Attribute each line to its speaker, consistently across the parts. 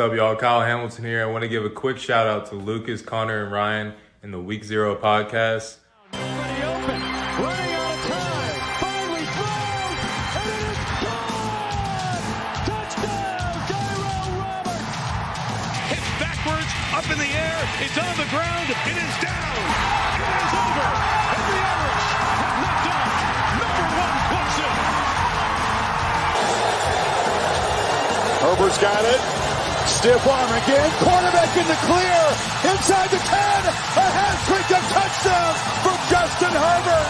Speaker 1: up, y'all? Kyle Hamilton here. I want to give a quick shout out to Lucas, Connor, and Ryan in the Week 0 podcast.
Speaker 2: Nobody open, running out of time, finally thrown, and it is gone! Touchdown, Tyrell Roberts! Hit backwards, up in the air, it's on the ground, it is down! It is over, and the Irish have knocked off number one Clemson!
Speaker 3: Herbert's got it. Stiff arm again. Quarterback in the clear. Inside the 10. A hat-trick of touchdown from Justin Herbert.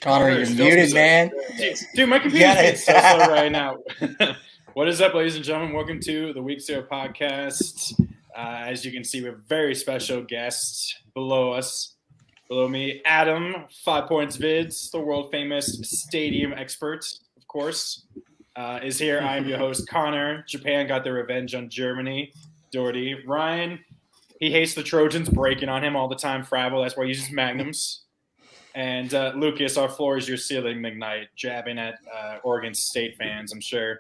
Speaker 4: Connor, you're muted, man.
Speaker 5: Dude, my computer's getting so slow right now. What is up, ladies and gentlemen? Welcome to the Week 0 podcast. As you can see, we have very special guests below us. Below me, Adam, FivePoints Vids, the world-famous stadium expert, of course, is here. I am your host, Connor. Japan got their revenge on Germany. Doherty. Ryan, he hates the Trojans breaking on him all the time. Frabble, that's why he uses magnums. And Lucas, our floor is your ceiling, McKnight, jabbing at Oregon State fans, I'm sure.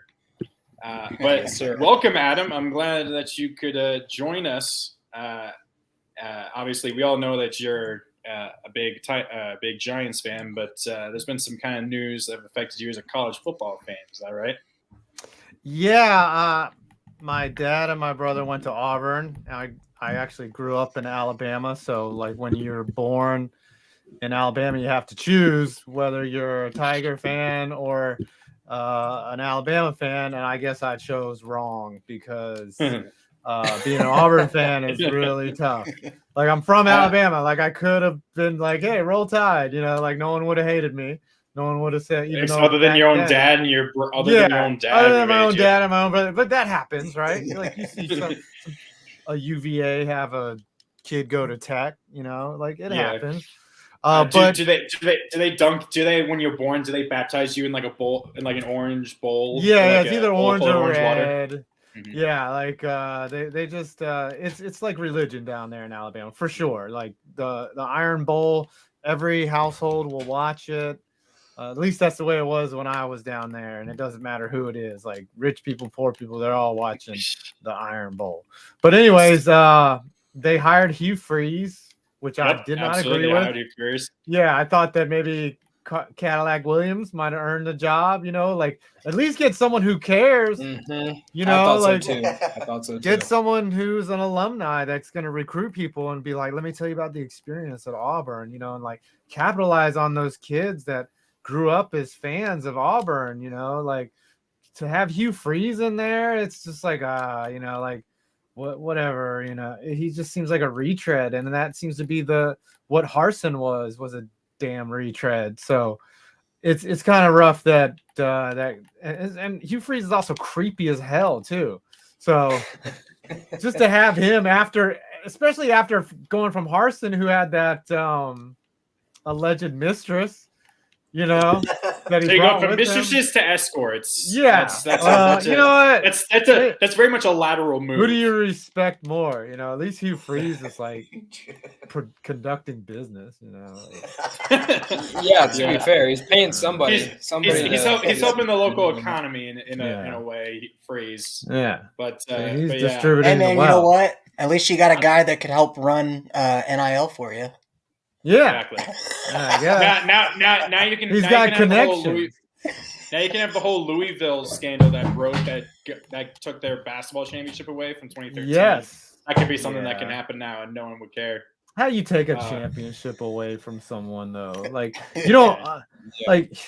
Speaker 5: But
Speaker 4: Yes,
Speaker 5: welcome, Adam. I'm glad that you could join us. Obviously, we all know that you're a big Giants fan, but there's been some kind of news that have affected you as a college football fan. Is that right?
Speaker 6: Yeah, my dad and my brother went to Auburn. I actually grew up in Alabama, so like when you're born in Alabama, you have to choose whether you're a Tiger fan or an Alabama fan, and I guess I chose wrong because being an Auburn fan is really tough. Like, I'm from Alabama. Like, I could have been like, hey, roll Tide. You know, like, no one would have hated me. No one would have said, even though
Speaker 5: other than your own dad and your other than your own dad.
Speaker 6: Other than my own dad and my own brother. But that happens, right? Like, you see a UVA have a kid go to Tech, you know, like it happens. But
Speaker 5: do they dunk? Do they, when you're born, do they baptize you in like a bowl, in like an orange bowl?
Speaker 6: Yeah,
Speaker 5: like
Speaker 6: it's either orange or red.
Speaker 5: Water? Mm-hmm.
Speaker 6: Yeah, like they just it's like religion down there in Alabama for sure. Like the Iron Bowl, every household will watch it. At least that's the way it was when I was down there, and it doesn't matter who it is. Like rich people, poor people, they're all watching the Iron Bowl. But anyways, they hired Hugh Freeze, which I did not agree with. Yeah, I thought that maybe Cadillac Williams might have earned the job, you know, like at least get someone who cares, you know, I thought so too. Get someone who's an alumni that's going to recruit people and be like, let me tell you about the experience at Auburn, you know, and like capitalize on those kids that grew up as fans of Auburn, you know, like to have Hugh Freeze in there. It's just like, you know, like whatever, you know, he just seems like a retread. And that seems to be what Harsin was a damn retread. So it's kind of rough that and Hugh Freeze is also creepy as hell too. So just to have him especially after going from Harsin, who had that alleged mistress, you know, that he
Speaker 5: go from mistresses to escorts.
Speaker 6: Yeah, that's you know what?
Speaker 5: That's very much a lateral move.
Speaker 6: Who do you respect more? You know, at least Hugh Freeze is like conducting business. You know.
Speaker 4: Yeah, to be fair, he's paying somebody.
Speaker 5: He's helping the local economy in a way. Freeze.
Speaker 6: Yeah,
Speaker 5: but
Speaker 6: he's distributing.
Speaker 4: And then you know what? At least you got a guy that could help run NIL for you.
Speaker 6: Yeah,
Speaker 5: exactly. Now you can.
Speaker 6: He's got connections.
Speaker 5: Now you can have the whole Louisville scandal that took their basketball championship away from 2013.
Speaker 6: Yes,
Speaker 5: that could be something that can happen now, and no one would care.
Speaker 6: How you take a championship away from someone though? Like you don't like.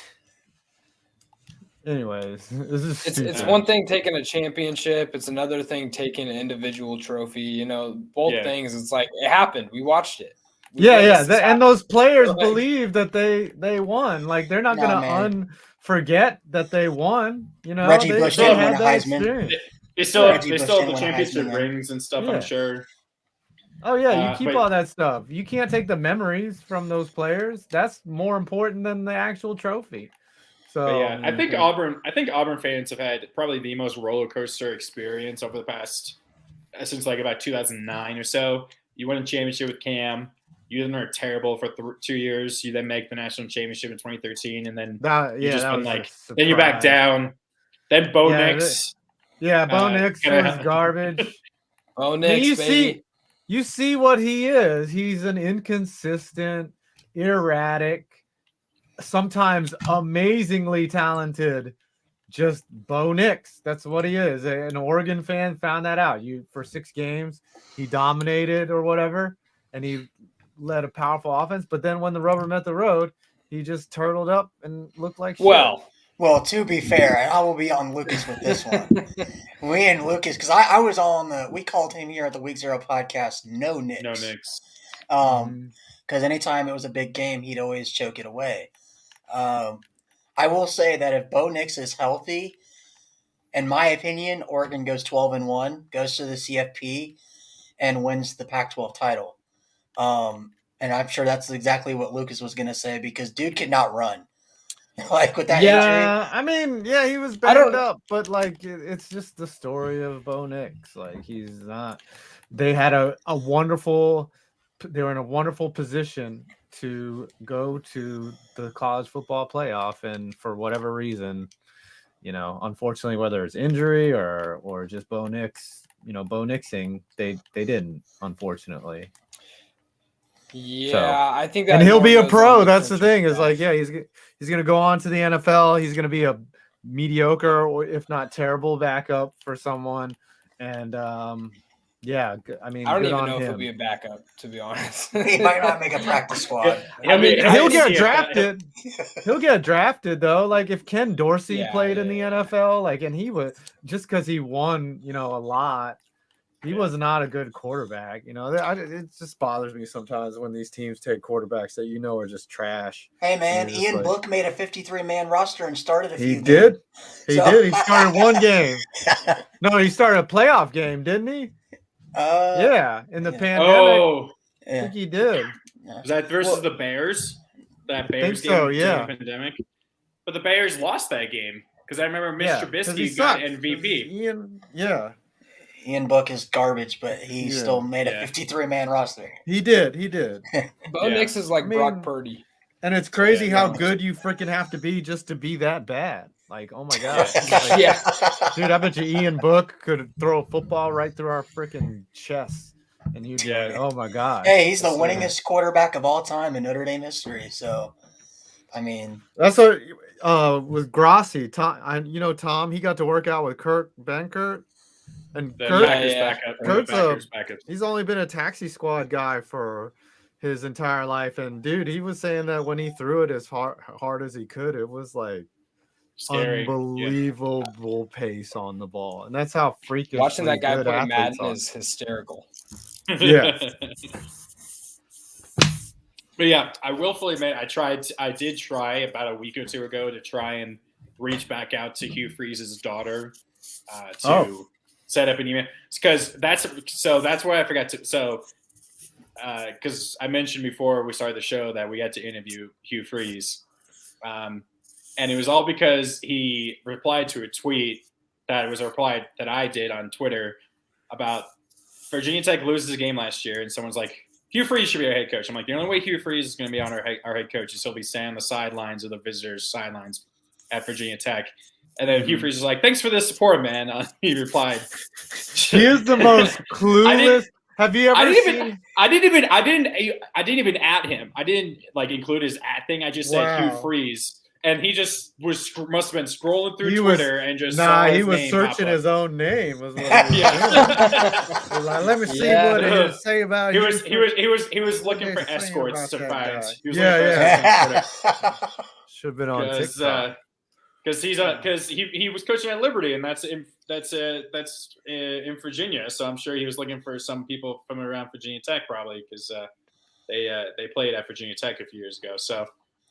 Speaker 6: Anyways,
Speaker 4: it's one thing taking a championship. It's another thing taking an individual trophy. You know, both things. It's like it happened. We watched it.
Speaker 6: And those players believe that they won. Like they're not gonna forget that they won. You know,
Speaker 4: Reggie Bush
Speaker 6: they
Speaker 4: had that experience.
Speaker 5: They still have the championship rings and stuff. I'm sure.
Speaker 6: Oh yeah, you keep all that stuff. You can't take the memories from those players. That's more important than the actual trophy. So
Speaker 5: I think Auburn fans have had probably the most roller coaster experience over the past since like about 2009 or so. You win a championship with Cam. You then are terrible for 2 years. You then make the national championship in 2013, and then then you back down. Then Bo Nix.
Speaker 6: Bo Nix was garbage.
Speaker 4: Bo Nix, baby.
Speaker 6: You see what he is. He's an inconsistent, erratic, sometimes amazingly talented, just Bo Nix. That's what he is. An Oregon fan found that out. For 6 games, he dominated or whatever, and he led a powerful offense. But then when the rubber met the road, he just turtled up and looked like shit.
Speaker 7: Well, to be fair, I will be on Lucas with this one. Me and Lucas, because I was we called him here at the Week 0 podcast, No Nix.
Speaker 5: No Nix.
Speaker 7: Because anytime it was a big game, he'd always choke it away. I will say that if Bo Nix is healthy, in my opinion, Oregon goes 12-1, goes to the CFP, and wins the Pac-12 title. And I'm sure that's exactly what Lucas was going to say, because dude could not run. Like with that injury.
Speaker 6: I mean, he was banged up, but like it's just the story of Bo Nix. Like he's not. They had a wonderful. They were in a wonderful position to go to the college football playoff, and for whatever reason, unfortunately, whether it's injury or just Bo Nix, Bo Nixing, they didn't, unfortunately.
Speaker 4: Yeah, I think that.
Speaker 6: And he'll be a pro. That's the thing. Is like, he's going to go on to the NFL. He's going to be a mediocre or if not terrible backup for someone. And I mean,
Speaker 4: I don't even know if he'll be a backup, to be honest.
Speaker 7: He might not make a practice squad.
Speaker 6: I mean, he'll get drafted. He'll get drafted though. Like if Ken Dorsey played in the NFL, like, and he was just because he won, a lot. He was not a good quarterback. It just bothers me sometimes when these teams take quarterbacks that are just trash.
Speaker 7: Hey, man, Ian Book made a 53-man roster and started a few games.
Speaker 6: He did? He did? He started one game. No, he started a playoff game, didn't he? In the pandemic.
Speaker 5: Oh.
Speaker 6: I think he did.
Speaker 5: Was that versus the Bears? That Bears game
Speaker 6: during
Speaker 5: the pandemic? But the Bears lost that game because I remember Mr. Trubisky got MVP.
Speaker 7: Ian Book is garbage, but he still made a 53-man roster.
Speaker 6: He did.
Speaker 4: Bo Nix is like Brock Purdy.
Speaker 6: And it's crazy how good you freaking have to be just to be that bad. Like, oh my God. Dude, I bet you Ian Book could throw a football right through our freaking chests. And you'd be like, oh my God.
Speaker 7: Hey, he's the winningest quarterback of all time in Notre Dame history. So, I mean.
Speaker 6: That's what with Grossi. Tom, he got to work out with Kurt Benkert. And Kurt's he's only been a taxi squad guy for his entire life. And dude, he was saying that when he threw it as hard as he could, it was like scary. Unbelievable pace on the ball. And that's how freakish
Speaker 4: watching that guy play Madden is hysterical.
Speaker 6: Yeah.
Speaker 5: But yeah, I willfully admit I did try about a week or two ago to try and reach back out to Hugh Freeze's daughter to set up an email, because that's why I forgot to. So, because I mentioned before we started the show that we had to interview Hugh Freeze, and it was all because he replied to a tweet that was a reply that I did on Twitter about Virginia Tech loses a game last year, and someone's like, Hugh Freeze should be our head coach. I'm like, the only way Hugh Freeze is going to be on our head coach is he'll be standing on the sidelines or the visitors' sidelines at Virginia Tech. And then Hugh Freeze was like, "Thanks for the support, man." He replied,
Speaker 6: "He is the most clueless." Have you ever seen?
Speaker 5: I didn't even at him. I didn't include his at thing. I just said Hugh Freeze, and he just must have been scrolling through Twitter and just
Speaker 6: he was searching his own name. Was what he was like, let me see what he would say about
Speaker 5: He was looking for escorts to find.
Speaker 6: Should have been on TikTok.
Speaker 5: Because he was coaching at Liberty, and that's in Virginia. So I'm sure he was looking for some people from around Virginia Tech, probably because they played at Virginia Tech a few years ago. So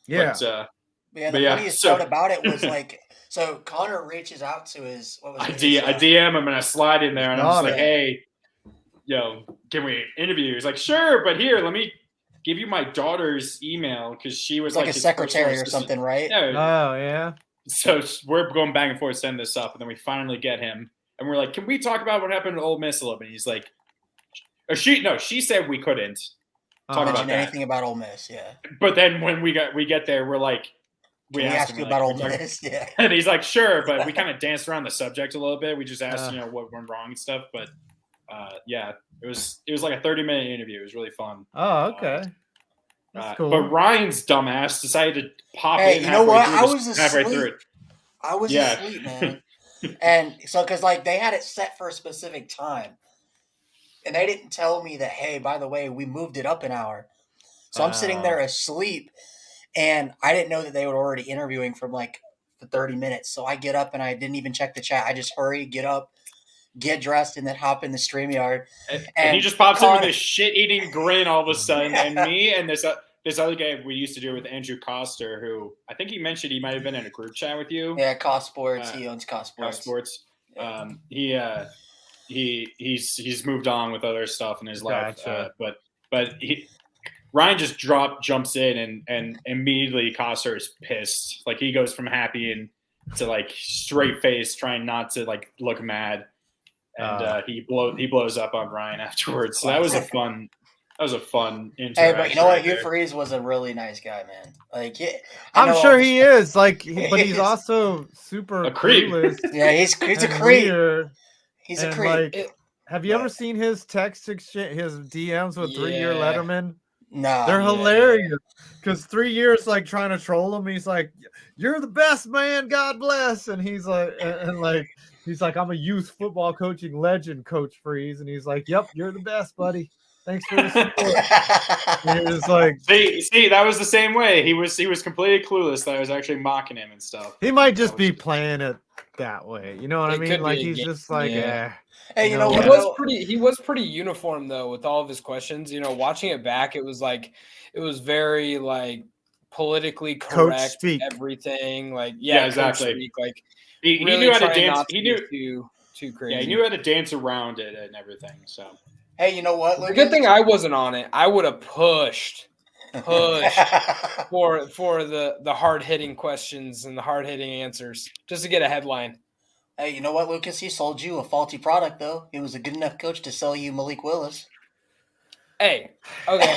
Speaker 7: the funniest part about it was so Connor reaches out to his
Speaker 5: I DM him and I slide in there and I'm just like, hey, can we interview? He's like, sure, but here, let me give you my daughter's email because she was
Speaker 7: like a secretary or something, right?
Speaker 5: Yeah.
Speaker 6: Oh yeah.
Speaker 5: So we're going back and forth, setting this up, and then we finally get him, and we're like, "Can we talk about what happened to Ole Miss a little bit?" He's like, "She said we couldn't," talk about
Speaker 7: mention
Speaker 5: that.
Speaker 7: anything about Ole Miss. Yeah.
Speaker 5: But then when we get there, we're like,
Speaker 7: We ask you about Ole Miss. Yeah.
Speaker 5: And he's like, sure, but we kind of danced around the subject a little bit. We just asked, what went wrong and stuff. But yeah, it was like a 30-minute interview. It was really fun.
Speaker 6: Oh, okay. That's cool.
Speaker 5: But Ryan's dumbass decided to pop in.
Speaker 7: Hey, you know what? I was
Speaker 5: halfway through
Speaker 7: asleep.
Speaker 5: it.
Speaker 7: I was asleep, man. And so, because like they had it set for a specific time, and they didn't tell me that, hey, by the way, we moved it up an hour. So I'm sitting there asleep, and I didn't know that they were already interviewing from like the 30 minutes. So I get up and I didn't even check the chat. I just hurry, get up, get dressed, and then hop in the StreamYard.
Speaker 5: And he just pops in with this shit-eating grin all of a sudden. And me and this other guy we used to do with Andrew Coster, who I think he mentioned he might have been in a group chat with you.
Speaker 7: Yeah, Cost Sports. He owns Cost Sports.
Speaker 5: Cost Sports. He's moved on with other stuff in his life.
Speaker 6: Gotcha.
Speaker 5: But Ryan just jumps in and immediately Coster is pissed. Like he goes from happy and to like straight face, trying not to like look mad. And he blows up on Ryan afterwards. So that was a fun interaction.
Speaker 7: Hey, but you know what? Hugh Freeze was a really nice guy, man. Like,
Speaker 6: I'm sure he is. Like, but he's also super
Speaker 5: a creep.
Speaker 7: Yeah, he's a creep. He's a creep.
Speaker 6: Like, have you ever seen his text exchange, his DMs with 3-year Letterman?
Speaker 7: No,
Speaker 6: they're hilarious. Because 3 years, like trying to troll him, he's like, "You're the best, man. God bless." And he's like, he's like, "I'm a youth football coaching legend, Coach Freeze." And he's like, "Yep, you're the best, buddy. Thanks for the support." And he was like,
Speaker 5: see, that was the same way. He was completely clueless that I was actually mocking him and stuff.
Speaker 6: He might just be playing it that way. You know what I mean? Like he's just like,
Speaker 7: Hey, you know what?
Speaker 4: He was pretty uniform though with all of his questions. You know, watching it back, it was very like politically correct. Everything. Like
Speaker 5: exactly.
Speaker 4: Speak, like
Speaker 5: he
Speaker 4: really
Speaker 5: knew how to dance. He knew
Speaker 4: too crazy.
Speaker 5: Yeah, he knew how to dance around it and everything. So.
Speaker 7: Hey, you know what?
Speaker 4: The good thing I wasn't on it. I would have pushed for the hard hitting questions and the hard hitting answers just to get a headline.
Speaker 7: Hey, you know what, Lucas? He sold you a faulty product, though. He was a good enough coach to sell you Malik Willis.
Speaker 4: Hey, okay.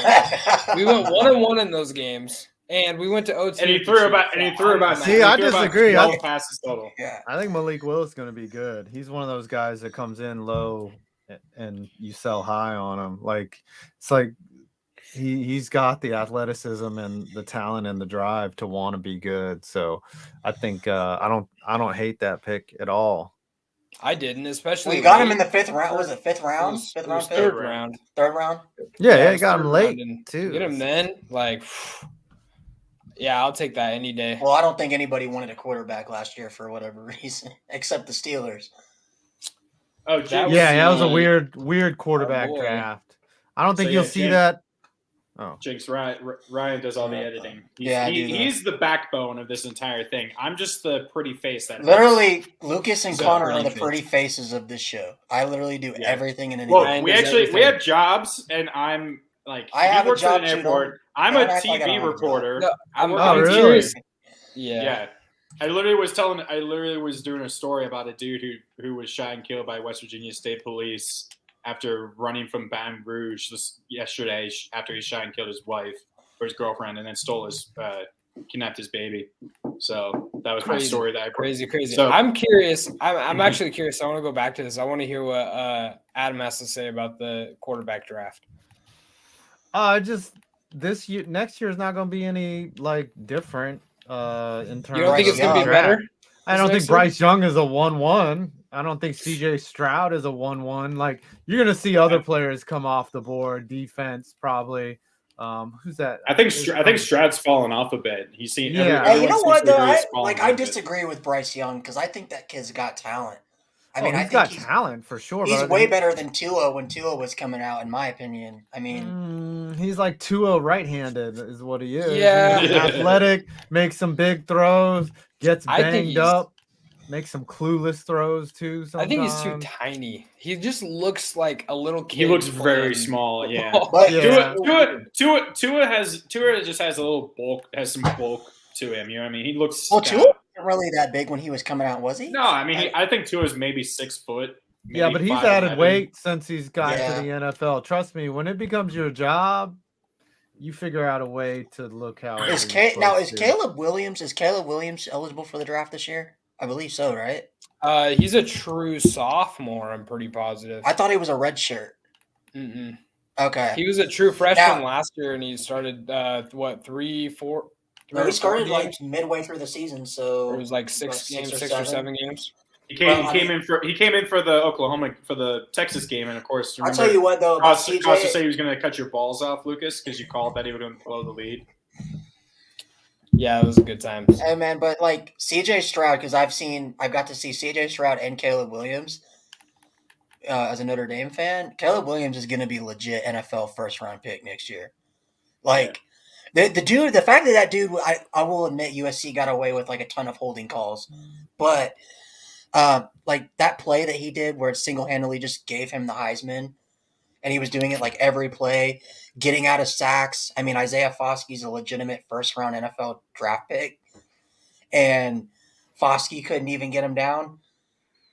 Speaker 4: We went 1-1 in those games, and we went to OT.
Speaker 5: And he threw about.
Speaker 6: See, I disagree.
Speaker 5: I passes total.
Speaker 7: Yeah,
Speaker 6: I think Malik Willis is going to be good. He's one of those guys that comes in low and you sell high on him. Like it's like he's got the athleticism and the talent and the drive to want to be good. So I think I don't hate that pick at all.
Speaker 4: I didn't, especially.
Speaker 7: We got him in the 5th round. Was it 5th round?
Speaker 4: Third round.
Speaker 7: Third round.
Speaker 6: Yeah, you got him late too.
Speaker 4: Get him then, like. Yeah, I'll take that any day.
Speaker 7: Well, I don't think anybody wanted a quarterback last year for whatever reason, except the Steelers.
Speaker 5: Oh,
Speaker 6: that was a weird quarterback draft. I don't think you'll see that. Oh,
Speaker 5: Jinx, Ryan does all the editing. He's the backbone of this entire thing. I'm just the pretty face that.
Speaker 7: Literally, Lucas and Connor are the pretty faces of this show. I literally do everything and anything.
Speaker 5: Well, we have jobs, and I'm like
Speaker 7: I have a job
Speaker 5: at an airport. I'm a TV reporter.
Speaker 4: No,
Speaker 5: I'm
Speaker 6: really?
Speaker 5: Yeah. I literally was doing a story about a dude who was shot and killed by West Virginia State Police after running from Baton Rouge yesterday after he shot and killed his wife or his girlfriend and then kidnapped his baby. So that was my story that I
Speaker 4: crazy.
Speaker 5: So,
Speaker 4: I'm curious. I'm actually curious. I want to go back to this. I want to hear what Adam has to say about the quarterback draft.
Speaker 6: Just this year, next year is not going to be any like different. In terms,
Speaker 4: you don't think it's going to be better?
Speaker 6: I don't think Bryce Young is a 1-1. I don't think CJ Stroud is a 1-1. Like you're going to see other players come off the board. Defense probably. Who's that?
Speaker 5: I think Stroud's fallen off a bit. He's seen.
Speaker 6: Yeah.
Speaker 7: Hey, you know what though? I disagree with Bryce Young because I think that kid's got talent. I mean,
Speaker 6: he's got talent for sure.
Speaker 7: He's way better than Tua when Tua was coming out, in my opinion. I mean,
Speaker 6: he's like Tua right-handed is what he is.
Speaker 4: Yeah,
Speaker 6: he's athletic, makes some big throws, gets banged up, makes some clueless throws too. Sometimes.
Speaker 4: I think he's too tiny. He just looks like a little kid.
Speaker 5: He looks very small. Yeah,
Speaker 7: but
Speaker 5: Tua just has a little bulk, has some bulk to him. You know what I mean? He looks.
Speaker 7: Well, Tua wasn't really that big when he was coming out, was he?
Speaker 5: No, I mean, I think Tua's maybe 6 foot.
Speaker 6: Yeah, but he's added weight since he's got to the NFL. Trust me, when it becomes your job, you figure out a way to look how
Speaker 7: Is Caleb Williams eligible for the draft this year? I believe so, right?
Speaker 4: He's a true sophomore. I'm pretty positive.
Speaker 7: I thought he was a red shirt.
Speaker 4: Mm-mm.
Speaker 7: Okay.
Speaker 4: He was a true freshman last year, and he started 3, 4.
Speaker 7: No, he started like midway through the season, so
Speaker 4: it was like 6 games, 6 or 7 games.
Speaker 5: He came in for the Texas game, and of course,
Speaker 7: I'll tell you what though.
Speaker 5: Costa said he was going to cut your balls off, Lucas, because you called that he would blow the lead.
Speaker 4: Yeah, it was a good time.
Speaker 7: Hey man, but like CJ Stroud, because I've got to see CJ Stroud and Caleb Williams as a Notre Dame fan. Caleb Williams is going to be legit NFL first round pick next year. Like the fact that dude, I will admit USC got away with like a ton of holding calls, but like that play that he did where it single-handedly just gave him the Heisman, and he was doing it like every play, getting out of sacks. I mean, Isaiah Foskey's a legitimate first-round NFL draft pick, and Foskey couldn't even get him down,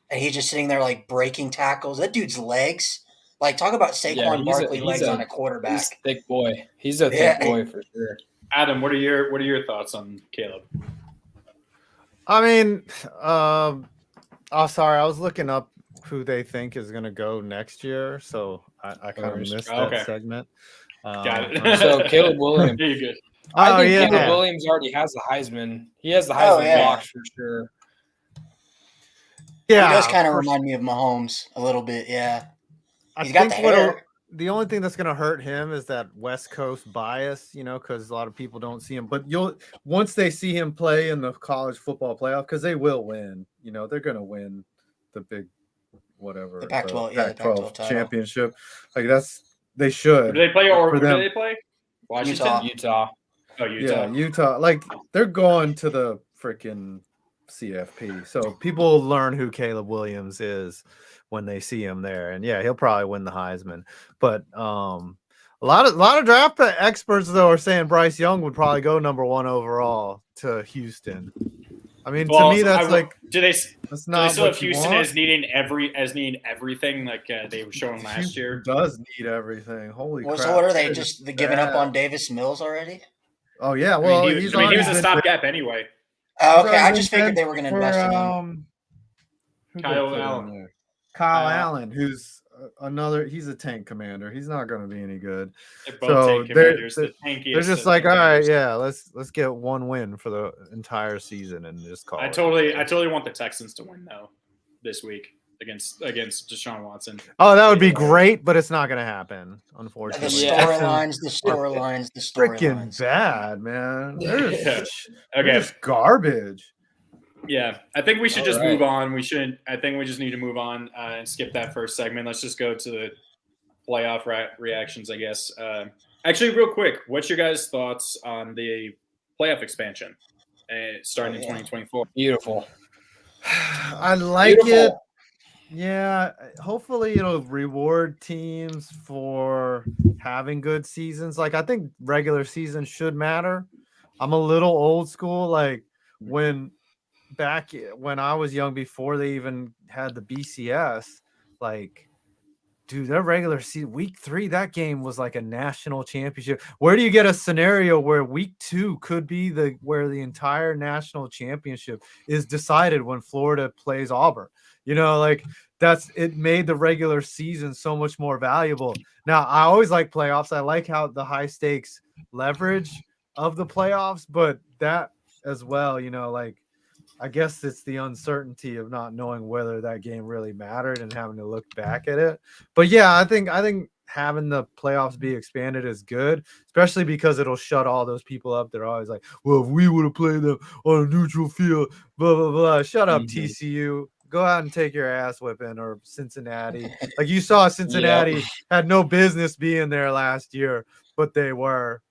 Speaker 7: and he's just sitting there like breaking tackles. That dude's legs, like talk about Saquon Barkley legs on a quarterback.
Speaker 4: He's a thick boy. He's a thick boy for sure.
Speaker 5: Adam, what are your thoughts on Caleb?
Speaker 6: I mean, sorry, I was looking up who they think is going to go next year, so I kind of missed that segment.
Speaker 5: Got it.
Speaker 4: So Caleb Williams.
Speaker 5: You're good.
Speaker 4: I think Caleb Williams already has the Heisman. He has the Heisman block for sure.
Speaker 7: Yeah, he does kind of remind me of Mahomes a little bit. Yeah, he's got the hair.
Speaker 6: The only thing that's going to hurt him is that West Coast bias, because a lot of people don't see him. But once they see him play in the college football playoff, because they will win. They're going to win the big whatever
Speaker 7: the Pac-12,
Speaker 6: Pac-12 championship. Like they should.
Speaker 5: Do they play who do they play?
Speaker 4: Washington, Utah.
Speaker 5: Oh, Utah.
Speaker 6: Yeah, Utah. Like they're going to the freaking CFP. So people will learn who Caleb Williams is when they see him there. And yeah, he'll probably win the Heisman. But a lot of draft experts though are saying Bryce Young would probably go number 1 overall to Houston. I mean, to me that's
Speaker 5: do they still have Houston as needing everything like they were showing last year?
Speaker 6: Does need everything. Holy crap.
Speaker 7: So what are they just giving up on Davis Mills already?
Speaker 6: Oh yeah, well
Speaker 5: he was a stopgap anyway.
Speaker 7: Oh, okay, I just figured they were going to invest in him.
Speaker 5: Kyle
Speaker 6: Allen, who's he's a tank commander. He's not going to be any good.
Speaker 5: They're both tank commanders.
Speaker 6: They're just like, all right, yeah, let's get 1 win for the entire season and just call it.
Speaker 5: I totally want the Texans to win though this week against Deshaun Watson.
Speaker 6: Oh, that would be great, but it's not going to happen, unfortunately.
Speaker 7: The storylines.
Speaker 6: Freaking bad, man. They're just garbage.
Speaker 5: Yeah, I think we should just move on. I think we just need to move on and skip that first segment. Let's just go to the playoff reactions, I guess. Actually, real quick, what's your guys' thoughts on the playoff expansion starting in 2024?
Speaker 4: Beautiful.
Speaker 6: I like it. Yeah, hopefully it'll reward teams for having good seasons. Like I think regular season should matter. I'm a little old school. Like when I was young, before they even had the BCS, like, dude, their regular season, week 3, that game was like a national championship. Where do you get a scenario where week 2 could be where the entire national championship is decided when Florida plays Auburn? Like it made the regular season so much more valuable. Now, I always like playoffs. I like how the high stakes leverage of the playoffs, but that as well, like, I guess it's the uncertainty of not knowing whether that game really mattered and having to look back at it. But yeah, I think having the playoffs be expanded is good, especially because it'll shut all those people up. They're always like, well, if we would have played them on a neutral field, blah, blah, blah. Shut up, TCU. Go out and take your ass whipping, or Cincinnati. Like you saw Cincinnati had no business being there last year, but they were,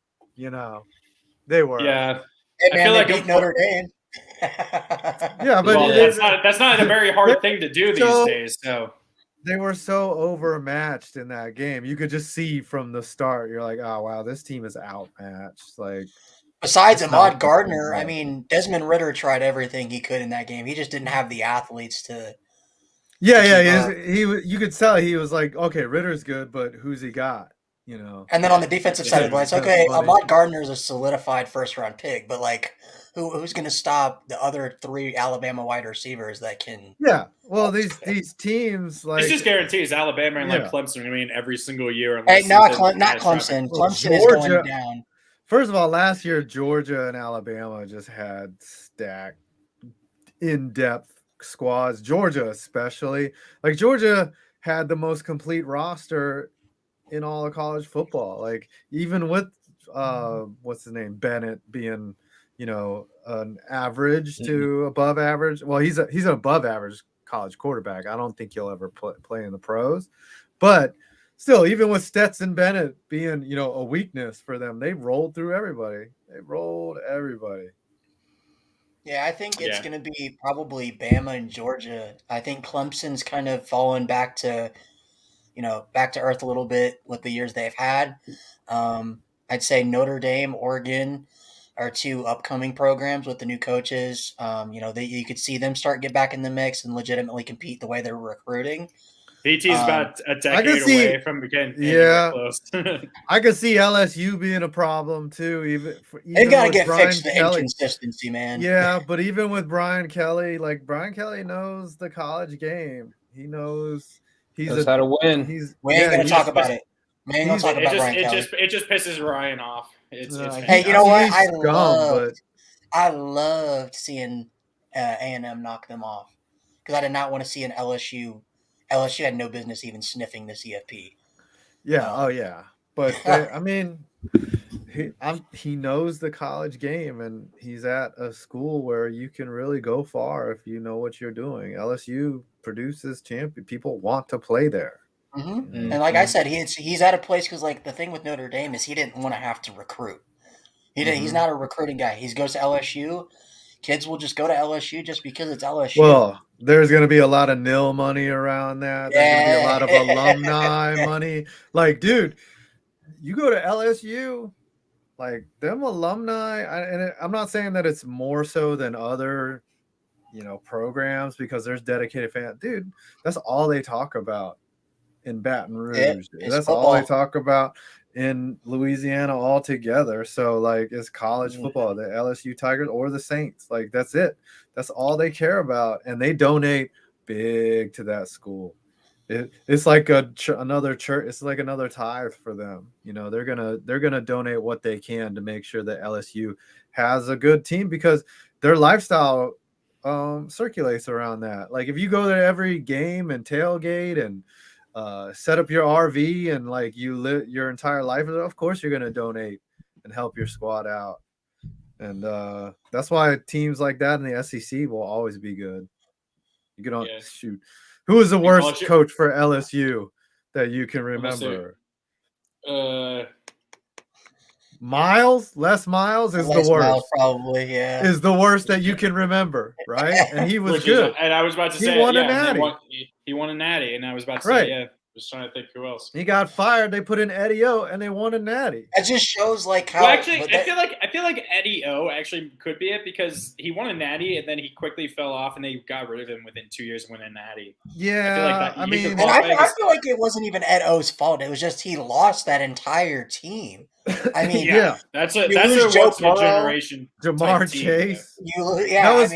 Speaker 6: they were.
Speaker 5: Yeah.
Speaker 7: Hey, man, I feel like beat Notre Dame.
Speaker 6: Yeah, but
Speaker 5: that's not a very hard thing to do these days. So
Speaker 6: they were so overmatched in that game. You could just see from the start. You're like, oh wow, this team is outmatched. Like
Speaker 7: besides Ahmad Gardner, I mean, Desmond Ridder tried everything he could in that game. He just didn't have the athletes to.
Speaker 6: Yeah. You could tell he was like, okay, Ritter's good, but who's he got?
Speaker 7: And then on the defensive side of the ball, it's okay. Ahmad Gardner is a solidified first-round pick, but like, who's going to stop the other 3 Alabama wide receivers that can?
Speaker 6: Yeah, well, these teams like
Speaker 5: it's just guarantees Alabama and like Clemson. I mean, every single year.
Speaker 7: Hey, not Clemson. Clemson is going down.
Speaker 6: First of all, last year Georgia and Alabama just had stacked, in-depth squads. Georgia especially, like Georgia had the most complete roster in all of college football. Like even with what's his name, Bennett being an average to above average. Well, he's an above average college quarterback. I don't think he'll ever play in the pros, but still, even with Stetson Bennett being a weakness for them, they rolled through everybody.
Speaker 7: Yeah, I think it's going to be probably Bama and Georgia. I think Clemson's kind of fallen back to earth a little bit with the years they've had. I'd say Notre Dame, Oregon are 2 upcoming programs with the new coaches. You could see them get back in the mix and legitimately compete the way they're recruiting.
Speaker 5: VT's about a decade away from getting close.
Speaker 6: I could see LSU being a problem too. Even
Speaker 7: they've got to get fixed the inconsistency, man.
Speaker 6: Yeah, but even with Brian Kelly, like Brian Kelly knows the college game. He knows
Speaker 4: knows how to win.
Speaker 7: We ain't gonna talk about it. We ain't gonna talk about Brian Kelly.
Speaker 5: It just pisses Ryan off.
Speaker 7: Hey, you know what? I loved seeing A&M knock them off because I did not want to see an LSU. LSU had no business even sniffing the CFP.
Speaker 6: Yeah, but he knows the college game, and he's at a school where you can really go far if you know what you're doing. LSU produces champion. People want to play there.
Speaker 7: And like I said, he's at a place because like the thing with Notre Dame is he didn't want to have to recruit. He's not a recruiting guy. He goes to LSU. Kids will just go to LSU just because it's LSU.
Speaker 6: Well, there's going to be a lot of nil money around that. There's going to be a lot of alumni money. Like, dude, you go to LSU, like them alumni, and I'm not saying that it's more so than other, programs because there's dedicated fans. Dude, that's all they talk about in Baton Rouge. That's football. All they talk about in Louisiana altogether. So like it's college football, the LSU Tigers or the Saints. Like that's it. That's all they care about. And they donate big to that school. It's like another church. It's like another tithe for them. They're gonna donate what they can to make sure that LSU has a good team because their lifestyle circulates around that. Like if you go there every game and tailgate and set up your RV and like you live your entire life, of course you're gonna donate and help your squad out. And that's why teams like that in the SEC will always be good. You can shoot. Who is the worst coach for LSU that you can remember? Miles? Les Miles is the worst.
Speaker 7: Miles probably, yeah.
Speaker 6: Is the worst that you can remember, right? And he was good.
Speaker 5: And I was about to say,
Speaker 6: he won a natty.
Speaker 5: He won a natty, and I was about to say, just trying to think who else.
Speaker 6: He got fired. They put in Eddie O, and they won a natty.
Speaker 7: That just shows like how.
Speaker 5: Well, actually, I feel like Eddie O actually could be it because he won a natty, and then he quickly fell off, and they got rid of him within 2 years of winning a natty.
Speaker 6: Yeah,
Speaker 7: I feel like it wasn't even Ed O's fault. It was just he lost that entire team. I mean,
Speaker 5: that's a once in a generation.
Speaker 6: Jamar Chase. That was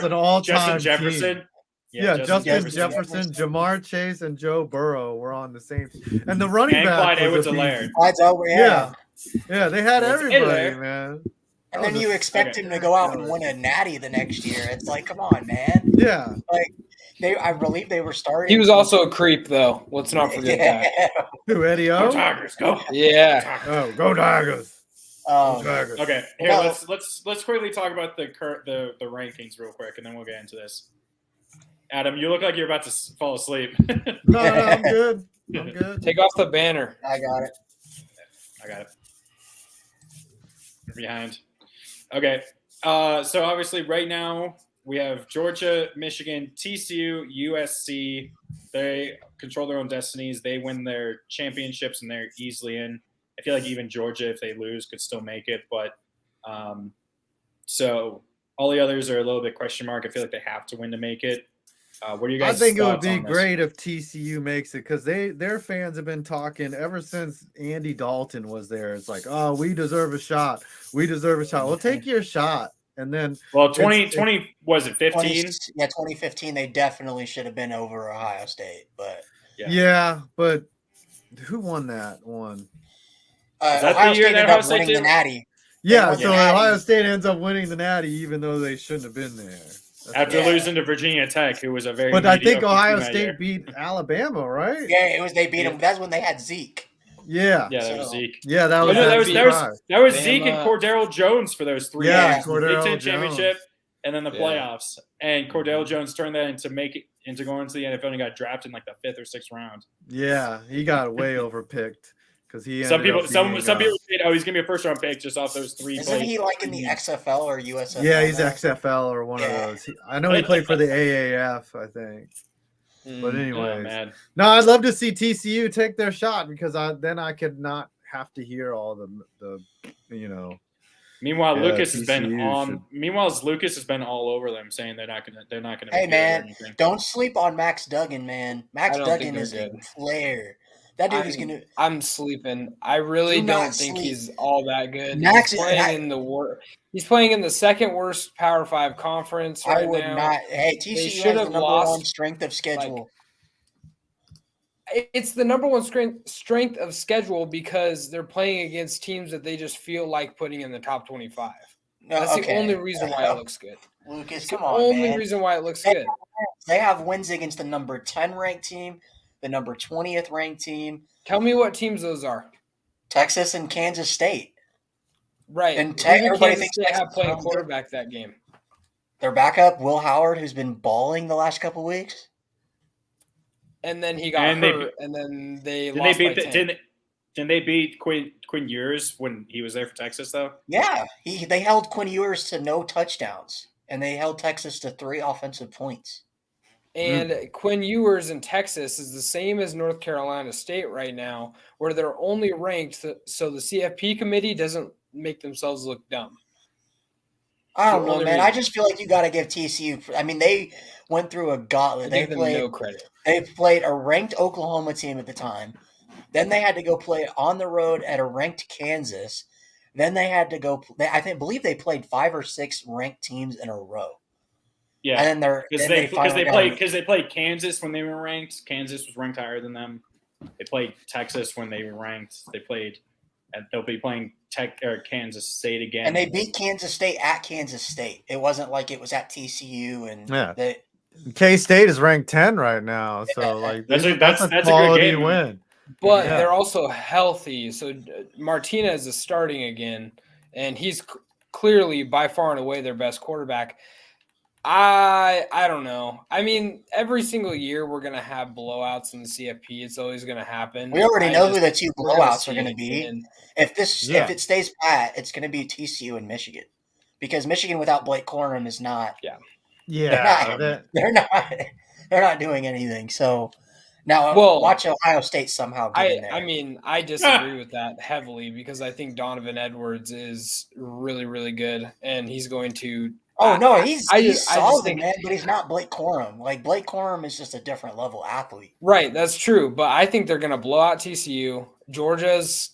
Speaker 6: an all-time
Speaker 5: Justin Jefferson.
Speaker 6: Team. Yeah, Justin Jefferson, Jamar Chase, and Joe Burrow were on the same team. And the running back was Yeah, they had everybody, man.
Speaker 7: And then you expect him to go out and win a natty the next year. It's like, come on, man.
Speaker 6: Yeah.
Speaker 7: Like I believe they were starting.
Speaker 4: He was also a creep, though. Let's not forget that.
Speaker 6: Who, Eddie O?
Speaker 5: Go Tigers, go.
Speaker 4: Yeah.
Speaker 6: Oh, go Tigers.
Speaker 5: Okay, here let's quickly talk about the rankings real quick, and then we'll get into this. Adam, you look like you're about to fall asleep.
Speaker 6: No, I'm good. I'm good.
Speaker 4: Take off the banner.
Speaker 7: I got it.
Speaker 5: You're behind. Okay. So obviously right now we have Georgia, Michigan, TCU, USC. They control their own destinies. They win their championships and they're easily in. I feel like even Georgia, if they lose, could still make it. But so all the others are a little bit question mark. I feel like they have to win to make it. What are you
Speaker 6: I
Speaker 5: guys'
Speaker 6: think it would
Speaker 5: thoughts
Speaker 6: be
Speaker 5: on this?
Speaker 6: great if TCU makes it because their fans have been talking ever since Andy Dalton was there. It's like, oh, we deserve a shot. We deserve a shot. Well, take your shot. And then
Speaker 5: Well, 2020 was it 15?
Speaker 7: 2015, they definitely should have been over Ohio State. But
Speaker 6: yeah, but who won that one?
Speaker 5: Is that
Speaker 7: Ohio
Speaker 5: the year
Speaker 7: State
Speaker 5: that
Speaker 7: ended
Speaker 5: Ohio
Speaker 7: up
Speaker 5: State
Speaker 7: winning the
Speaker 5: did?
Speaker 7: Natty.
Speaker 6: Yeah,
Speaker 7: won
Speaker 6: so
Speaker 7: the Natty.
Speaker 6: Ohio State ends up winning the Natty, even though they shouldn't have been there.
Speaker 5: After losing to Virginia Tech, who was a very
Speaker 6: But I think
Speaker 5: mediocre
Speaker 6: Ohio
Speaker 5: team that year.
Speaker 6: State beat Alabama, right?
Speaker 7: Yeah, it was. They beat them. That's when they had Zeke.
Speaker 6: Yeah.
Speaker 5: Yeah, that was
Speaker 7: So-
Speaker 5: Zeke.
Speaker 6: Yeah, that
Speaker 5: Oh,
Speaker 6: was
Speaker 5: no, that was
Speaker 4: Bama.
Speaker 5: Zeke and Cordero Jones for those 3
Speaker 6: Yeah,
Speaker 5: games. The
Speaker 6: Cordero
Speaker 5: Big Ten championship and then the
Speaker 4: Yeah.
Speaker 5: playoffs. And Cordero Jones turned that into going to the NFL and got drafted in like the 5th or 6th round.
Speaker 6: Yeah, he got way overpicked because he.
Speaker 5: Some
Speaker 6: ended
Speaker 5: people
Speaker 6: up being,
Speaker 5: said, oh, he's gonna be a first round pick just off those 3
Speaker 7: Isn't
Speaker 5: plays.
Speaker 7: he like in the XFL or USFL?
Speaker 6: Yeah, he's
Speaker 7: now?
Speaker 6: XFL or one of
Speaker 7: Yeah.
Speaker 6: those. I know he played for the AAF, I think. But
Speaker 5: Oh,
Speaker 6: anyways,
Speaker 5: man.
Speaker 6: no, I'd love to see TCU take their shot because then I could not have to hear all the
Speaker 5: Meanwhile,
Speaker 6: Yeah,
Speaker 5: Lucas has been
Speaker 6: TCU
Speaker 5: on.
Speaker 6: should-
Speaker 5: Meanwhile, Lucas has been all over them, saying they're not gonna.
Speaker 7: Hey
Speaker 5: be good or
Speaker 7: man,
Speaker 5: anything.
Speaker 7: don't sleep on Max Duggan, man. Max
Speaker 4: I don't think
Speaker 7: Duggan
Speaker 4: they're
Speaker 7: is a
Speaker 4: good.
Speaker 7: player. That dude is gonna.
Speaker 4: I'm sleeping. I really
Speaker 7: Do
Speaker 4: don't
Speaker 7: not
Speaker 4: think
Speaker 7: sleep.
Speaker 4: he's all that good.
Speaker 7: Max-
Speaker 4: he's playing in the He's playing in the second worst Power 5 conference right
Speaker 7: I would
Speaker 4: now.
Speaker 7: not. Hey, TCU
Speaker 4: should
Speaker 7: has the
Speaker 4: have
Speaker 7: number
Speaker 4: lost,
Speaker 7: one strength of schedule.
Speaker 4: It's the number one strength of schedule because they're playing against teams that they just feel like putting in the top 25.
Speaker 7: No,
Speaker 4: That's the
Speaker 7: okay.
Speaker 4: only reason why it looks good.
Speaker 7: Lucas,
Speaker 4: It's the
Speaker 7: come on,
Speaker 4: only
Speaker 7: man.
Speaker 4: reason why it looks good.
Speaker 7: They have wins against the number 10 ranked team, the number 20th ranked team,
Speaker 4: Tell me what teams those are.
Speaker 7: Texas and Kansas State.
Speaker 4: Right.
Speaker 7: And
Speaker 4: Who did
Speaker 7: everybody
Speaker 4: Kansas
Speaker 7: thinks
Speaker 4: State
Speaker 7: Texas
Speaker 4: have playing
Speaker 7: is good.
Speaker 4: quarterback that game?
Speaker 7: Their backup, Will Howard, who's been balling the last couple weeks.
Speaker 4: And then he got hurt, and then they
Speaker 5: Didn't
Speaker 4: lost
Speaker 5: they
Speaker 4: by
Speaker 5: beat?
Speaker 4: 10.
Speaker 5: Didn't they beat Quinn Ewers when he was there for Texas though?
Speaker 7: Yeah, they held Quinn Ewers to no touchdowns, and they held Texas to 3 offensive points.
Speaker 4: And Quinn Ewers in Texas is the same as North Carolina State right now, where they're only ranked so the CFP committee doesn't make themselves look dumb.
Speaker 7: I don't
Speaker 4: The
Speaker 7: know,
Speaker 4: only
Speaker 7: man. I
Speaker 4: reason.
Speaker 7: just feel like you got to give TCU. I mean, they went through a gauntlet.
Speaker 4: I give them no credit.
Speaker 7: They played a ranked Oklahoma team at the time. Then they had to go play on the road at a ranked Kansas. Then they had to go. Believe they played 5 or 6 ranked teams in a row.
Speaker 5: Yeah,
Speaker 7: And then
Speaker 5: because they played Kansas when they were ranked. Kansas was ranked higher than them. They played Texas when they were ranked. And they'll be playing Kansas State again.
Speaker 7: And they beat Kansas State at Kansas State. It wasn't like it was at TCU and
Speaker 6: K-State is ranked 10 right now, so like
Speaker 5: that's a good
Speaker 6: quality
Speaker 5: game.
Speaker 6: win.
Speaker 4: But they're also healthy. So Martinez is starting again, and he's clearly by far and away their best quarterback. I don't know. I mean, every single year we're gonna have blowouts in the CFP. It's always gonna happen.
Speaker 7: we already know who the 2
Speaker 4: we're gonna
Speaker 7: blowouts are
Speaker 4: see
Speaker 7: going to
Speaker 4: it
Speaker 7: be.
Speaker 4: again.
Speaker 7: If it stays pat, it's going to be TCU and Michigan, because Michigan without Blake Corum is not.
Speaker 6: Yeah,
Speaker 7: They're not doing anything. So now watch Ohio State somehow get in there.
Speaker 4: I mean, I disagree with that heavily because I think Donovan Edwards is really, really good, and he's going to.
Speaker 7: Oh no, he's
Speaker 4: just
Speaker 7: solid,
Speaker 4: think,
Speaker 7: man, but he's not Blake Corum. Like Blake Corum is just a different level athlete.
Speaker 4: Right, that's true. But I think they're going to blow out TCU. Georgia's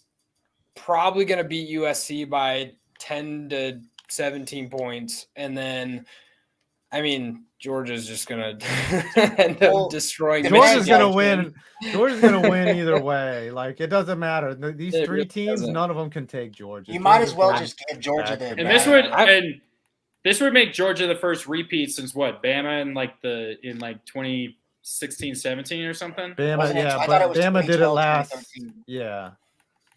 Speaker 4: probably going to beat USC by 10 to 17 points, and then, I mean, Georgia's just going to end up destroying.
Speaker 6: Georgia's going to win. Georgia's going to win either way. Like, it doesn't matter. These 3 teams, none of them can take Georgia.
Speaker 7: You might as well just give Georgia the.
Speaker 5: And this would make Georgia the first repeat since what? Bama in 2016-17 or something?
Speaker 6: Bama, but Bama did it last. Yeah.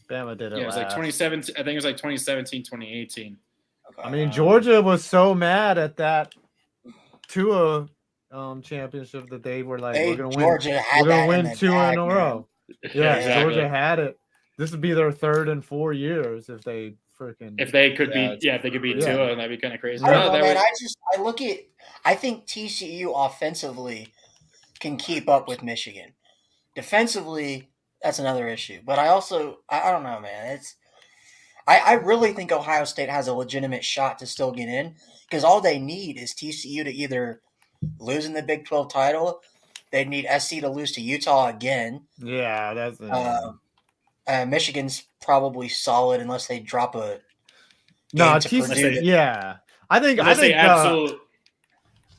Speaker 6: Bama did it last.
Speaker 5: It was like 2017. I think it was like 2017, 2018.
Speaker 6: Okay. I mean, Georgia was so mad at that Tua championship that they were like, we're going to win 2 in a row. Yeah, exactly. Georgia had it. This would be their 3rd in 4 years if they freaking.
Speaker 5: If they could beat Tua, that'd be kind of crazy.
Speaker 7: I don't know, man. I think TCU offensively can keep up with Michigan. Defensively, that's another issue. But I don't know, man. I really think Ohio State has a legitimate shot to still get in because all they need is TCU to either losing the Big 12 title, they'd need SC to lose to Utah again.
Speaker 6: Yeah, that's
Speaker 7: Michigan's probably solid unless they drop a
Speaker 6: no
Speaker 7: game to Purdue.
Speaker 6: Yeah, I think
Speaker 5: absolutely.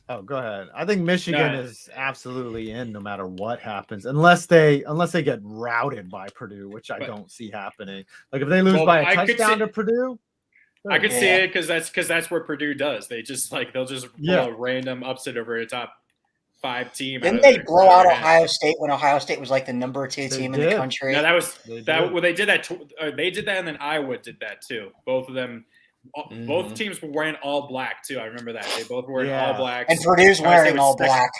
Speaker 6: Oh, go ahead. I think Michigan
Speaker 5: No.
Speaker 6: is absolutely in no matter what happens, unless they get routed by Purdue, which I don't see happening. Like if they lose by a touchdown to Purdue,
Speaker 5: I could see it because that's what Purdue does. They just they'll just pull a random upset over a top 5 team.
Speaker 7: Didn't they blow out Ohio State when Ohio State was like the number 2 team in the country?
Speaker 5: No, that was that. Well, they did that. They did that, and then Iowa did that too. Both of them. Both teams were wearing all black too. I remember that. They both were wearing all black.
Speaker 7: And Purdue's wearing all black.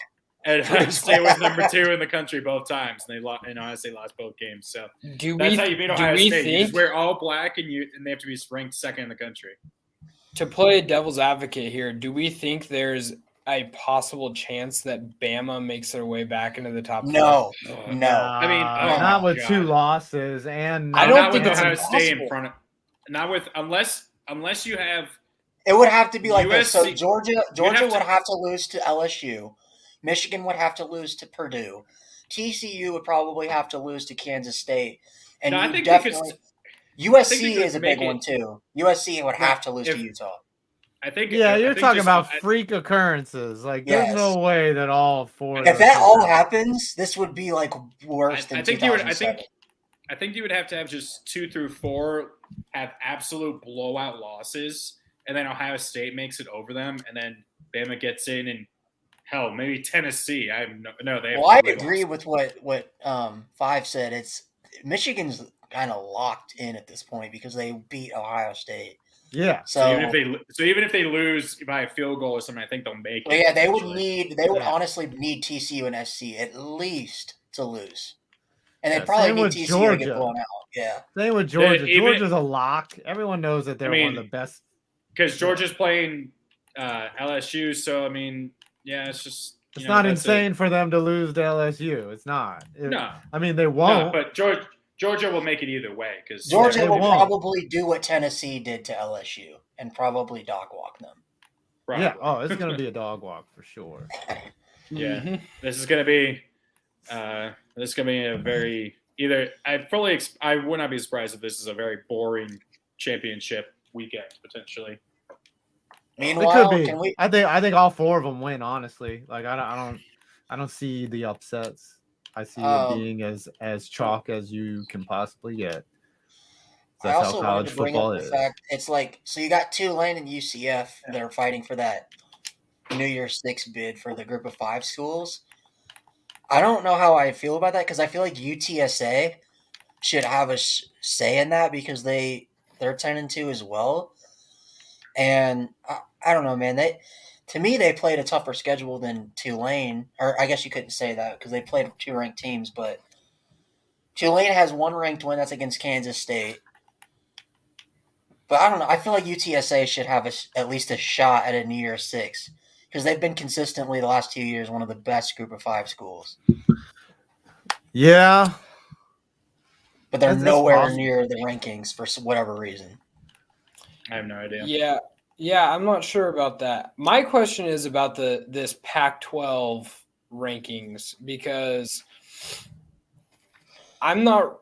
Speaker 5: And Ohio State was number 2 in the country both times, and they lost. And Ohio State lost both games. So that's how you beat Ohio State. You just wear all black, and they have to be ranked 2nd in the country.
Speaker 4: To play devil's advocate here, do we think there's a possible chance that Bama makes their way back into the top 4?
Speaker 7: No.
Speaker 5: I mean,
Speaker 6: not with 2 losses, and
Speaker 4: I don't think it's
Speaker 5: Ohio
Speaker 4: impossible.
Speaker 5: State in front of. Not with unless you have.
Speaker 7: It would have to be like this. So
Speaker 5: USC
Speaker 7: Georgia would have to lose to LSU. Michigan would have to lose to Purdue. TCU would probably have to lose to Kansas State. And
Speaker 5: No, I think
Speaker 7: USC is a big one too. USC would have to lose to Utah.
Speaker 5: I think.
Speaker 6: Yeah, you're
Speaker 5: think
Speaker 6: talking about freak occurrences. Like, there's no way that all 4.
Speaker 7: If that all happens, this would be like worse than 2007.
Speaker 5: I think you would have to have just 2 through 4 have absolute blowout losses, and then Ohio State makes it over them, and then Bama gets in, and hell, maybe Tennessee. I
Speaker 7: agree with what Five said. It's Michigan's kind of locked in at this point because they beat Ohio State.
Speaker 6: Yeah.
Speaker 5: So even if they lose by a field goal or something, I think they'll make it.
Speaker 7: Yeah, they would honestly need TCU and SC at least to lose. And they probably need TCU to get blown out. Yeah.
Speaker 6: Same with Georgia. Georgia's a lock. Everyone knows that they're one of the best.
Speaker 5: Because Georgia's playing LSU, so I mean, yeah, it's just
Speaker 6: it's not insane for them to lose to LSU. It's not.
Speaker 5: No.
Speaker 6: I mean, they won't.
Speaker 5: No, but Georgia will make it either way because
Speaker 7: Georgia will probably do what Tennessee did to LSU and probably dog walk them.
Speaker 5: Probably.
Speaker 6: Yeah. Oh, it's going to be a dog walk for sure.
Speaker 5: Yeah. Mm-hmm. This is going to be a very I would not be surprised if this is a very boring championship weekend potentially.
Speaker 7: Meanwhile,
Speaker 6: it could be. I think all 4 of them win. Honestly, like I don't see the upsets. I see it being as chalk as you can possibly get.
Speaker 7: That's how college football is. Fact, it's like so you got Tulane and UCF that are fighting for that New Year's 6 bid for the group of 5 schools. I don't know how I feel about that because I feel like UTSA should have a say in that because they're 10-2 as well. And I don't know, man. To me, they played a tougher schedule than Tulane. Or I guess you couldn't say that because they played 2 ranked teams. But Tulane has 1 ranked win. That's against Kansas State. But I don't know. I feel like UTSA should have at least a shot at a New Year's 6 because they've been consistently the last 2 years one of the best group of 5 schools.
Speaker 6: Yeah.
Speaker 7: But they're nowhere near the rankings for whatever reason.
Speaker 5: I have no idea.
Speaker 4: Yeah, I'm not sure about that. My question is about this Pac-12 rankings because not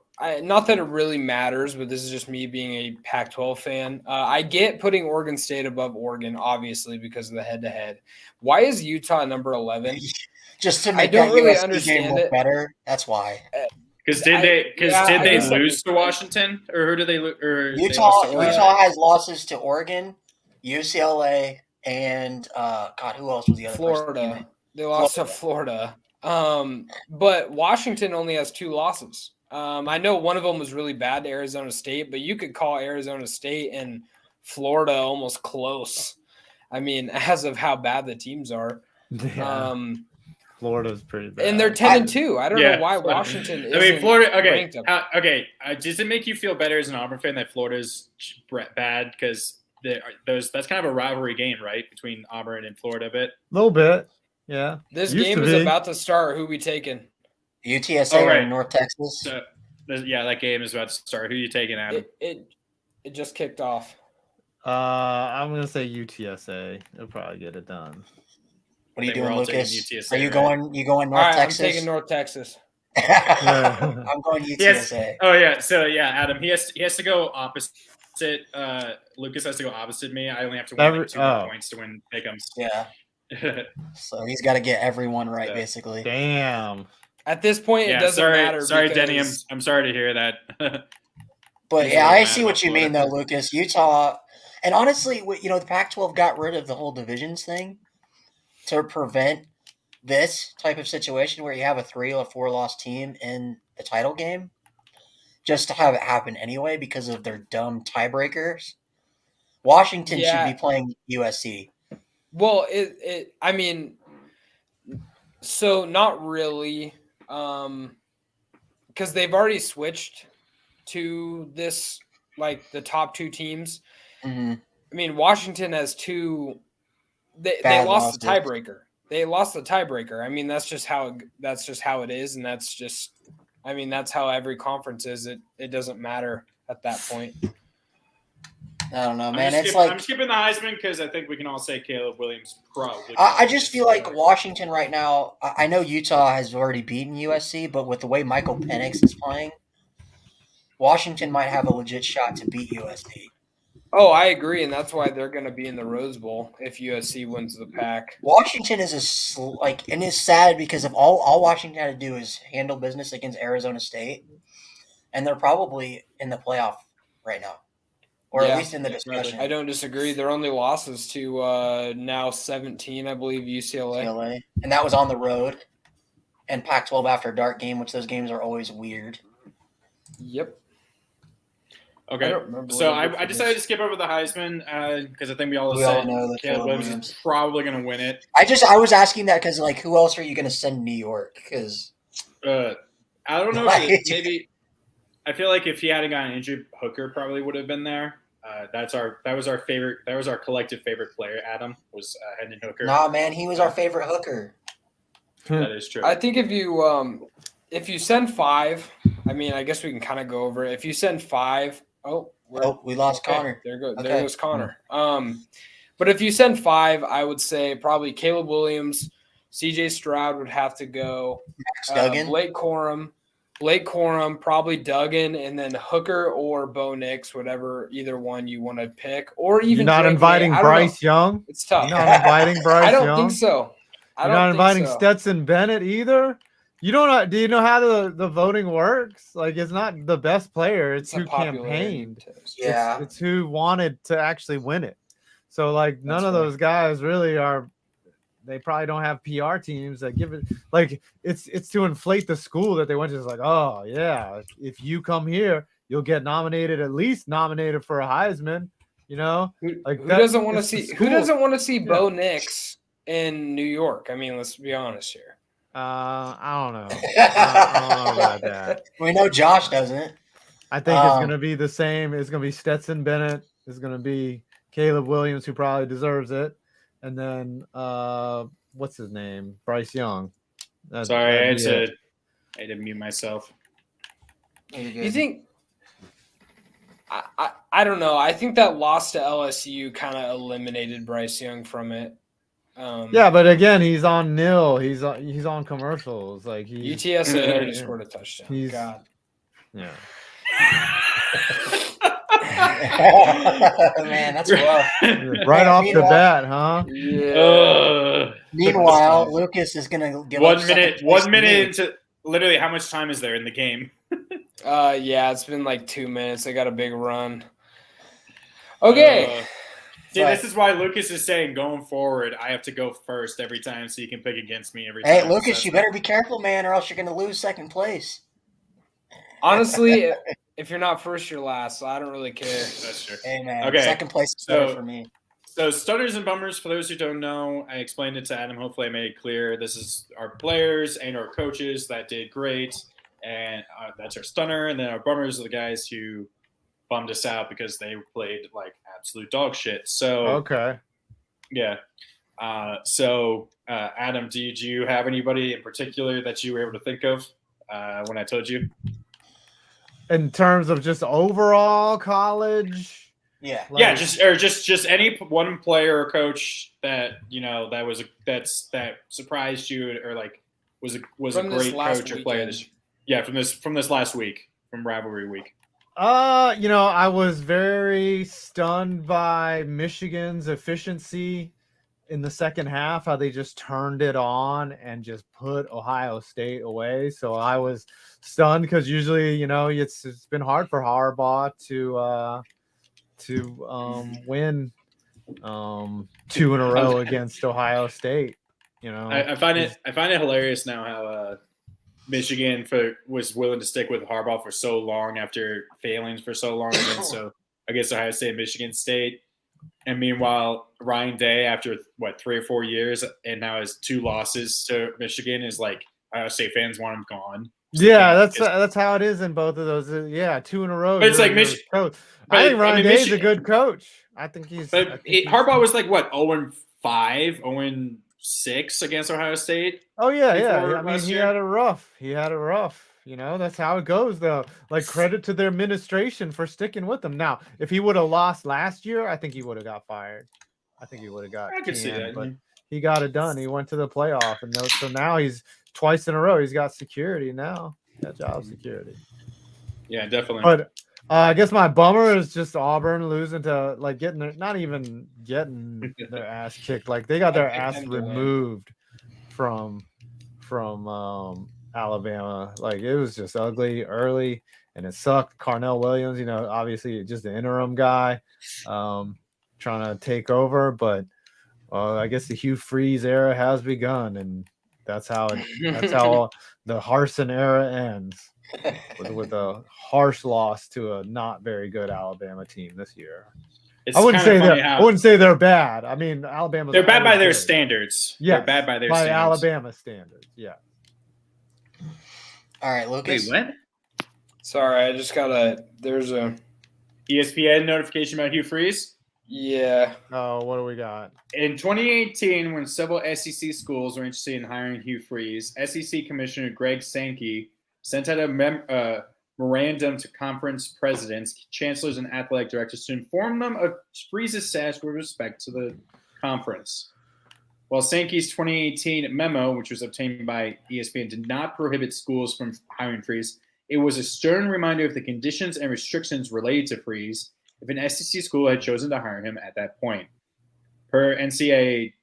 Speaker 4: that it really matters, but this is just me being a Pac-12 fan. I get putting Oregon State above Oregon, obviously, because of the head-to-head. Why is Utah number 11?
Speaker 7: Just to make that USC game look better. That's why.
Speaker 5: Because did they lose to Washington, or who did they lose?
Speaker 7: Utah has losses to Oregon, UCLA, and who else was the other?
Speaker 4: Florida. They lost to Florida. But Washington only has 2 losses. I know one of them was really bad to Arizona State, but you could call Arizona State and Florida almost close. I mean, as of how bad the teams are.
Speaker 6: Yeah. Florida's pretty bad.
Speaker 4: And they're 10-2. I don't know why Washington isn't
Speaker 5: I mean, Florida.
Speaker 4: ranked up.
Speaker 5: Does it make you feel better as an Auburn fan that Florida's bad because that's kind of a rivalry game, right, between Auburn and Florida a bit?
Speaker 6: A little bit, yeah.
Speaker 4: This game is about to start. Who we taking?
Speaker 7: UTSA or North Texas.
Speaker 5: So, that game is about to start. Who are you taking, Adam?
Speaker 4: It just kicked off.
Speaker 6: I'm gonna say UTSA. They'll probably get it done.
Speaker 7: What are you
Speaker 5: I think we're
Speaker 7: doing,
Speaker 5: all taking
Speaker 7: Lucas?
Speaker 5: UTSA,
Speaker 7: Are you
Speaker 5: right?
Speaker 7: going? You going
Speaker 4: All
Speaker 7: North
Speaker 4: right,
Speaker 7: Texas?
Speaker 4: I'm taking North Texas.
Speaker 7: I'm going
Speaker 5: Yes.
Speaker 7: UTSA.
Speaker 5: Oh yeah. So yeah, Adam. He has to go opposite. Lucas has to go opposite me. I only have to win like 2 more points to win Pick'ems.
Speaker 7: Yeah. So he's got to get everyone right,
Speaker 5: Yeah.
Speaker 7: basically.
Speaker 6: Damn.
Speaker 4: At this point, it doesn't matter.
Speaker 5: Sorry,
Speaker 4: because...
Speaker 5: Denny. I'm sorry to hear that.
Speaker 7: But
Speaker 5: He's
Speaker 7: yeah,
Speaker 5: a little
Speaker 7: I
Speaker 5: mad
Speaker 7: see
Speaker 5: about
Speaker 7: what you
Speaker 5: Florida.
Speaker 7: mean, though, Lucas. Utah, and honestly, the Pac-12 got rid of the whole divisions thing to prevent this type of situation where you have a 3 or 4 loss team in the title game, just to have it happen anyway because of their dumb tiebreakers. Washington should be playing USC.
Speaker 4: Well, I mean, so not really, because they've already switched to this, like the top 2 teams.
Speaker 7: Mm-hmm.
Speaker 4: I mean, Washington has 2. They lost the tiebreaker. They lost the tiebreaker. I mean, that's just how it is, and that's how every conference is. It doesn't matter at that point.
Speaker 7: I don't know, man.
Speaker 5: I'm skipping the Heisman because I think we can all say Caleb Williams probably.
Speaker 7: I just feel like Washington right now. I know Utah has already beaten USC, but with the way Michael Penix is playing, Washington might have a legit shot to beat USC.
Speaker 4: Oh, I agree, and that's why they're going to be in the Rose Bowl if USC wins the Pac.
Speaker 7: Washington is and it's sad because of all Washington had to do is handle business against Arizona State, and they're probably in the playoff right now. Or at least in the discussion.
Speaker 4: I don't disagree. Their only losses to now 17, I believe, UCLA.
Speaker 7: And that was on the road. And Pac-12 after dark game, which those games are always weird.
Speaker 4: Yep.
Speaker 5: Okay. So I decided to skip over the Heisman because I think we all said
Speaker 7: know that
Speaker 5: Caleb Williams is probably going to win it.
Speaker 7: I was asking that because, who else are you going to send to New York? Because
Speaker 5: I don't know. Maybe I feel like if he hadn't gotten injured, Hooker probably would have been there. That was our favorite. That was our collective favorite player. Adam was Hendon Hooker.
Speaker 7: Nah, man, he was our favorite hooker.
Speaker 5: That is true.
Speaker 4: I think if you send 5, I mean, I guess we can kind of go over it. If you send 5,
Speaker 7: we lost Connor.
Speaker 4: There goes Connor. But if you send 5, I would say probably Caleb Williams, C.J. Stroud would have to go.
Speaker 7: Duggan,
Speaker 4: Blake Corum, probably Duggan, and then Hooker or Bo Nix, either one you want to pick, or even
Speaker 6: You're not inviting Bryce Young.
Speaker 4: It's tough.
Speaker 6: You're not inviting Bryce Young.
Speaker 4: I don't think so.
Speaker 6: You're not inviting Stetson Bennett either. You don't. Do you know how the voting works? It's not the best player. It's who campaigned.
Speaker 7: Yeah,
Speaker 6: it's who wanted to actually win it. So none of those guys really are. They probably don't have PR teams that give it it's to inflate the school that they went to. It's oh yeah, if you come here, you'll get at least nominated for a Heisman. Who
Speaker 4: doesn't want to see Bo Nix in New York? I mean, let's be honest here.
Speaker 6: I don't know. I don't know about that.
Speaker 7: We know Josh doesn't.
Speaker 6: I think it's going to be the same. It's going to be Stetson Bennett. It's going to be Caleb Williams, who probably deserves it. And then, what's his name? Bryce Young.
Speaker 5: Sorry, I had to mute myself.
Speaker 4: You think? I don't know. I think that loss to LSU kind of eliminated Bryce Young from it.
Speaker 6: Yeah, but again, he's on nil. He's on commercials.
Speaker 4: UTSA already scored a touchdown. God.
Speaker 6: Yeah.
Speaker 7: Man, that's rough.
Speaker 6: Right off the bat, huh?
Speaker 5: Yeah.
Speaker 7: Meanwhile, Lucas is gonna give
Speaker 5: 1 minute. 1 minute into literally. How much time is there in the game?
Speaker 4: Yeah, it's been 2 minutes. They got a big run. Okay.
Speaker 5: See, this is why Lucas is saying going forward, I have to go first every time, so you can pick against me every time.
Speaker 7: Hey, Lucas, you better be careful, man, or else you're gonna lose second place.
Speaker 4: Honestly, if you're not first, you're last. So I don't really care.
Speaker 5: That's true.
Speaker 7: Hey, man.
Speaker 5: Okay.
Speaker 7: Second place is better for me.
Speaker 5: So stunners and bummers, for those who don't know, I explained it to Adam. Hopefully I made it clear. This is our players and our coaches that did great. And that's our stunner. And then our bummers are the guys who bummed us out because they played absolute dog shit. So
Speaker 6: okay.
Speaker 5: Yeah. Adam, did you have anybody in particular that you were able to think of when I told you?
Speaker 6: In terms of just overall college?
Speaker 7: Yeah.
Speaker 5: Yeah, just any one player or coach that that surprised you or like was a
Speaker 4: From this
Speaker 5: great
Speaker 4: last
Speaker 5: coach or player.
Speaker 4: weekend.
Speaker 5: From this last week, from Rivalry Week.
Speaker 6: I was very stunned by Michigan's efficiency in the second half, how they just turned it on and just put Ohio State away. So I was stunned because usually, it's been hard for Harbaugh to win 2 in a row against Ohio State.
Speaker 5: I find it hilarious now how Michigan was willing to stick with Harbaugh for so long after failings for so long against Ohio State and Michigan State. And meanwhile, Ryan Day, after 3 or 4 years, and now has 2 losses to Michigan, is like Ohio State fans want him gone.
Speaker 6: Yeah, that's how it is in both of those. 2 in a row.
Speaker 5: But it's like
Speaker 6: coach. I think Ryan Day is a good coach. I think he's.
Speaker 5: Harbaugh was like 0-5, 0-6 against Ohio State.
Speaker 6: Oh yeah. I mean, he had a rough. That's how it goes, though. Like, credit to their administration for sticking with him. Now, if he would have lost last year, I think he would have got fired. I think he would have got.
Speaker 5: I could see that,
Speaker 6: but he got it done. He went to the playoff, and so now he's twice in a row. He's got security now. Got job security.
Speaker 5: Yeah, definitely.
Speaker 6: But I guess my bummer is just Auburn losing to not even getting their ass kicked. Like, they got their ass removed from Alabama. Like, it was just ugly early, and it sucked. Carnell Williams, obviously just an interim guy, trying to take over. But I guess the Hugh Freeze era has begun, and that's how the Harsin era ends with a harsh loss to a not very good Alabama team this year. I wouldn't say they're bad. I mean, Alabama's
Speaker 5: they're bad by their standards.
Speaker 6: Yeah,
Speaker 5: they're bad by their standards.
Speaker 6: Alabama standards. Yeah.
Speaker 7: All right, Lucas.
Speaker 5: Wait, what?
Speaker 4: Sorry, I just there's a
Speaker 5: ESPN notification about Hugh Freeze.
Speaker 4: Yeah.
Speaker 6: Oh, what do we got?
Speaker 5: In 2018, when several SEC schools were interested in hiring Hugh Freeze, SEC Commissioner Greg Sankey sent out a memorandum to conference presidents, chancellors, and athletic directors to inform them of Freeze's status with respect to the conference. While Sankey's 2018 memo, which was obtained by ESPN, did not prohibit schools from hiring Freeze, it was a stern reminder of the conditions and restrictions related to Freeze if an SEC school had chosen to hire him at that point. Per NCAA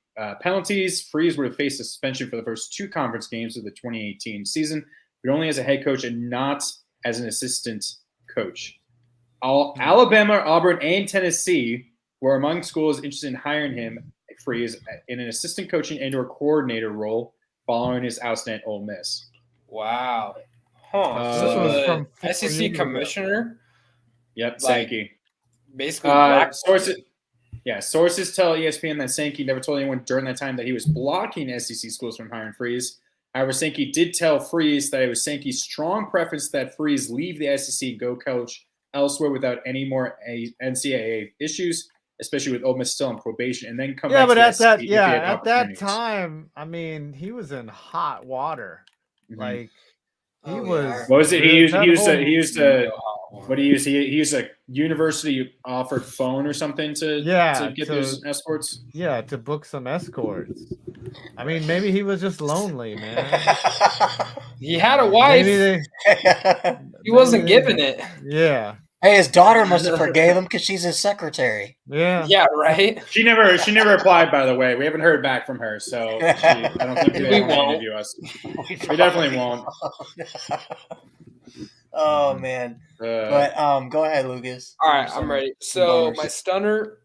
Speaker 5: penalties, Freeze would have faced suspension for the first 2 conference games of the 2018 season, but only as a head coach and not as an assistant coach. Alabama, Auburn, and Tennessee were among schools interested in hiring him, Freeze, in an assistant coaching and/or coordinator role following his ousting at Ole Miss.
Speaker 4: Wow. So the SEC commissioner?
Speaker 5: Yep, Sankey.
Speaker 4: Basically,
Speaker 5: sources tell ESPN that Sankey never told anyone during that time that he was blocking SEC schools from hiring Freeze. However, Sankey did tell Freeze that it was Sankey's strong preference that Freeze leave the SEC and go coach elsewhere without any more NCAA issues, especially with Ole Miss still on probation, and then come back to the SEC.
Speaker 6: At that time, I mean, he was in hot water.
Speaker 5: Mm-hmm.
Speaker 6: Like, he was.
Speaker 5: What was it? He used a university offered phone or something to get those escorts.
Speaker 6: Yeah, to book some escorts. I mean, maybe he was just lonely, man.
Speaker 4: He had a wife. He wasn't giving it.
Speaker 6: Yeah.
Speaker 7: Hey, his daughter must have forgave him because she's his secretary.
Speaker 6: Yeah.
Speaker 4: Yeah, right.
Speaker 5: She never replied, by the way. We haven't heard back from her, so I don't think they want to interview us. We definitely won't.
Speaker 7: Oh man. But go ahead, Lucas.
Speaker 4: All right, I'm ready. So my stunner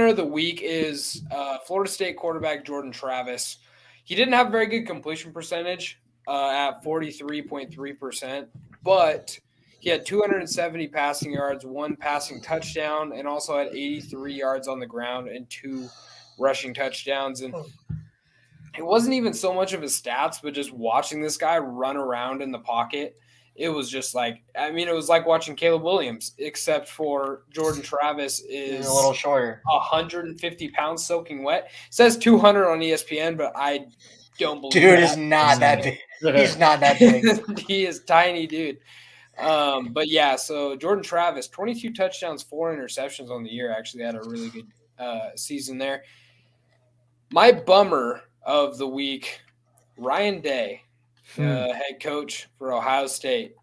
Speaker 4: of the week is Florida State quarterback Jordan Travis. He didn't have a very good completion percentage at 43.3%, but he had 270 passing yards, 1 passing touchdown, and also had 83 yards on the ground and 2 rushing touchdowns. And it wasn't even so much of his stats, but just watching this guy run around in the pocket, it was just like, I mean, it was like watching Caleb Williams, except for Jordan Travis is
Speaker 7: a little shorter,
Speaker 4: 150 pounds soaking wet. It says 200 on ESPN, but I don't believe
Speaker 7: dude is not that big. He's not that big.
Speaker 4: He is tiny, dude. But yeah, so Jordan Travis, 22 touchdowns, 4 interceptions on the year. Actually had a really good season there. My bummer of the week, Ryan Day, head coach for Ohio State.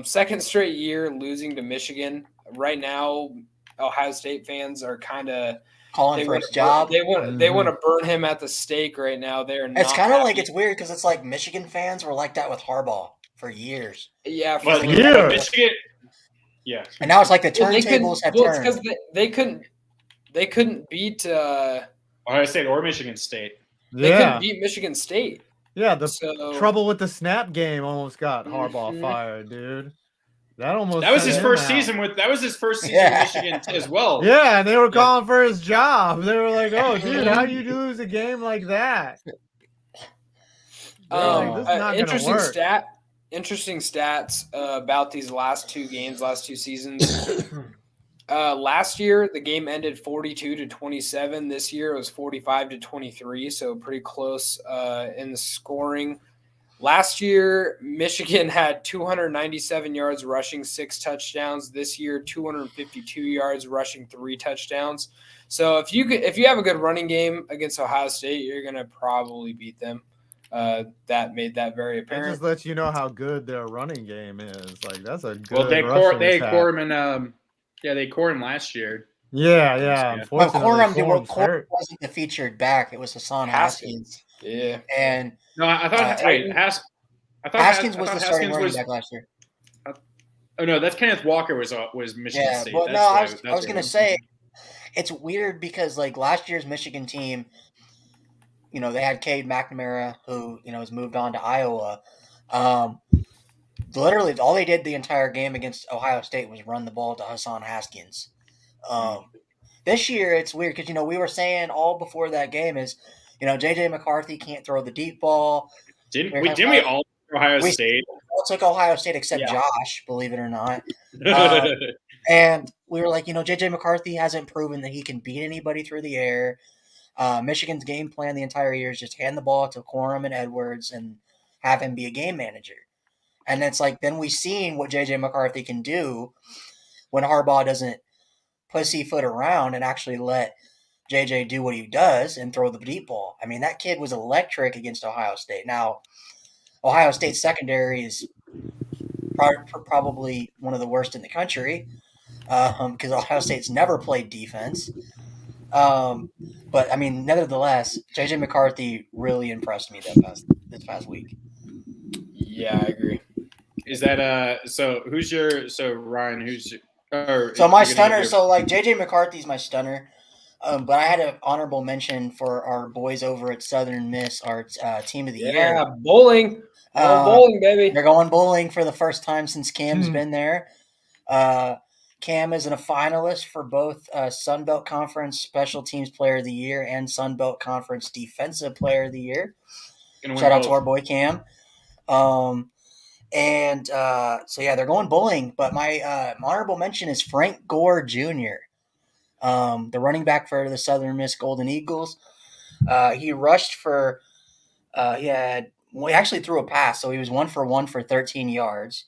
Speaker 4: Second straight year losing to Michigan. Right now, Ohio State fans are kind of
Speaker 7: Calling for his job.
Speaker 4: They want to burn him at the stake right now.
Speaker 7: It's kind of like, it's weird because it's like Michigan fans were like that with Harbaugh for years.
Speaker 4: Yeah, for
Speaker 5: years. Michigan. Yeah,
Speaker 7: and now it's like the turntables have turned.
Speaker 4: Because they couldn't beat
Speaker 5: Ohio State or Michigan State.
Speaker 4: They couldn't beat Michigan State.
Speaker 6: Yeah, trouble with the snap game almost got Harbaugh fired, dude. That was his first season
Speaker 5: with Michigan as well.
Speaker 6: Yeah, and they were calling for his job. They were like, "Oh, dude, how do you lose a game like that?"
Speaker 4: Interesting stats about these last two seasons. Last year, the game ended 42-27. This year, it was 45-23, so pretty close in the scoring. Last year, Michigan had 297 yards rushing, 6 touchdowns. This year, 252 yards rushing, 3 touchdowns. So if you have a good running game against Ohio State, you're going to probably beat them. That made that very apparent.
Speaker 6: That just lets you know how good their running game is. Like, that's a good.
Speaker 5: Well, they scored him in. They scored him last year.
Speaker 6: Yeah. Unfortunately,
Speaker 7: Corum wasn't the featured back. It was Hassan Haskins.
Speaker 4: Yeah,
Speaker 7: and
Speaker 5: no, I thought
Speaker 7: Haskins was the starting running back last year.
Speaker 5: Oh no, that's Kenneth Walker was Michigan State.
Speaker 7: But no, I was gonna say it's weird because like last year's Michigan team, they had Cade McNamara who has moved on to Iowa. Literally, all they did the entire game against Ohio State was run the ball to Hassan Haskins. This year, it's weird because we were saying all before that game is. J.J. McCarthy can't throw the deep ball.
Speaker 5: Didn't we all Ohio State?
Speaker 7: We all took Ohio State except Josh, believe it or not. And we were like, J.J. McCarthy hasn't proven that he can beat anybody through the air. Michigan's game plan the entire year is just hand the ball to Corum and Edwards and have him be a game manager. And it's like then we've seen what J.J. McCarthy can do when Harbaugh doesn't pussyfoot around and actually let JJ do what he does and throw the deep ball. I mean, that kid was electric against Ohio State. Now, Ohio State's secondary is probably one of the worst in the country because Ohio State's never played defense. But, I mean, nevertheless, JJ McCarthy really impressed me this past week.
Speaker 4: Yeah, I agree.
Speaker 5: Is that Ryan, who's your
Speaker 7: So my stunner, JJ McCarthy's my stunner. But I had an honorable mention for our boys over at Southern Miss, our team of the year.
Speaker 4: Yeah, bowling. Bowling, baby.
Speaker 7: They're going bowling for the first time since Cam's been there. Cam is a finalist for both Sun Belt Conference Special Teams Player of the Year and Sun Belt Conference Defensive Player of the Year. Shout out to our boy Cam. So they're going bowling. But my honorable mention is Frank Gore Jr., the running back for the Southern Miss Golden Eagles. He rushed for he actually threw a pass, so he was 1 for 1 for 13 yards.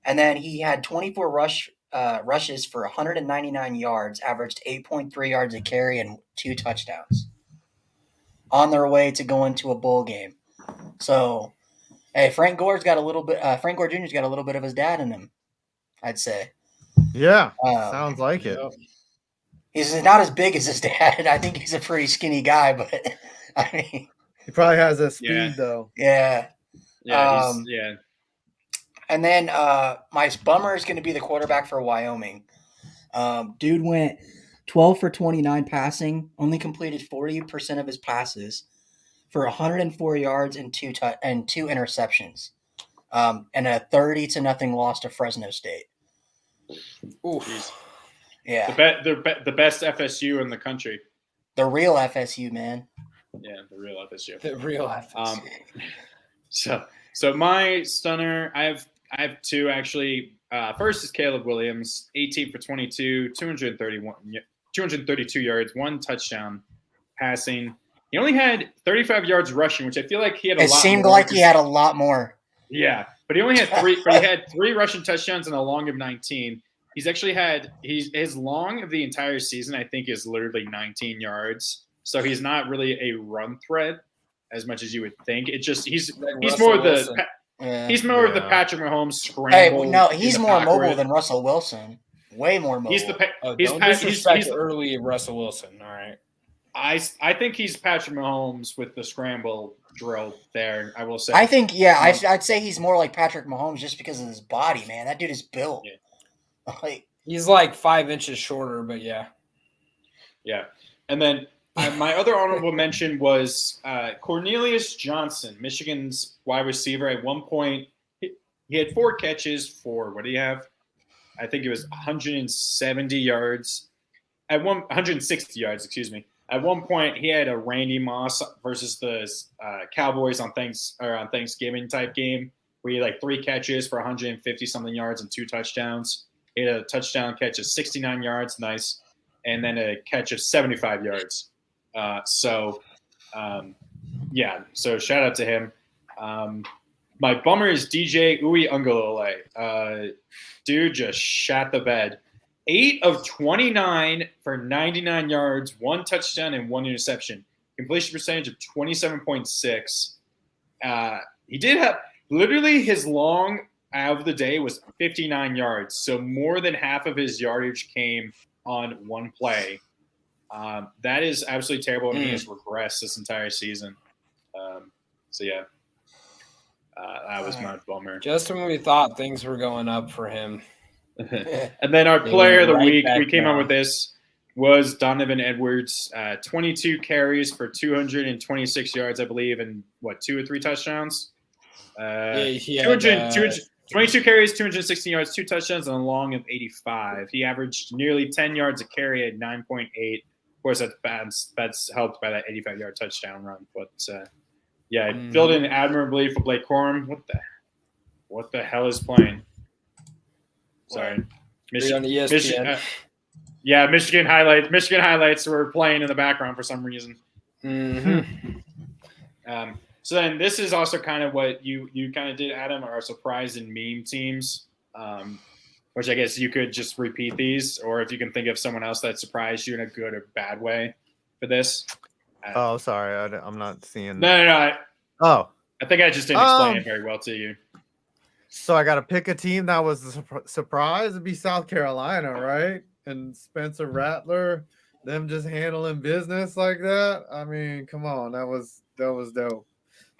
Speaker 7: And then he had 24 rushes for 199 yards, averaged 8.3 yards a carry and 2 touchdowns. On their way to going to a bowl game. So, hey, Frank Gore Jr.'s got a little bit of his dad in him, I'd say.
Speaker 6: Yeah, sounds like it.
Speaker 7: He's not as big as his dad. I think he's a pretty skinny guy, but I mean,
Speaker 6: he probably has that speed though.
Speaker 7: Yeah.
Speaker 5: Yeah.
Speaker 7: And then my bummer is going to be the quarterback for Wyoming. Dude went 12 for 29 passing, only completed 40% of his passes for 104 yards and 2 interceptions, and a 30-0 loss to Fresno State.
Speaker 4: Oof.
Speaker 7: Yeah,
Speaker 5: the best FSU in the country.
Speaker 7: The real FSU, man.
Speaker 5: Yeah, the real FSU.
Speaker 4: The real FSU.
Speaker 5: So my stunner, I have 2 actually. First is Caleb Williams, 18 for 22, 232 yards, 1 touchdown passing. He only had 35 yards rushing, which I feel like he had a lot more.
Speaker 7: It seemed like he had a lot more.
Speaker 5: Yeah, but he only had 3. But he had 3 rushing touchdowns and a long of 19. He's actually had his long of the entire season, I think, is literally 19 yards. So he's not really a run threat as much as you would think. It just he's more of the he's more of the Patrick Mahomes scramble.
Speaker 7: Hey, no, he's more mobile than Russell Wilson. Way more mobile.
Speaker 4: Don't disrespect early Russell Wilson. All right.
Speaker 5: I think he's Patrick Mahomes with the scramble drill there. I will say.
Speaker 7: I think I'd say he's more like Patrick Mahomes just because of his body, man. That dude is built.
Speaker 5: Yeah.
Speaker 4: He's like 5 inches shorter, but yeah.
Speaker 5: Yeah. And then my other honorable mention was Cornelius Johnson, Michigan's wide receiver. At one point, he had 4 catches for, what do you have? I think it was 170 yards. 160 yards, excuse me. At one point, he had a Randy Moss versus the Cowboys on Thanksgiving type game where he had like 3 catches for 150-something yards and 2 touchdowns. He had a touchdown catch of 69 yards, nice, and then a catch of 75 yards. So shout out to him. My bummer is DJ Uiagalelei. Dude just shat the bed. 8 of 29 for 99 yards, 1 touchdown and 1 interception. Completion percentage of 27.6. He did have literally his long out of the day was 59 yards. So more than half of his yardage came on 1 play. That is absolutely terrible, and he has regressed this entire season. That was my bummer.
Speaker 4: Just when we thought things were going up for him.
Speaker 5: And then our player of the week, we came up with this, was Donovan Edwards. 22 carries for 226 yards, I believe, and 2 or 3 touchdowns? 22 carries, 216 yards, 2 touchdowns, and a long of 85. He averaged nearly 10 yards a carry at 9.8. Of course, that's helped by that 85-yard touchdown run. But, it filled in admirably for Blake Corum. What the hell is playing? Sorry.
Speaker 4: On ESPN.
Speaker 5: Michigan highlights. Michigan highlights were playing in the background for some reason.
Speaker 4: Mm-hmm.
Speaker 5: So then this is also kind of what you kind of did, Adam, our surprise and meme teams, which I guess you could just repeat these, or if you can think of someone else that surprised you in a good or bad way for this.
Speaker 6: Oh, sorry. I'm not seeing.
Speaker 5: No.
Speaker 6: I
Speaker 5: think I just didn't explain it very well to you.
Speaker 6: So I got to pick a team that was a surprise. It'd be South Carolina, right? And Spencer Rattler, them just handling business like that. I mean, come on, that was dope.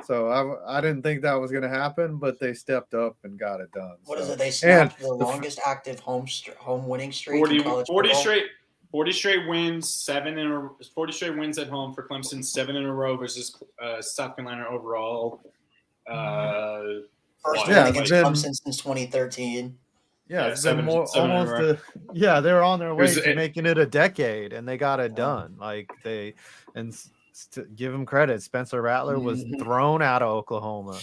Speaker 6: So I didn't think that was going to happen, but they stepped up and got it done.
Speaker 7: What is it? They snapped the longest active home winning streak in college
Speaker 5: 40 straight. 40 straight wins, 40 straight wins at home for Clemson, 7 in a row versus South Carolina overall.
Speaker 7: First win against Clemson since 2013.
Speaker 6: Yeah, it's been they were on their way to making it a decade, and they got it done. To give him credit, Spencer Rattler was thrown out of Oklahoma,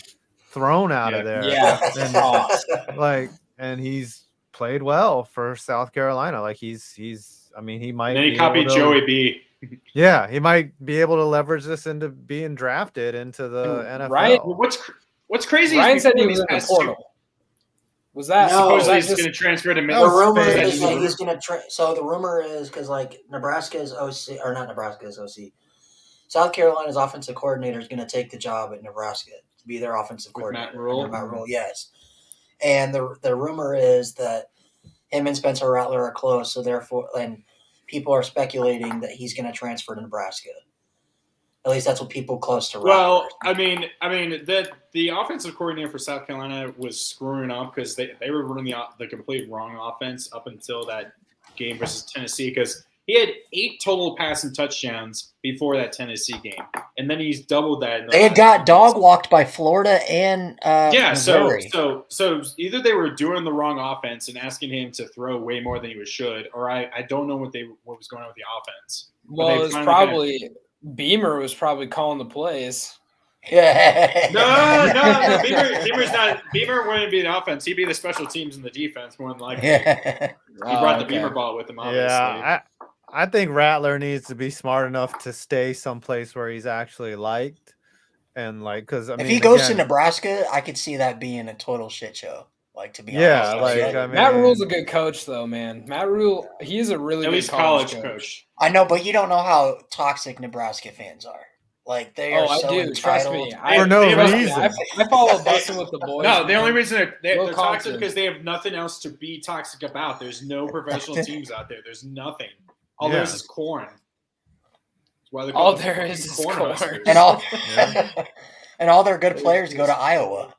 Speaker 6: thrown out of there.
Speaker 4: Yeah,
Speaker 6: and he's played well for South Carolina. He might.
Speaker 5: And then he copied Joey B.
Speaker 6: Yeah, he might be able to leverage this into being drafted into the NFL.
Speaker 4: Right.
Speaker 5: What's crazy?
Speaker 4: Ryan said he was in the portal. Was that
Speaker 5: supposedly he's going to transfer to Michigan?
Speaker 7: The rumor is that he's going to. So the rumor is because Nebraska's OC or not Nebraska's OC, South Carolina's offensive coordinator is going to take the job at Nebraska to be their offensive coordinator. Matt Rule, yes. And the rumor is that him and Spencer Rattler are close, so therefore, and people are speculating that he's going to transfer to Nebraska. At least that's what people close to.
Speaker 5: Well, I mean, the offensive coordinator for South Carolina was screwing up because they were running the complete wrong offense up until that game versus Tennessee because he had 8 total passing touchdowns before that Tennessee game, and then he's doubled that.
Speaker 7: They had got dog walked by Florida and Missouri.
Speaker 5: So either they were doing the wrong offense and asking him to throw way more than he should, or I don't know what was going on with the offense.
Speaker 4: Well, it was probably Beamer was probably calling the plays.
Speaker 5: No. Beamer wouldn't be the offense. He'd be the special teams and the defense more than likely. He brought the Beamer ball with him, obviously.
Speaker 6: Yeah, I think Rattler needs to be smart enough to stay someplace where he's actually liked And like, because I
Speaker 7: If
Speaker 6: mean,
Speaker 7: he goes to
Speaker 6: again,
Speaker 7: Nebraska, I could see that being a total shit show. Like, to be
Speaker 6: yeah,
Speaker 7: honest,
Speaker 6: like I mean,
Speaker 4: Matt Rule's a good coach, though, man. Matt Rule, he's a really
Speaker 5: At
Speaker 4: good
Speaker 5: least
Speaker 4: college
Speaker 5: coach.
Speaker 7: I know, but you don't know how toxic Nebraska fans are. Like, they are
Speaker 4: I
Speaker 7: so
Speaker 4: do. Trust
Speaker 7: entitled.
Speaker 4: me.
Speaker 6: For no
Speaker 4: trust me,
Speaker 6: reason.
Speaker 4: I follow Bussin' with the Boys.
Speaker 5: No, the
Speaker 4: man.
Speaker 5: only reason they're
Speaker 4: Will
Speaker 5: toxic
Speaker 4: Compton.
Speaker 5: because they have nothing else to be toxic about. There's no professional teams out there. There's nothing. All there is corn. That's why they're
Speaker 4: All
Speaker 5: called
Speaker 4: there is corn.
Speaker 5: Huskers.
Speaker 7: And all, and all their good players go to Iowa.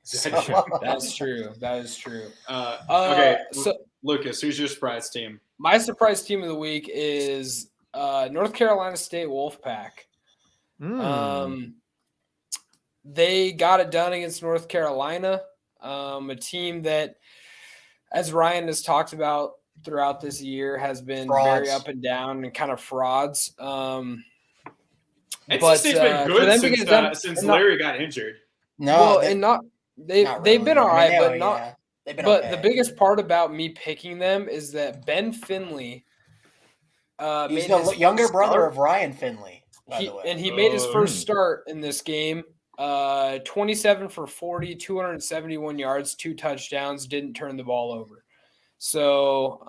Speaker 4: That's true. That is true.
Speaker 5: Okay,
Speaker 4: So
Speaker 5: Lucas, who's your surprise team?
Speaker 4: my surprise team of the week is North Carolina State Wolfpack. They got it done against North Carolina, a team that, as Ryan has talked about throughout this year, has been very up and down and kind of frauds.
Speaker 5: NC State's been good since Larry got injured.
Speaker 7: No,
Speaker 4: they've been all right, but not.
Speaker 7: Yeah. They've been
Speaker 4: But
Speaker 7: okay.
Speaker 4: the biggest part about me picking them is that Ben Finley.
Speaker 7: He's
Speaker 4: made
Speaker 7: the younger brother of Ryan Finley, by the way.
Speaker 4: And he made his first start in this game. 27 for 40, 271 yards, 2 touchdowns, didn't turn the ball over. So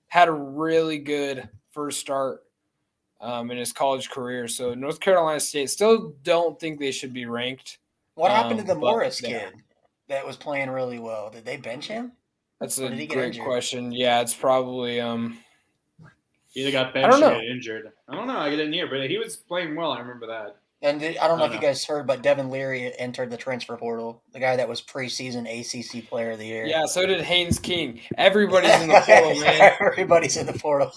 Speaker 4: had a really good first start in his college career. So North Carolina State, still don't think they should be ranked.
Speaker 7: What happened to the Morris kid that was playing really well? Did they bench him?
Speaker 4: That's a great question. Yeah, it's probably
Speaker 5: either got benched or got injured. I don't know. I didn't hear, but he was playing well. I remember that.
Speaker 7: And I don't know if you guys heard, but Devin Leary entered the transfer portal. The guy that was preseason ACC Player of the Year.
Speaker 4: Yeah, so did Haynes King. Everybody's in the portal, man.
Speaker 7: Everybody's in the portal.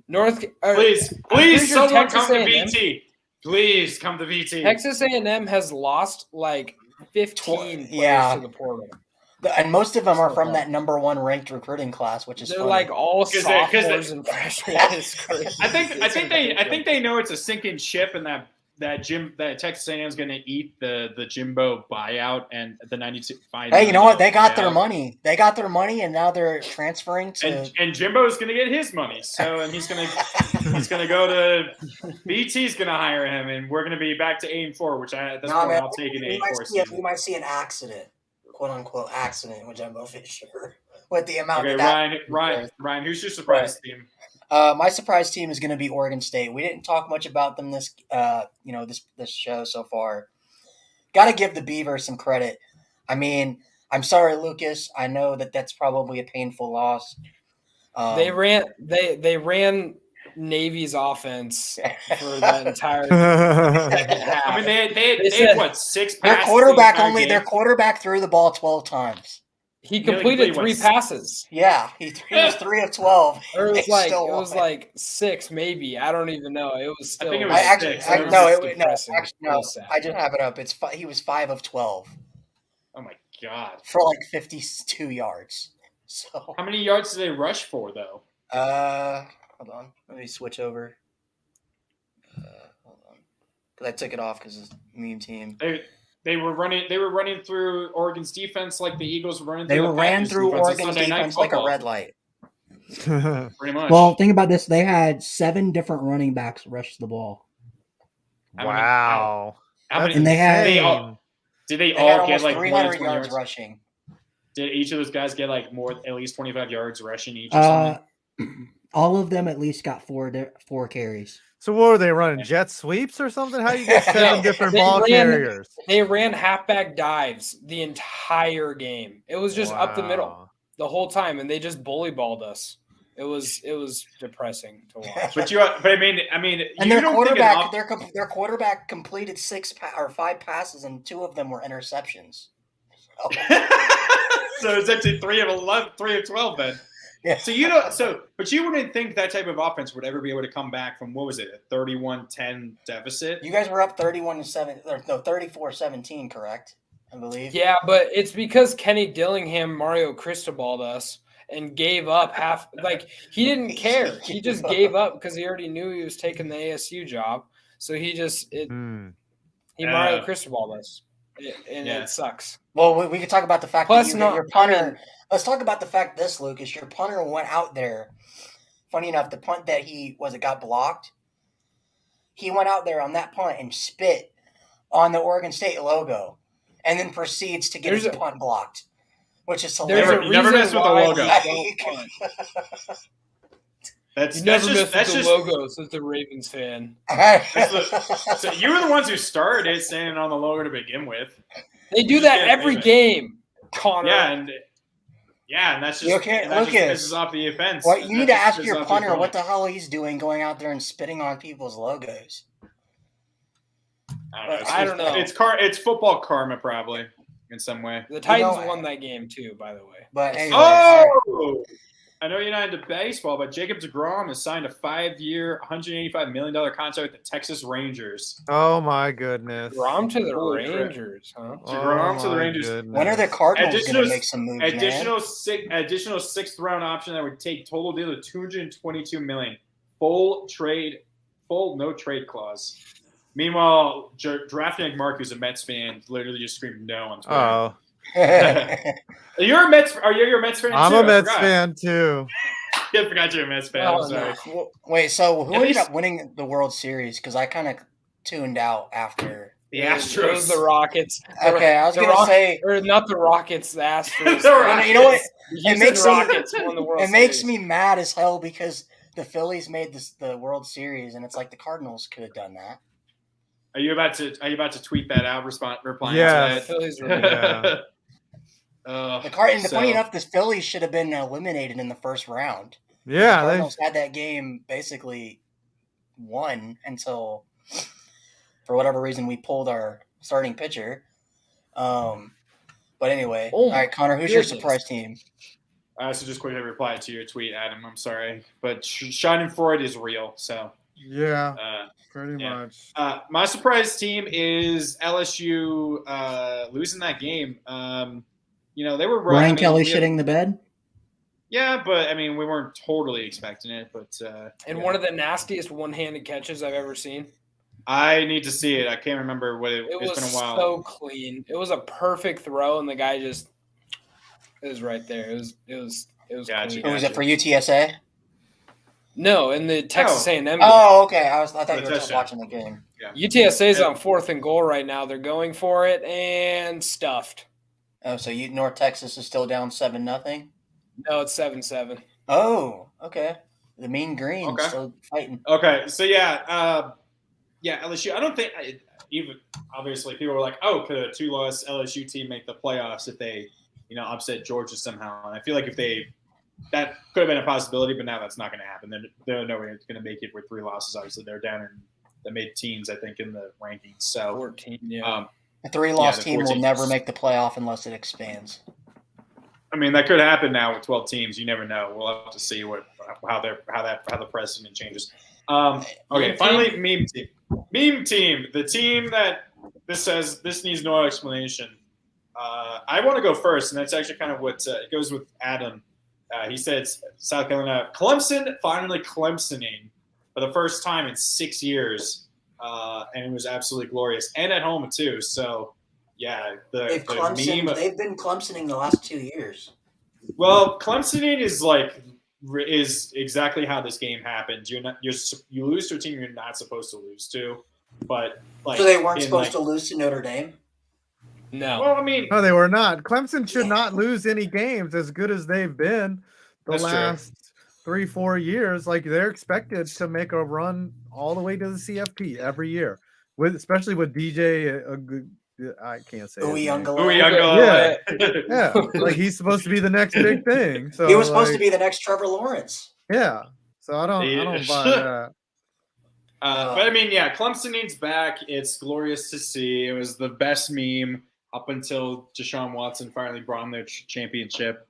Speaker 5: Please, someone come to VT. Please come to VT.
Speaker 4: Texas A&M has lost like 15 players to the portal.
Speaker 7: And most of them are from that number 1 ranked recruiting class, which is
Speaker 4: they're
Speaker 7: funny.
Speaker 4: like all sophomores and freshmen.
Speaker 5: I think they know it's a sinking ship, and that Texas A&M is going to eat the Jimbo buyout and the 92.
Speaker 7: Hey, you know what? They got their money. They got their money, and now they're transferring to.
Speaker 5: And Jimbo is going to get his money. So, and he's going to go to BT's going to hire him, and we're going to be back to 8-4, which at this point I'll take an 8-4 season.
Speaker 7: We might see an accident. "Quote unquote" accident with Jimbo Fisher with the amount.
Speaker 5: Okay, Ryan, who's your surprise team?
Speaker 7: My surprise team is going to be Oregon State. We didn't talk much about them this show so far. Got to give the Beavers some credit. I mean, I'm sorry, Lucas. I know that's probably a painful loss.
Speaker 4: They ran Navy's offense for that entire half.
Speaker 5: I mean, they had what, 6 passes?
Speaker 7: Their quarterback threw the ball 12 times.
Speaker 4: He completed 3 passes.
Speaker 7: Yeah, he was 3 of 12.
Speaker 4: Or it was like 6, maybe. I don't even know. It was still.
Speaker 5: I think it was 6.
Speaker 7: No. I just have it up. He was 5 of 12.
Speaker 5: Oh my god!
Speaker 7: For like 52 yards. So
Speaker 5: how many yards did they rush for though?
Speaker 7: Hold on. Let me switch over. Hold on. Because I took it off because it's a meme team.
Speaker 5: They were running through Oregon's defense like the Eagles were running through.
Speaker 7: They ran through Oregon's defense like a red light.
Speaker 5: Pretty much.
Speaker 8: Well, think about this. They had 7 different running backs rush the ball.
Speaker 6: Wow.
Speaker 8: And they had.
Speaker 5: Did they all get like
Speaker 7: 300 yards rushing?
Speaker 5: Did each of those guys get like at least 25 yards rushing each?
Speaker 8: All of them at least got 4 carries.
Speaker 6: So what were they running? Jet sweeps or something? How do you get 7 different ball carriers?
Speaker 4: They ran halfback dives the entire game. It was just up the middle the whole time, and they just bully balled us. It was depressing to watch.
Speaker 5: But I mean,
Speaker 7: and their quarterback completed 5 passes, and 2 of them were interceptions.
Speaker 5: So it's actually 3 of 12 then.
Speaker 7: Yeah.
Speaker 5: So but you wouldn't think that type of offense would ever be able to come back from, what was it, a 31-10 deficit?
Speaker 7: You guys were up 34-17, correct? I believe.
Speaker 4: Yeah, but it's because Kenny Dillingham, Mario Cristobal'd us and gave up half. Like, he didn't care. He just gave up because he already knew he was taking the ASU job. So he Mario Cristobal'd us. It sucks.
Speaker 7: Well, we can talk about the fact that your punter. Let's talk about the fact Lucas, your punter went out there. Funny enough, the punt that got blocked. He went out there on that punt and spit on the Oregon State logo, and then proceeds to get his punt blocked, which is hilarious.
Speaker 4: There's a
Speaker 5: You never
Speaker 4: reason
Speaker 5: mess with the
Speaker 4: why
Speaker 5: logo.
Speaker 4: they don't punt.
Speaker 5: That's
Speaker 4: You never
Speaker 5: just
Speaker 4: mess with the logos as the Ravens fan.
Speaker 5: So you were the ones who started it saying on the logo to begin with.
Speaker 4: They do that every game, Connor.
Speaker 5: And that's just
Speaker 7: Okay,
Speaker 5: and that
Speaker 7: Lucas,
Speaker 5: just pisses off the offense.
Speaker 7: What you need to ask your punter
Speaker 5: opponent.
Speaker 7: what the hell he's doing going out there and spitting on people's logos.
Speaker 4: I don't know.
Speaker 5: It's football karma probably in some way.
Speaker 4: The Titans won that game too, by the way.
Speaker 7: But anyway,
Speaker 5: I know you're not into baseball, but Jacob deGrom has signed a 5-year, $185 million contract with the Texas Rangers.
Speaker 6: Oh my goodness!
Speaker 4: DeGrom to the
Speaker 5: Holy
Speaker 4: Rangers, huh?
Speaker 5: DeGrom to the Rangers.
Speaker 6: Goodness.
Speaker 7: when are the Cardinals going to make some moves,
Speaker 5: Additional sixth round option that would take total deal to $222 million. Full no trade clause. Meanwhile, drafting Mark, who's a Mets fan, literally just screamed no on Twitter.
Speaker 6: Oh,
Speaker 7: man?
Speaker 5: You're a Mets. Are you a Mets fan?
Speaker 6: I'm
Speaker 5: too?
Speaker 6: a Mets fan too.
Speaker 5: I forgot you're a Mets fan. I'm sorry.
Speaker 7: Wait, so who ended up winning the World Series? Because I kind of tuned out after.
Speaker 5: The
Speaker 4: It
Speaker 5: Astros.
Speaker 4: was the Rockets.
Speaker 7: Okay, I was going to say.
Speaker 4: Or not the Rockets, the Astros.
Speaker 5: The Rockets.
Speaker 7: You know what?
Speaker 4: It
Speaker 7: makes me-
Speaker 4: Rockets won the World
Speaker 7: It makes
Speaker 4: Series.
Speaker 7: me mad as hell because the Phillies made the World Series, and it's like the Cardinals could have done that.
Speaker 5: Are you about to tweet that out? Replying
Speaker 6: Yeah.
Speaker 5: to
Speaker 4: The
Speaker 5: that?
Speaker 4: Phillies were
Speaker 6: Yeah.
Speaker 7: Funny enough, the Phillies should have been eliminated in the first round.
Speaker 6: Yeah,
Speaker 7: The
Speaker 6: they
Speaker 7: Cardinals had that game basically won until, for whatever reason, we pulled our starting pitcher. But anyway,
Speaker 4: Oh
Speaker 7: all right, Connor, who's
Speaker 4: goodness.
Speaker 7: your surprise team?
Speaker 5: So just quickly reply to your tweet, Adam. I'm sorry, but Schadenfreude is real. So
Speaker 6: yeah,
Speaker 5: uh,
Speaker 6: pretty
Speaker 5: yeah.
Speaker 6: much.
Speaker 5: My surprise team is LSU losing that game. They were
Speaker 8: Brian Kelly shitting the bed.
Speaker 5: Yeah, but I mean, we weren't totally expecting it. But
Speaker 4: And one of the nastiest one-handed catches I've ever seen.
Speaker 5: I need to see it. I can't remember what it's
Speaker 4: was
Speaker 5: been a while.
Speaker 4: so clean. It was a perfect throw, and the guy just it was right there. It was
Speaker 5: Gotcha.
Speaker 4: clean.
Speaker 7: Who was it for UTSA?
Speaker 4: No, in the Texas A&M game.
Speaker 7: Oh, okay. I thought
Speaker 5: The
Speaker 7: you were just
Speaker 5: touchdown.
Speaker 7: watching the game.
Speaker 4: UTSA is on 4th and goal right now. They're going for it and stuffed.
Speaker 7: Oh, so North Texas is still down 7-0?
Speaker 4: No, it's 7-7.
Speaker 7: Oh, okay. The Mean Green
Speaker 5: Okay.
Speaker 7: still fighting.
Speaker 5: Okay, so LSU. I don't think even obviously people were like, "Oh, could a 2-loss LSU team make the playoffs if they, upset Georgia somehow?" And I feel like that could have been a possibility, but now that's not going to happen. They're no way going to make it with 3 losses. Obviously, they're down in the mid-teens, I think, in the rankings. So
Speaker 4: 14, yeah.
Speaker 7: A 3-loss
Speaker 5: the
Speaker 7: team will
Speaker 5: 14.
Speaker 7: never make the playoff unless it expands.
Speaker 5: I mean, that could happen now with 12 teams. You never know. We'll have to see how the precedent changes. Okay, finally, meme team. Meme team, the team that this needs no explanation. I want to go first, and that's actually kind of what it goes with Adam. He said South Carolina, Clemson finally Clemsoning for the first time in 6 years, and it was absolutely glorious, and at home too. So. Yeah,
Speaker 7: They've been Clemsoning the last 2 years.
Speaker 5: Well, Clemsoning is exactly how this game happened. You lose to a team you're not supposed to lose to, but
Speaker 7: so they weren't supposed to lose to Notre Dame.
Speaker 4: No.
Speaker 5: Well, I mean,
Speaker 6: No, they were not. Clemson should not lose any games as good as they've been the last 3-4 years. Like they're expected to make a run all the way to the CFP every year, especially with DJ. I can't say
Speaker 5: Uyunglele.
Speaker 6: Yeah, like he's supposed to be the next big thing. So
Speaker 7: he was supposed to be the next Trevor Lawrence.
Speaker 6: Yeah, so I don't buy that.
Speaker 5: But I mean, yeah, Clemsoning's back. It's glorious to see. It was the best meme up until Deshaun Watson finally brought them their championship,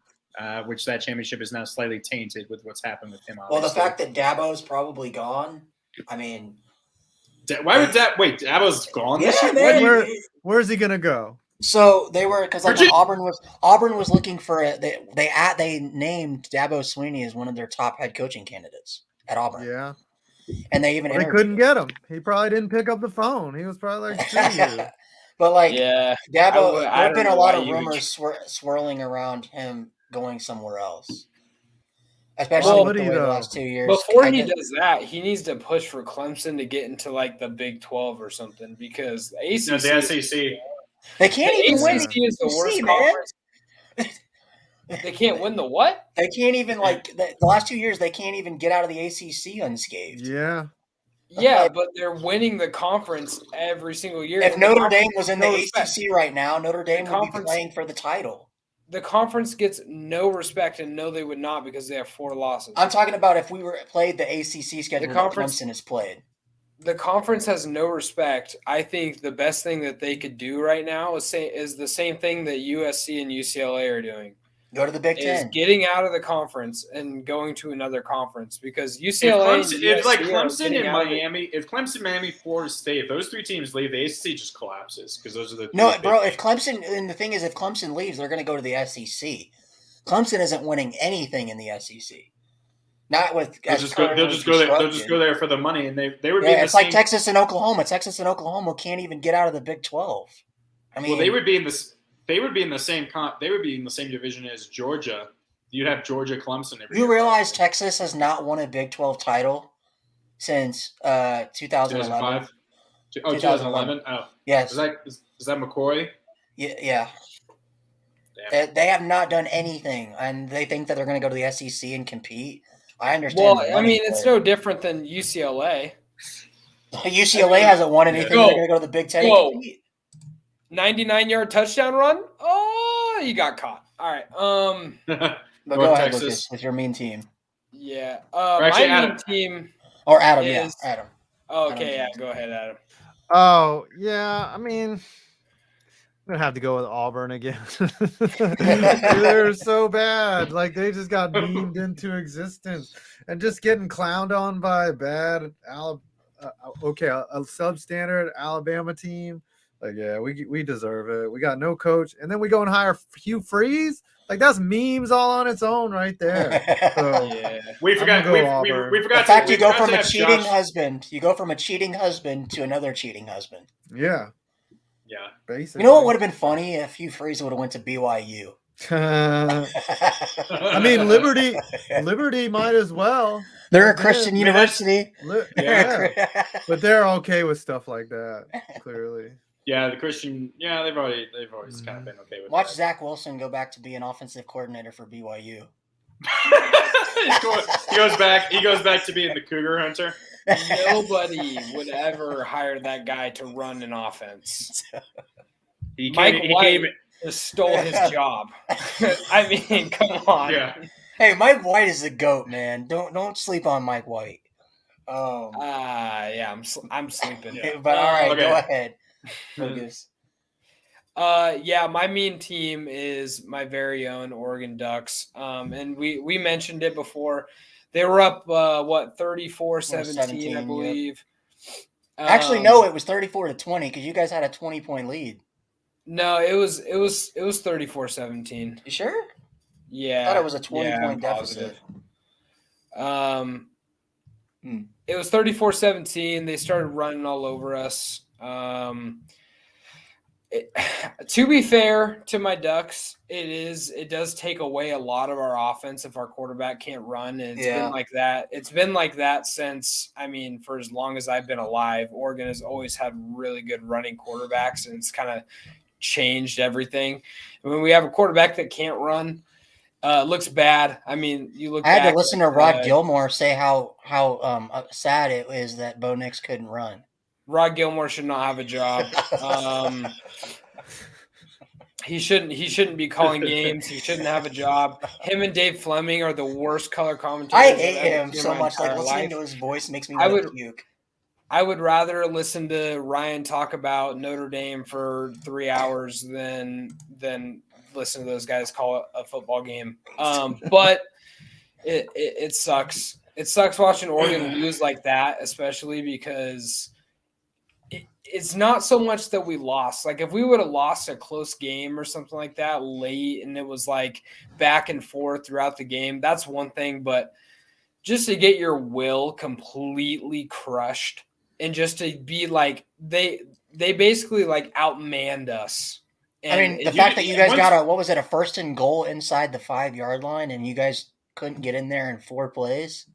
Speaker 5: which that championship is now slightly tainted with what's happened with him.
Speaker 7: Well, the fact that Dabo's probably gone, I mean.
Speaker 5: Why would Dabo's gone this year?
Speaker 7: Man.
Speaker 6: Where's he gonna go?
Speaker 7: So they were because when Auburn was looking for it. They named Dabo Swinney as one of their top head coaching candidates at Auburn.
Speaker 6: Yeah,
Speaker 7: and they even
Speaker 6: they couldn't get him. He probably didn't pick up the phone. He was probably like,
Speaker 7: but Dabo,
Speaker 4: there
Speaker 7: have been a lot of rumors swirling around him going somewhere else. especially
Speaker 4: Well,
Speaker 7: with the way the last 2 years.
Speaker 4: Before he does that, he needs to push for Clemson to get into like the Big 12 or something because the ACC,
Speaker 5: No, the SEC.
Speaker 7: They can't even win
Speaker 4: ACC is the worst
Speaker 7: man.
Speaker 4: conference. They can't win the what?
Speaker 7: They can't even the last 2 years. They can't even get out of the ACC unscathed.
Speaker 6: Yeah.
Speaker 4: Yeah, but they're winning the conference every single year.
Speaker 7: If
Speaker 4: And the
Speaker 7: Notre Dame
Speaker 4: conference
Speaker 7: was in
Speaker 4: gets
Speaker 7: the
Speaker 4: no respect.
Speaker 7: ACC right now, Notre Dame would be
Speaker 4: conference-
Speaker 7: playing for the title.
Speaker 4: The conference gets no respect, and no, they would not because they have 4 losses.
Speaker 7: I'm talking about if we were played the ACC schedule that Clemson has played.
Speaker 4: The conference has no respect. I think the best thing that they could do right now is the same thing that USC and UCLA are doing.
Speaker 7: Go to the Big
Speaker 4: Is
Speaker 7: Ten.
Speaker 4: getting out of the conference and going to another conference because UCLA
Speaker 5: If Clemson and Miami, if Clemson, Miami, Florida State, if those 3 teams leave, the ACC just collapses because those are the
Speaker 7: No, bro. If Clemson, and the thing is, if Clemson leaves, they're going to go to the SEC. Clemson isn't winning anything in the SEC. Not with.
Speaker 5: They'll just go there. They'll just go there for the money, and they would be.
Speaker 7: It's like Texas and Oklahoma. Texas and Oklahoma can't even get out of the Big 12. I mean,
Speaker 5: well, they would be in this. They would be in the same. They would be in the same division as Georgia. You'd have Georgia, Clemson.
Speaker 7: You realize Texas has not won a Big 12 title since 2011.
Speaker 5: 2011. Oh,
Speaker 7: yes.
Speaker 5: Is that McCoy?
Speaker 7: Yeah. They have not done anything, and they think that they're going to go to the SEC and compete. I understand.
Speaker 4: Well, I mean, it's no different than UCLA.
Speaker 7: UCLA hasn't won anything. They're going to go to the Big Ten and compete.
Speaker 4: 99-yard touchdown run? Oh, you got caught. All right.
Speaker 7: But go ahead, Lucas, with your mean team.
Speaker 4: Yeah.
Speaker 5: My
Speaker 4: mean team.
Speaker 7: Or Adam, yeah. Adam.
Speaker 4: Oh, okay, Adam. Go ahead, Adam.
Speaker 6: Oh, yeah. I mean, I'm going to have to go with Auburn again. They're so bad. Like, they just got memed into existence. And just getting clowned on by a bad, a substandard Alabama team. Like, yeah, we deserve it. We got no coach. And then we go and hire Hugh Freeze. Like, that's memes all on its own right there. So,
Speaker 5: yeah. We forgot. We forgot.
Speaker 7: The fact you go from a cheating husband. You go from a cheating husband to another cheating husband.
Speaker 6: Yeah.
Speaker 5: Yeah.
Speaker 6: Basically.
Speaker 7: You know what would have been funny if Hugh Freeze would have went to BYU?
Speaker 6: I mean, Liberty might as well.
Speaker 7: They're a Christian university.
Speaker 6: Yeah. But they're okay with stuff like that, clearly.
Speaker 5: Yeah, the Christian. Yeah, they've always kind of been okay with.
Speaker 7: Watch
Speaker 5: that.
Speaker 7: Zach Wilson go back to be an offensive coordinator for BYU.
Speaker 5: He goes back to being the Cougar Hunter.
Speaker 4: Nobody would ever hire that guy to run an offense.
Speaker 5: Mike White
Speaker 4: just stole his job. I mean, come on.
Speaker 5: Yeah.
Speaker 7: Hey, Mike White is the GOAT, man. Don't sleep on Mike White.
Speaker 4: Yeah, I'm sleeping.
Speaker 7: Yeah. But all right, go ahead. Lucas.
Speaker 4: Yeah, my mean team is my very own Oregon Ducks. And we mentioned it before. They were up 34-17, I believe.
Speaker 7: Yep. Actually, no, it was 34-20 because you guys had a 20-point lead.
Speaker 4: No, it was 34-17.
Speaker 7: You sure?
Speaker 4: Yeah.
Speaker 7: I thought it was a 20-point deficit.
Speaker 4: It was 34-17. They started running all over us. To be fair to my Ducks, it does take away a lot of our offense if our quarterback can't run. And it's been like that. It's been like that since, for as long as I've been alive. Oregon has always had really good running quarterbacks, and it's kind of changed everything. When we have a quarterback that can't run, looks bad. You look.
Speaker 7: I had to listen to Rod Gilmore say how sad it is that Bo Nix couldn't run.
Speaker 4: Rod Gilmore should not have a job. He shouldn't be calling games. He shouldn't have a job. Him and Dave Fleming are the worst color commentators.
Speaker 7: I hate him so much. Like listening to his voice makes me want to puke.
Speaker 4: I would rather listen to Ryan talk about Notre Dame for 3 hours than listen to those guys call a football game. But it sucks. It sucks watching Oregon lose like that, especially because it's not so much that we lost. Like if we would have lost a close game or something like that late and it was like back and forth throughout the game, that's one thing. But just to get your will completely crushed and just to be like they basically like outmanned us. And
Speaker 7: the fact that you guys got a 1st and goal inside the 5-yard line and you guys couldn't get in there in 4 plays.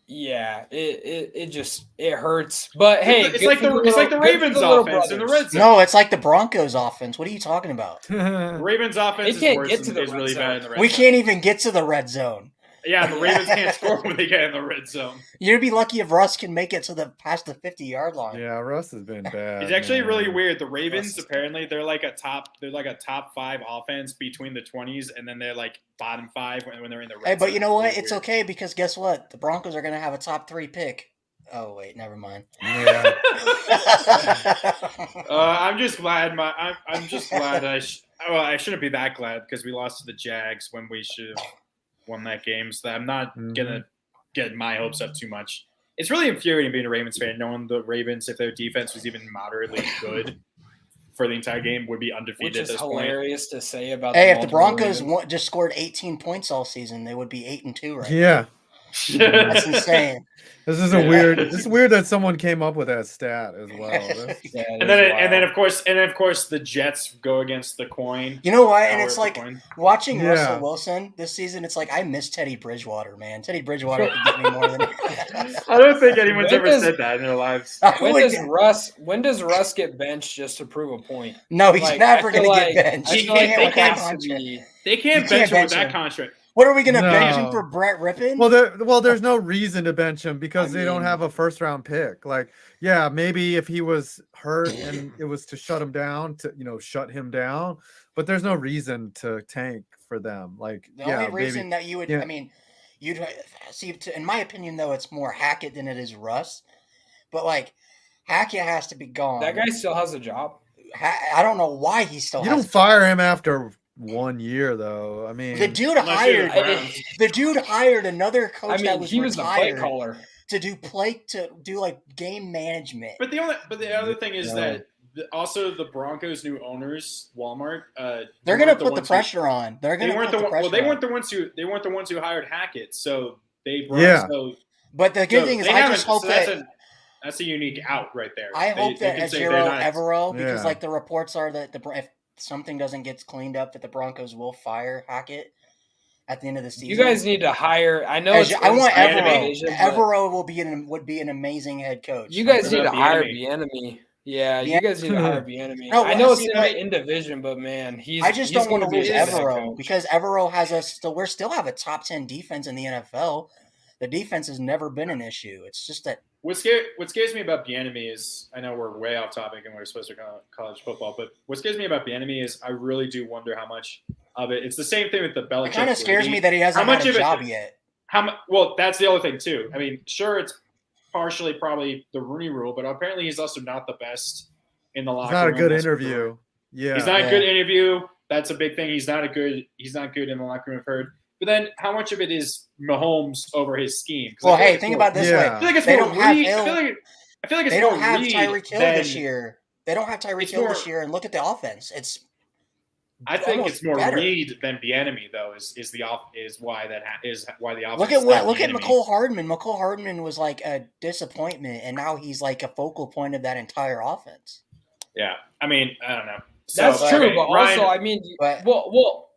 Speaker 4: Yeah, it hurts. But hey,
Speaker 5: it's like the Ravens offense in the red zone.
Speaker 7: No, it's like the Broncos offense. What are you talking about?
Speaker 5: The Ravens offense is really bad in the red zone.
Speaker 7: We can't even get to the red zone.
Speaker 5: Yeah, the Ravens can't score when they get in the red zone.
Speaker 7: You'd be lucky if Russ can make it to past the 50-yard line.
Speaker 6: Yeah, Russ has been bad.
Speaker 5: It's actually really weird. The Ravens apparently they're like a top 5 offense between the 20s, and then they're like bottom 5 when they're in the red zone.
Speaker 7: Hey, but you know what? It's okay because guess what? The Broncos are gonna have a top 3 pick. Oh wait, never mind.
Speaker 6: Yeah.
Speaker 5: I'm just glad I'm just glad I shouldn't be that glad because we lost to the Jags when we should have won that game. So I'm not gonna get my hopes up too much. It's really infuriating being a Ravens fan, knowing the Ravens, if their defense was even moderately good for the entire game, would be undefeated.
Speaker 4: Which is
Speaker 5: at this
Speaker 4: hilarious to say about.
Speaker 7: Hey, if the Broncos just scored 18 points all season, they would be 8-2 right
Speaker 6: Yeah.
Speaker 7: That's insane.
Speaker 6: This is weird. It's weird that someone came up with that stat as well.
Speaker 5: And then of course the Jets go against the coin.
Speaker 7: You know what? And it's like watching Russell Wilson this season. It's like I miss Teddy Bridgewater, man. Teddy Bridgewater could get me more than.
Speaker 5: I don't think anyone's ever said that in their lives.
Speaker 4: When does Russ get benched just to prove a point?
Speaker 7: No, he's never going to get benched.
Speaker 5: They can't bench him with that contract.
Speaker 7: What are we going to bench him for, Brett Rippon?
Speaker 6: Well, there's no reason to bench him because they don't have a first-round pick. Like, yeah, maybe if he was hurt and it was to shut him down, shut him down. But there's no reason to tank for them. Like,
Speaker 7: the only reason that you would, I mean, you'd see. In my opinion, though, it's more Hackett than it is Russ. But like, Hackett has to be gone.
Speaker 4: That guy still has a job.
Speaker 7: I don't know why he still.
Speaker 6: You don't fire him after 1 year, though. I mean,
Speaker 7: the dude hired another coach that was retired
Speaker 4: play caller
Speaker 7: to do like game management.
Speaker 5: But the other thing is that also the Broncos' new owners, Walmart,
Speaker 7: they're going to put the pressure on. They weren't
Speaker 5: the ones who hired Hackett, so they brought
Speaker 7: But the good thing is, I just hope
Speaker 5: that's a unique out right there.
Speaker 7: I hope that Ejiro Evero, because like the reports are that if something doesn't get cleaned up, that the Broncos will fire Hackett at the end of the season.
Speaker 4: You guys need to hire. I know.
Speaker 7: I want Evero. Evero would be an amazing head coach.
Speaker 4: You guys need to hire Bieniemy. Yeah, you guys need to hire Bieniemy. I know it's in division, but man,
Speaker 7: I just don't want to lose Evero because Evero has we still have a top 10 defense in the NFL. The defense has never been an issue. It's just that.
Speaker 5: What scares me about Bieniemy is, I know we're way off topic and we're supposed to go college football, but what scares me about Bieniemy is I really do wonder how much of it. It's the same thing with the Belichick.
Speaker 7: It kind of scares me that he hasn't had a job yet.
Speaker 5: Well, that's the other thing too. I mean, sure, it's partially probably the Rooney Rule, but apparently he's also not the best in the locker room.
Speaker 6: Not a good interview. Yeah,
Speaker 5: he's not a good interview. That's a big thing. He's not good in the locker room. I've heard. But then, how much of it is Mahomes over his scheme?
Speaker 7: Well, hey, think about it this way.
Speaker 5: I feel like it's more Reed. I feel like it's
Speaker 7: they
Speaker 5: more
Speaker 7: don't have
Speaker 5: Reed
Speaker 7: Tyreek Hill this year. They don't have Tyreek Hill this year, and look at the offense.
Speaker 5: I think it's more Reed than Bieniemy, though. Is why the offense.
Speaker 7: Look at McCole Hardman. McCole Hardman was like a disappointment, and now he's like a focal point of that entire offense.
Speaker 5: Yeah, I mean, I don't know.
Speaker 4: That's true, but Ryan, also, I mean,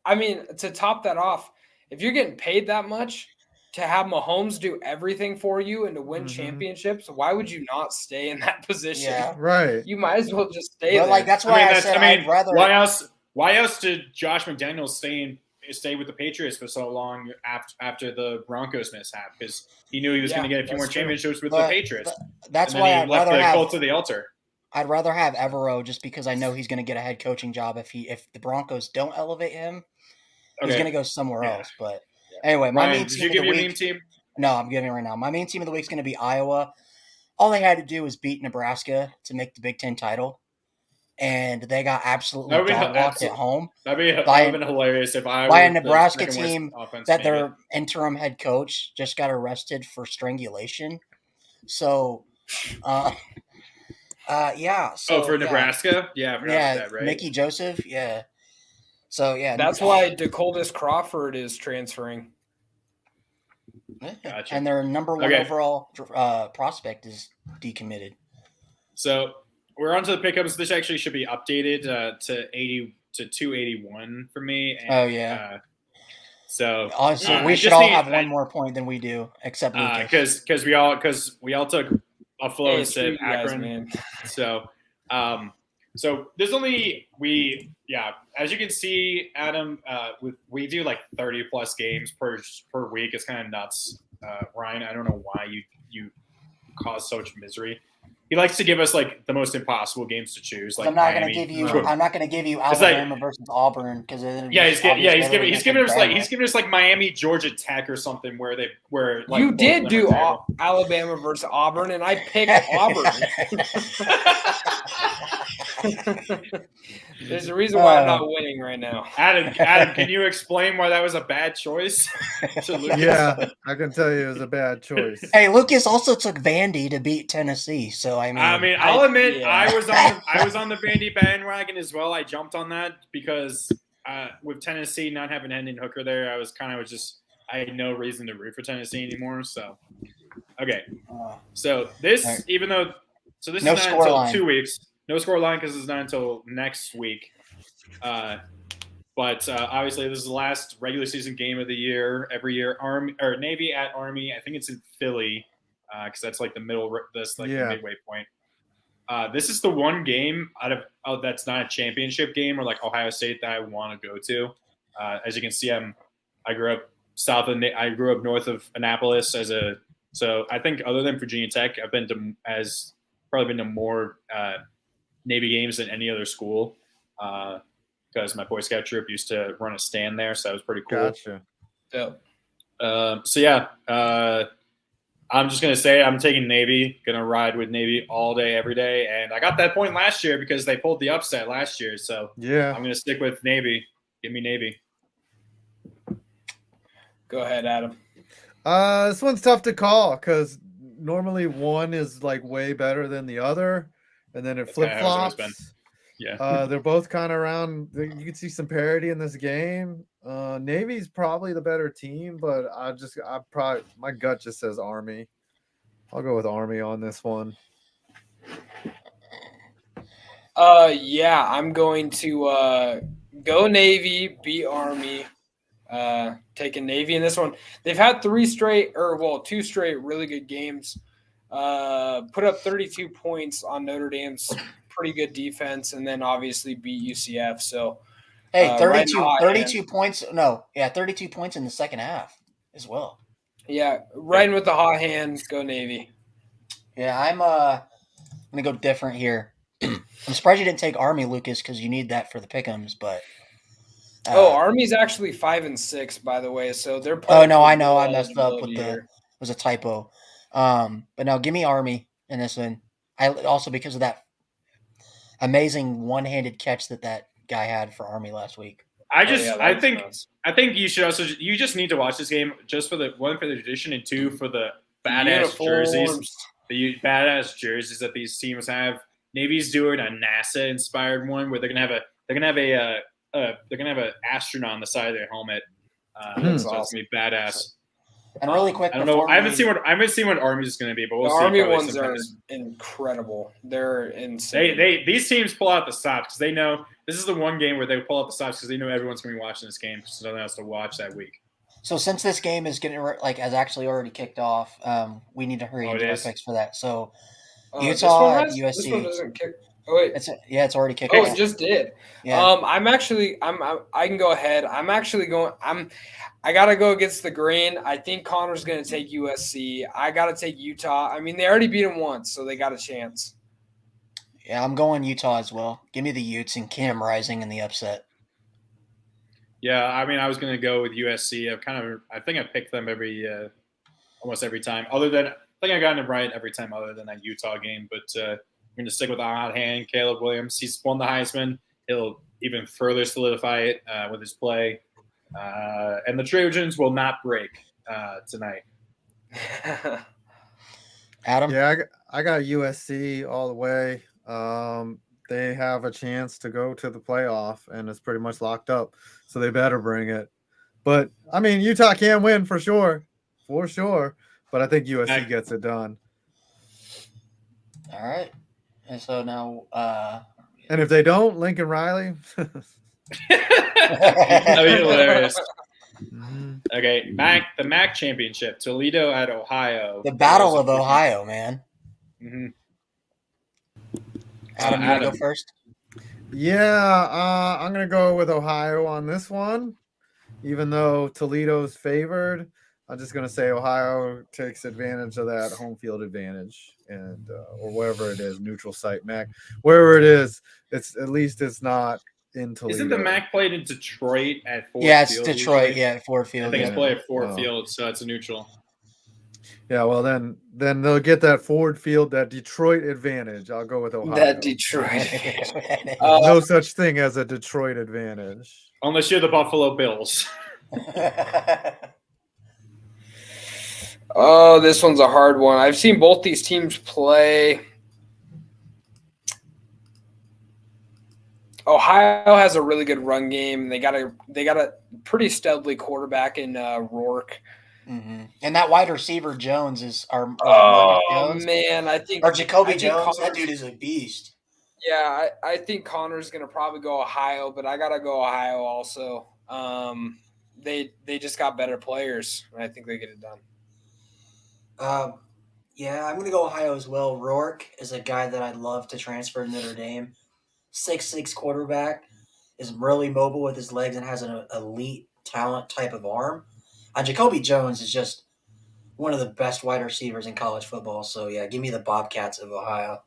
Speaker 4: I mean, to top that off. If you're getting paid that much to have Mahomes do everything for you and to win championships, why would you not stay in that position?
Speaker 7: Yeah,
Speaker 6: right.
Speaker 4: You might as well just stay there.
Speaker 7: Like that's why I'd rather.
Speaker 5: Why else did Josh McDaniels stay with the Patriots for so long after the Broncos mishap? Because he knew he was going to get a few more championships with the Patriots.
Speaker 7: That's why I'd rather have
Speaker 5: Colts to the altar.
Speaker 7: I'd rather have Evero just because I know he's going to get a head coaching job if the Broncos don't elevate him. He's going to go somewhere else. But anyway, my main team of the week. Meme team? No, I'm giving it right now. My main team of the week is going to be Iowa. All they had to do was beat Nebraska to make the Big Ten title. And they got absolutely dog-walked at home.
Speaker 5: That would have been hilarious if I
Speaker 7: by a Nebraska team that their interim head coach just got arrested for strangulation. So, yeah. So,
Speaker 5: for Nebraska? Yeah, I forgot about that, right?
Speaker 7: Mickey Joseph, yeah. So, yeah.
Speaker 4: That's why DeColdis Crawford is transferring.
Speaker 7: Gotcha. And their number one overall prospect is decommitted.
Speaker 5: So, we're on to the pickups. This actually should be updated to 281 for me. And, So
Speaker 7: Honestly, we should all have one more point than we do, except Lucas.
Speaker 5: Because we all took a flow and said Akron.
Speaker 4: Man.
Speaker 5: So there's only as you can see, Adam, we do like 30 plus games per week. It's kind of nuts. Ryan, I don't know why you cause so much misery. He likes to give us like the most impossible games to choose. Like
Speaker 7: I'm not going to give you Alabama versus Auburn because
Speaker 5: he's giving us like Miami, Georgia Tech or something where like,
Speaker 4: you did do Alabama versus Auburn, and I picked Auburn. There's a reason why I'm not winning right now.
Speaker 5: Adam, can you explain why that was a bad choice?
Speaker 6: Yeah, I can tell you it was a bad choice.
Speaker 7: Hey, Lucas also took Vandy to beat Tennessee, so
Speaker 5: I'll admit I was on the Vandy bandwagon as well. I jumped on that because with Tennessee not having Hendon Hooker there, I had no reason to root for Tennessee anymore. So, okay, so this
Speaker 7: right.
Speaker 5: This is not until 2 weeks. No score line because it's not until next week. But obviously, this is the last regular season game of the year. Every year, Navy at Army. I think it's in Philly because that's like the middle. That's like the midway point. This is the one game out of that's not a championship game or like Ohio State that I want to go to. As you can see, I grew up north of Annapolis so I think other than Virginia Tech, I've been to more Navy games than any other school because my Boy Scout troop used to run a stand there, so that was pretty cool.
Speaker 6: Gotcha.
Speaker 5: I'm just going to say I'm taking Navy, going to ride with Navy all day, every day, and I got that point last year because they pulled the upset last year, so I'm going to stick with Navy. Give me Navy.
Speaker 4: Go ahead, Adam.
Speaker 6: This one's tough to call because normally one is like way better than the other, and then it flip flops.
Speaker 5: Yeah,
Speaker 6: they're both kind of around. You can see some parity in this game. Navy's probably the better team, but my gut just says Army. I'll go with Army on this one.
Speaker 4: I'm going to go Navy, beat Army. Taking Navy in this one. They've had 2 straight really good games. Put up 32 points on Notre Dame's pretty good defense, and then obviously beat UCF. So,
Speaker 7: hey, 32 points. No, 32 points in the second half as well.
Speaker 4: Yeah, riding with the hot hand. Go Navy.
Speaker 7: Yeah, I'm gonna go different here. I'm surprised you didn't take Army, Lucas, because you need that for the pick'ems. But
Speaker 4: Army's actually 5-6, by the way. So they're.
Speaker 7: Oh no, I know, I messed up with it was a typo. But no, give me Army in this one. I also because of that amazing one-handed catch that guy had for Army last week.
Speaker 5: I think you should also you just need to watch this game just for the tradition and two for the badass jerseys, the badass jerseys that these teams have. Navy's doing a NASA inspired one where they're gonna have an astronaut on the side of their helmet. So it's gonna be badass.
Speaker 7: And really quick,
Speaker 5: I don't know. I haven't seen what Army's is going to be, but we'll see.
Speaker 4: Army ones are incredible. They're insane.
Speaker 5: These teams pull out the stops because they know this is the one game where they pull out the stops because they know everyone's going to be watching this game, so nothing else to watch that week.
Speaker 7: So since this game is has actually already kicked off, we need to hurry into our picks for that. So Utah, USC. This one doesn't kick. Oh wait, it's already kicked off.
Speaker 4: It just did. Yeah. I can go ahead. I gotta go against the grain. I think Connor's gonna take USC. I gotta take Utah. I mean, they already beat him once, so they got a chance.
Speaker 7: Yeah, I'm going Utah as well. Give me the Utes and Cam Rising in the upset.
Speaker 5: Yeah, I mean, I was gonna go with USC. I think I picked them almost every time. I think I got them right every time, other than that Utah game. But I'm going to stick with the hot hand, Caleb Williams. He's won the Heisman. He'll even further solidify it with his play. And the Trojans will not break tonight.
Speaker 7: Adam?
Speaker 6: Yeah, I got USC all the way. They have a chance to go to the playoff, and it's pretty much locked up, so they better bring it. But, I mean, Utah can win for sure. But I think USC gets it done.
Speaker 7: All right. And so now
Speaker 6: and if they don't, Lincoln Riley.
Speaker 5: That'd be hilarious. Okay, the MAC championship, Toledo at Ohio.
Speaker 7: The Battle of Ohio, man.
Speaker 5: Mm-hmm.
Speaker 7: Adam, you want to go first?
Speaker 6: Yeah, I'm going to go with Ohio on this one. Even though Toledo's favored, I'm just going to say Ohio takes advantage of that home field advantage and or wherever it is, neutral site MAC. Wherever it is, it's at least it's not in Toledo.
Speaker 5: Isn't the MAC played in Detroit at Ford Field?
Speaker 7: Yeah, it's Detroit.
Speaker 5: Usually?
Speaker 7: Yeah, at Ford Field.
Speaker 5: I think
Speaker 7: yeah.
Speaker 5: it's played at Ford Field, so it's a neutral.
Speaker 6: Yeah, well then they'll get that Ford Field, that Detroit advantage. I'll go with Ohio.
Speaker 4: That Detroit.
Speaker 6: No such thing as a Detroit advantage.
Speaker 5: Unless you're the Buffalo Bills.
Speaker 4: Oh, this one's a hard one. I've seen both these teams play. Ohio has a really good run game. They got a pretty steadily quarterback in Rourke.
Speaker 7: Mm-hmm. And that wide receiver Jones is our.
Speaker 4: Jones? Man, I think
Speaker 7: or Jacoby Jones.
Speaker 4: Connors,
Speaker 7: that dude is a beast.
Speaker 4: Yeah, I think Connor's gonna probably go Ohio, but I gotta go Ohio also. They just got better players, and I think they get it done.
Speaker 7: Yeah, I'm gonna go Ohio as well. Rourke is a guy that I'd love to transfer to Notre Dame. 6'6" quarterback, is really mobile with his legs and has an elite talent type of arm. Jacoby Jones is just one of the best wide receivers in college football. So yeah, give me the Bobcats of Ohio.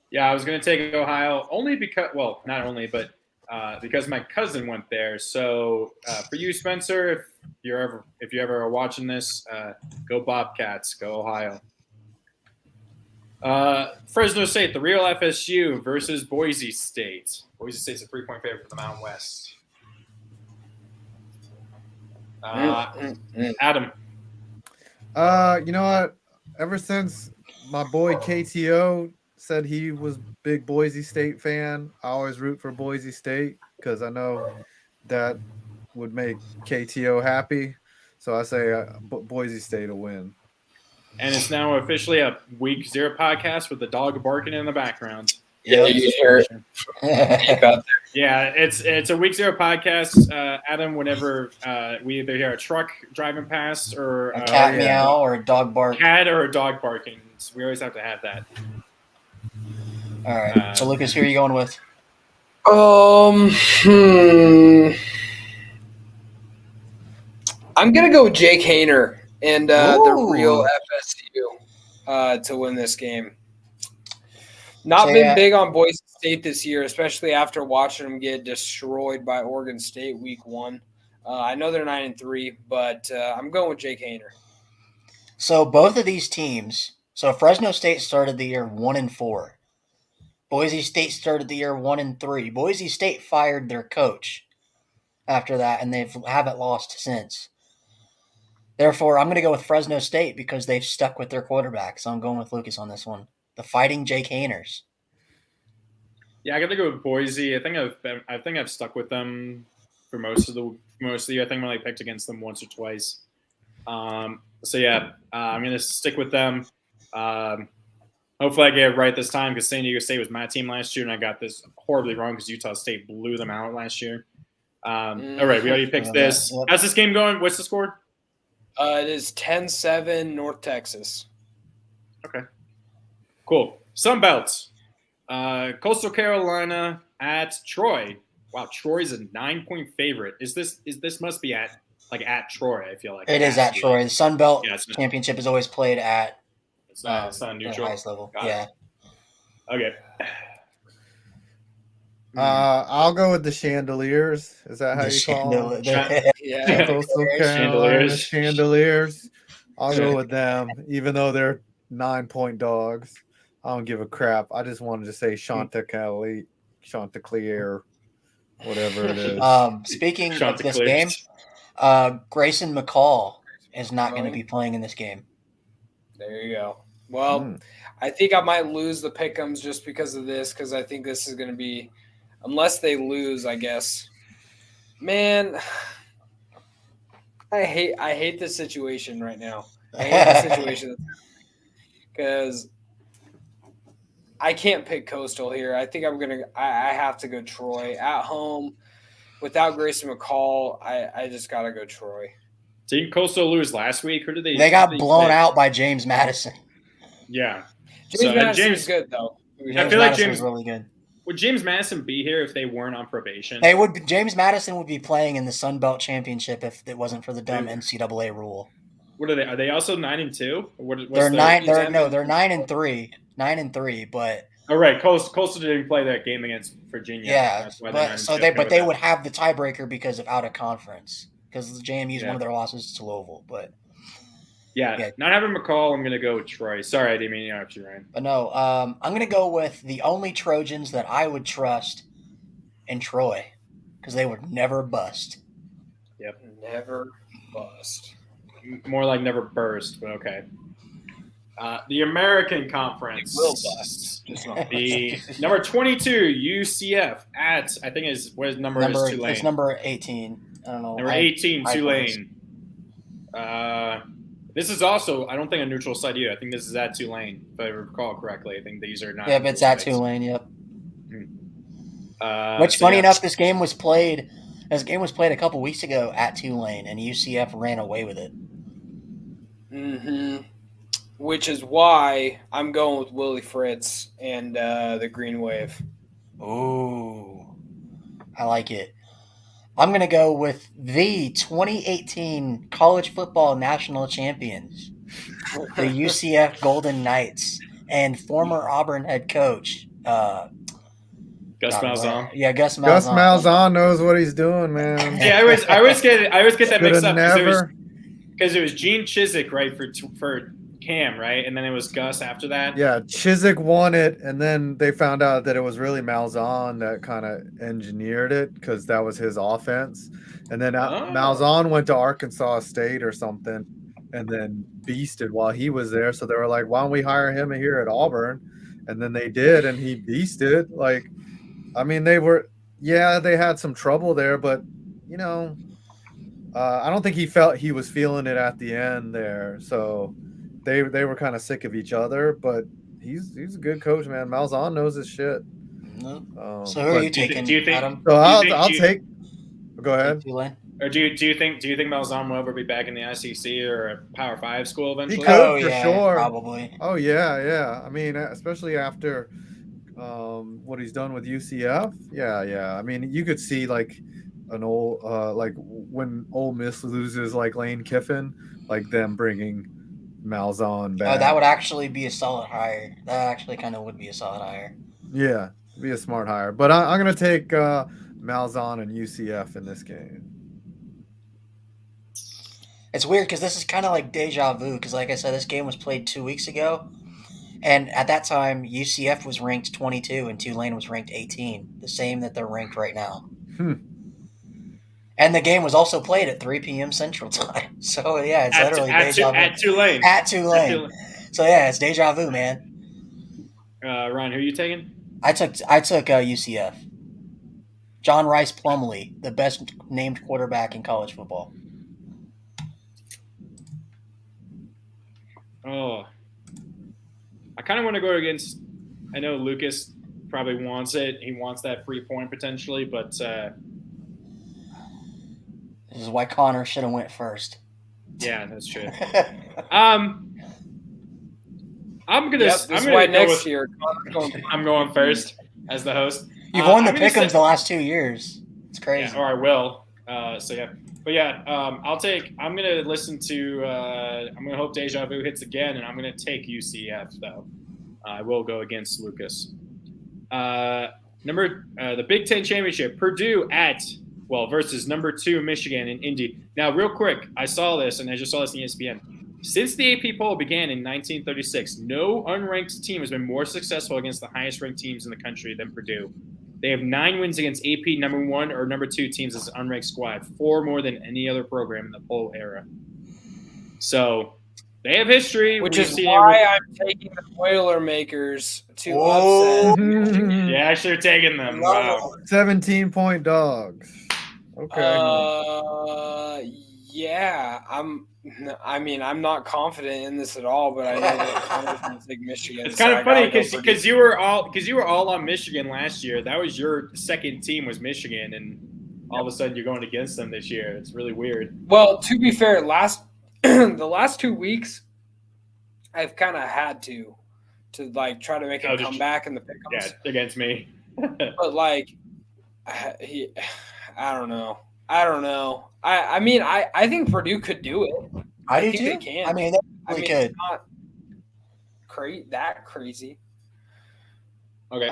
Speaker 5: Yeah, I was going to take Ohio only because, well, not only, but because my cousin went there. So for you, Spencer, if you ever are watching this, go Bobcats, go Ohio. Fresno State, the real FSU versus Boise State. Boise State's a 3-point favorite for the Mountain West. Adam.
Speaker 6: You know what? Ever since my boy KTO said he was big Boise State fan, I always root for Boise State because I know that would make KTO happy. So I say Boise State will win.
Speaker 5: And it's now officially a Week 0 podcast with the dog barking in the background.
Speaker 4: Yeah, you can hear it.
Speaker 5: Yeah, it's a Week 0 podcast. Adam, whenever we either hear a truck driving past or
Speaker 7: a cat meow or a dog bark.
Speaker 5: Cat or a dog barking. We always have to have that.
Speaker 7: All right. So, Lucas, who are you going with?
Speaker 4: I'm going to go with Jake Haener and the real FSU to win this game. Not been big on Boise State this year, especially after watching them get destroyed by Oregon State week 1. I know they're 9-3, but I'm going with Jake Haener.
Speaker 7: So both of these teams, so Fresno State started the year 1-4. Boise State started the year 1-3. Boise State fired their coach after that, and they haven't lost since. Therefore, I'm going to go with Fresno State because they've stuck with their quarterback. So I'm going with Lucas on this one. The Fighting Jake Haeners.
Speaker 5: Yeah, I got to go with Boise. I think I've stuck with them for most of the year. I think I only picked against them once or twice. So yeah, I'm going to stick with them. Hopefully I get it right this time because San Diego State was my team last year, and I got this horribly wrong because Utah State blew them out last year. All right, we already picked this. How's this game going? What's the score?
Speaker 4: It is 10-7 North Texas.
Speaker 5: Okay. Cool. Sunbelt. Coastal Carolina at Troy. Wow, Troy's a 9-point favorite. This must be at Troy, I feel like.
Speaker 7: It is at Troy. The Sun Belt Championship is always played at
Speaker 5: it's not neutral.
Speaker 7: The highest level.
Speaker 5: Got
Speaker 7: yeah.
Speaker 5: It. Okay.
Speaker 6: I'll go with the Chandeliers. Is that how you call them?
Speaker 4: Yeah.
Speaker 6: Coastal Carolina Chandeliers. I'll go with them, even though they're 9-point dogs. I don't give a crap. I just wanted to say Chanticleer, whatever it is.
Speaker 7: Speaking of this game, Grayson McCall is not going to be playing in this game.
Speaker 4: There you go. Well, I think I might lose the pick'ems just because of this, because I think this is going to be, unless they lose, I guess. Man, I hate this situation right now. I hate the situation because I can't pick Coastal here. I think I have to go Troy at home. without Grayson McCall, I just gotta go Troy.
Speaker 5: Didn't Coastal lose last week? Who did they?
Speaker 7: They got blown out by James Madison.
Speaker 5: Yeah.
Speaker 4: James Madison's good though.
Speaker 7: I feel like James was really good.
Speaker 5: Would James Madison be here if they weren't on probation?
Speaker 7: James Madison would be playing in the Sun Belt Championship if it wasn't for the dumb NCAA rule.
Speaker 5: What are they? Are they also 9-2?
Speaker 7: They're 9-3. 9-3, but
Speaker 5: right. Coastal didn't play that game against Virginia.
Speaker 7: Yeah, but they would have the tiebreaker because of out of conference. Because the JMU is one of their losses to Louisville, but
Speaker 5: not having McCall, I'm gonna go with Troy. Sorry, I didn't mean to interrupt you, Ryan.
Speaker 7: But no, I'm gonna go with the only Trojans that I would trust in Troy, because they would never bust.
Speaker 5: Yep,
Speaker 4: never bust.
Speaker 5: More like never burst, but okay. The American Conference
Speaker 4: will bust.
Speaker 5: The number 22 UCF at I think is what his number is Tulane.
Speaker 7: It's number 18. I don't know.
Speaker 5: Number 18 Tulane. This is also I don't think a neutral site either. I think this is at Tulane, if I recall correctly. I think these are not.
Speaker 7: Yeah, but it's at Tulane. Yep. Which, funny enough, this game was played a couple weeks ago at Tulane, and UCF ran away with it.
Speaker 4: Mm-hmm. Which is why I'm going with Willie Fritz and the Green Wave.
Speaker 7: Ooh, I like it. I'm going to go with the 2018 College Football National Champions, the UCF Golden Knights, and former Auburn head coach
Speaker 5: Gus Malzahn.
Speaker 7: Yeah, Gus Malzahn.
Speaker 6: Gus Malzahn knows what he's doing, man.
Speaker 5: Yeah, I always get that mixed up because it was Gene Chizik, right, for Cam, right, and then it was Gus after that.
Speaker 6: Yeah, Chizik won it, and then they found out that it was really Malzahn that kind of engineered it because that was his offense. And then Malzahn went to Arkansas State or something, and then beasted while he was there. So they were like, "Why don't we hire him here at Auburn?" And then they did, and he beasted. Like, I mean, they had some trouble there, but I don't think he felt he was feeling it at the end there. So. They were kind of sick of each other, but he's a good coach, man. Malzahn knows his shit.
Speaker 7: So who are you taking?
Speaker 5: Do you think?
Speaker 7: Adam?
Speaker 6: So I'll take. Go ahead.
Speaker 5: Or do you think Malzahn will ever be back in the SEC or a Power 5 school eventually?
Speaker 6: He could for sure,
Speaker 7: probably.
Speaker 6: Oh yeah. I mean, especially after what he's done with UCF. Yeah. I mean, you could see like an old like when Ole Miss loses like Lane Kiffin, like them bringing Malzahn back.
Speaker 7: Oh, that would actually be a solid hire. That actually kind of would be a solid hire.
Speaker 6: Yeah, be a smart hire. But I'm going to take Malzahn and UCF in this game.
Speaker 7: It's weird because this is kind of like deja vu because, like I said, this game was played 2 weeks ago. And at that time, UCF was ranked 22 and Tulane was ranked 18, the same that they're ranked right now. And the game was also played at 3 p.m. Central Time. So, yeah, it's literally deja vu. At Tulane. So, yeah, it's deja vu, man.
Speaker 5: Ryan, who are you taking?
Speaker 7: I took UCF. John Rice Plumlee, the best named quarterback in college football.
Speaker 5: Oh. I kind of want to go against – I know Lucas probably wants it. He wants that free point potentially, but
Speaker 7: this is why Connor should have went first.
Speaker 5: Yeah, that's true. I'm gonna go
Speaker 4: next year.
Speaker 5: I'm going first as the host.
Speaker 7: You've won the pick'ems the last 2 years. It's crazy.
Speaker 5: Yeah, or I will. I'm gonna listen to. I'm gonna hope deja vu hits again, and I'm gonna take UCF though. I will go against Lucas. The Big Ten Championship, Purdue versus number 2 Michigan in Indy. Now, real quick, I saw this, and I just saw this on ESPN. Since the AP poll began in 1936, no unranked team has been more successful against the highest-ranked teams in the country than Purdue. They have 9 wins against AP number 1 or number 2 teams as an unranked squad, 4 more than any other program in the poll era. So they have history.
Speaker 4: Which is why I'm taking the Boilermakers to upset.
Speaker 5: Yeah, actually, you're taking them. Wow.
Speaker 6: 17-point dogs. Okay.
Speaker 4: Yeah, I'm not confident in this at all, but I know that Connor's going to take Michigan.
Speaker 5: It's kind of funny because you were all on Michigan last year. That was your second team was Michigan, and all of a sudden you're going against them this year. It's really weird.
Speaker 4: Well, to be fair, the last 2 weeks, I've kind of had to like try to make a comeback in the pick'ems.
Speaker 5: Yeah, against me.
Speaker 4: But like, I don't know. I mean, I think Purdue could do it.
Speaker 7: I do
Speaker 4: think
Speaker 7: too.
Speaker 4: they can.
Speaker 7: I mean, they really could.
Speaker 4: It's not that crazy.
Speaker 5: Okay.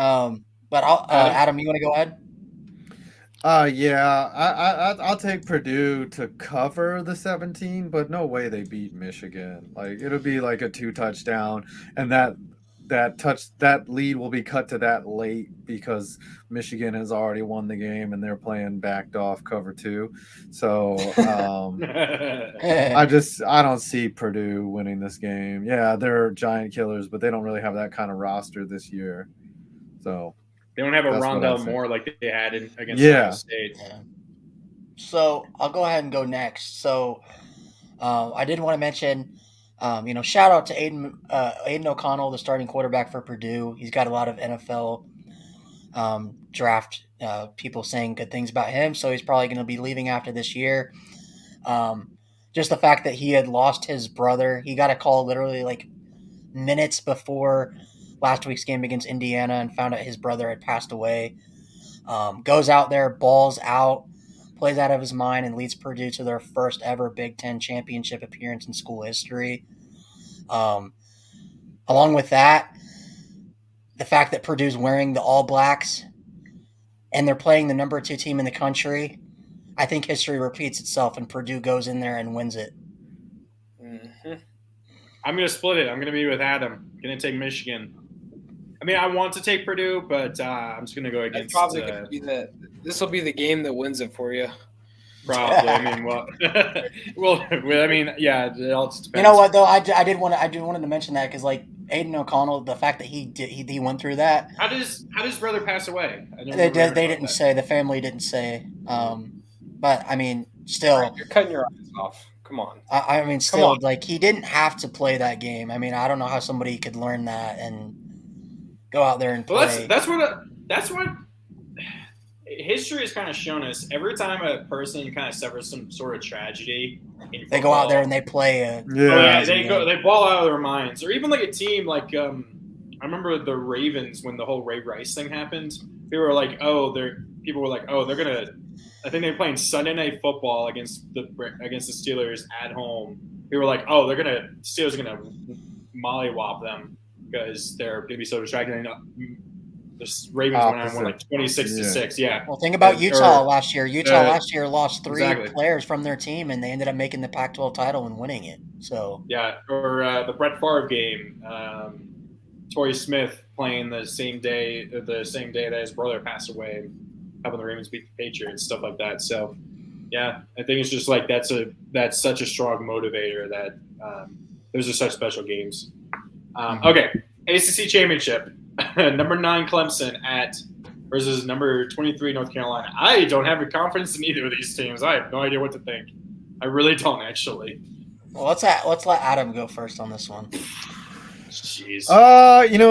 Speaker 7: But Adam, you want to go ahead?
Speaker 6: Yeah, I'll take Purdue to cover the 17, but no way they beat Michigan. Like it'll be like a 2 touchdown, and that lead will be cut to that late because Michigan has already won the game and they're playing backed off cover 2. So I don't see Purdue winning this game. Yeah, they're giant killers, but they don't really have that kind of roster this year. So
Speaker 5: they don't have a Rondell Moore like they had against Ohio State.
Speaker 7: Yeah. So I'll go ahead and go next. So I did want to mention, shout out to Aiden O'Connell, the starting quarterback for Purdue. He's got a lot of NFL draft people saying good things about him, so he's probably going to be leaving after this year. Just the fact that he had lost his brother. He got a call literally like minutes before last week's game against Indiana and found out his brother had passed away. Goes out there, balls out, plays out of his mind, and leads Purdue to their first ever Big Ten championship appearance in school history. Along with that, the fact that Purdue's wearing the All Blacks and they're playing the number 2 team in the country, I think history repeats itself and Purdue goes in there and wins it.
Speaker 4: Mm-hmm.
Speaker 5: I'm going to split it. I'm going to be with Adam. I'm going to take Michigan. I mean, I want to take Purdue, but I'm just going to go against.
Speaker 4: That's probably going to be this will be the game that wins it for you.
Speaker 5: Probably. I mean, well, I mean, yeah. It all just depends.
Speaker 7: You know what though? I wanted to mention that because like Aiden O'Connell, the fact that he went through that.
Speaker 5: How did his brother pass away?
Speaker 7: They didn't say. The family didn't say. But I mean, still,
Speaker 4: right, you're cutting your eyes off. Come on.
Speaker 7: I mean, still, like he didn't have to play that game. I mean, I don't know how somebody could learn that and go out there and play.
Speaker 5: Well, that's what history has kind of shown us. Every time a person kind of suffers some sort of tragedy, in football,
Speaker 7: they go out there and they play.
Speaker 5: They ball out of their minds. Or even like a team like I remember the Ravens when the whole Ray Rice thing happened. People were like, they're gonna. I think they were playing Sunday Night Football against the Steelers at home. They were like, Steelers are gonna mollywop them because they're gonna be so distracted. The Ravens went on and won like 26-6. Yeah.
Speaker 7: Well, think about Utah last year. Last year lost 3 players from their team, and they ended up making the Pac-12 title and winning it. So
Speaker 5: yeah, or the Brett Favre game. Torrey Smith playing the same day that his brother passed away, helping the Ravens beat the Patriots, stuff like that. So, yeah, I think it's just like that's such a strong motivator that those are such special games. Okay, ACC championship, number 9 Clemson versus number 23 North Carolina. I don't have a confidence in either of these teams. I have no idea what to think. I really don't actually.
Speaker 7: Well, let's let Adam go first on this one.
Speaker 5: Jeez.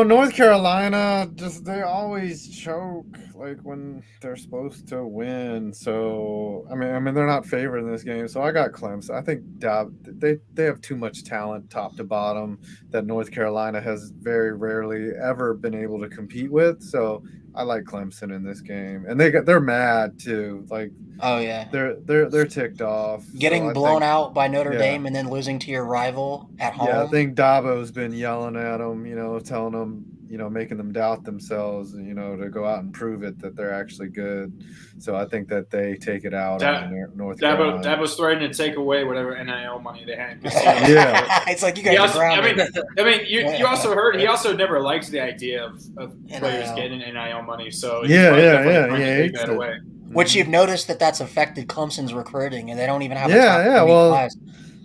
Speaker 6: North Carolina they always choke like when they're supposed to win. So I mean they're not favored in this game. So I got Clemson. I think they have too much talent top to bottom that North Carolina has very rarely ever been able to compete with. So I like Clemson in this game, and they're mad too. Like,
Speaker 7: oh yeah,
Speaker 6: they're ticked off.
Speaker 7: Getting blown out by Notre Dame and then losing to your rival at home.
Speaker 6: Yeah, I think Dabo's been yelling at them, telling them, making them doubt themselves, to go out and prove it that they're actually good. So I think that they take it out on North Carolina.
Speaker 5: Dabo's threatening to take away whatever NIL money they had.
Speaker 7: Yeah, it's like you guys.
Speaker 5: You also heard he also never liked the idea of players getting NIL money. So
Speaker 6: take that
Speaker 5: away.
Speaker 7: Which you've noticed that's affected Clemson's recruiting, and they don't even have
Speaker 6: class.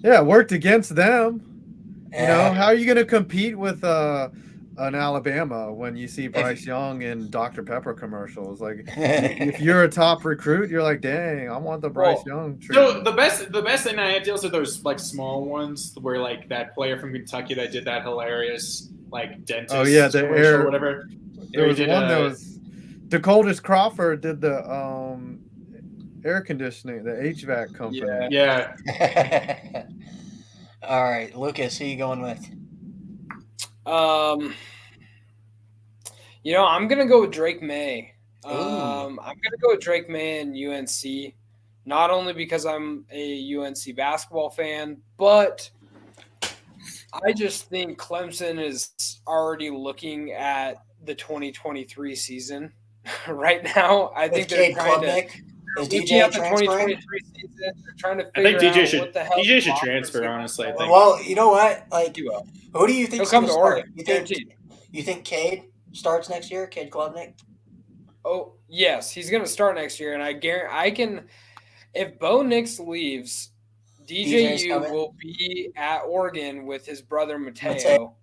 Speaker 6: Yeah, it worked against them. How are you going to compete with an Alabama when you see Bryce Young in Dr. Pepper commercials? Like, if you're a top recruit, you're like, dang, I want the Bryce Young treatment.
Speaker 5: So the best NIL deals are those like small ones where like that player from Kentucky that did that hilarious like dentist.
Speaker 6: Oh yeah, the
Speaker 5: or whatever.
Speaker 6: There was one that was DeColdest Crawford did the air conditioning, the HVAC company.
Speaker 4: Yeah.
Speaker 5: Yeah.
Speaker 7: All right, Lucas, who you going with?
Speaker 4: I'm gonna go with Drake May.
Speaker 7: Ooh.
Speaker 4: I'm gonna go with Drake May and UNC, not only because I'm a UNC basketball fan, but I just think Clemson is already looking at the 2023 season right now. I think
Speaker 7: With
Speaker 4: they're
Speaker 7: Cade
Speaker 4: trying to
Speaker 7: Klubnik? Is
Speaker 4: looking
Speaker 7: DJ
Speaker 4: at the
Speaker 7: transferring?
Speaker 4: 2023 season. They're trying to
Speaker 5: I think
Speaker 4: figure
Speaker 5: DJ
Speaker 4: out
Speaker 5: should
Speaker 4: what the hell
Speaker 5: DJ should
Speaker 4: offense
Speaker 5: transfer.
Speaker 4: they
Speaker 5: Honestly, I
Speaker 4: want.
Speaker 5: think.
Speaker 7: Well, you know what? Like,
Speaker 4: He will.
Speaker 7: who do you think
Speaker 4: He'll come to
Speaker 7: start?
Speaker 4: Oregon,
Speaker 7: You
Speaker 4: guaranteed.
Speaker 7: think Cade starts next year? Cade Klubnik?
Speaker 4: Oh yes, he's going to start next year, and I guarantee I can. If Bo Nix leaves,
Speaker 7: DJ's
Speaker 4: DJU
Speaker 7: coming?
Speaker 4: will be at Oregon with his brother Mateo.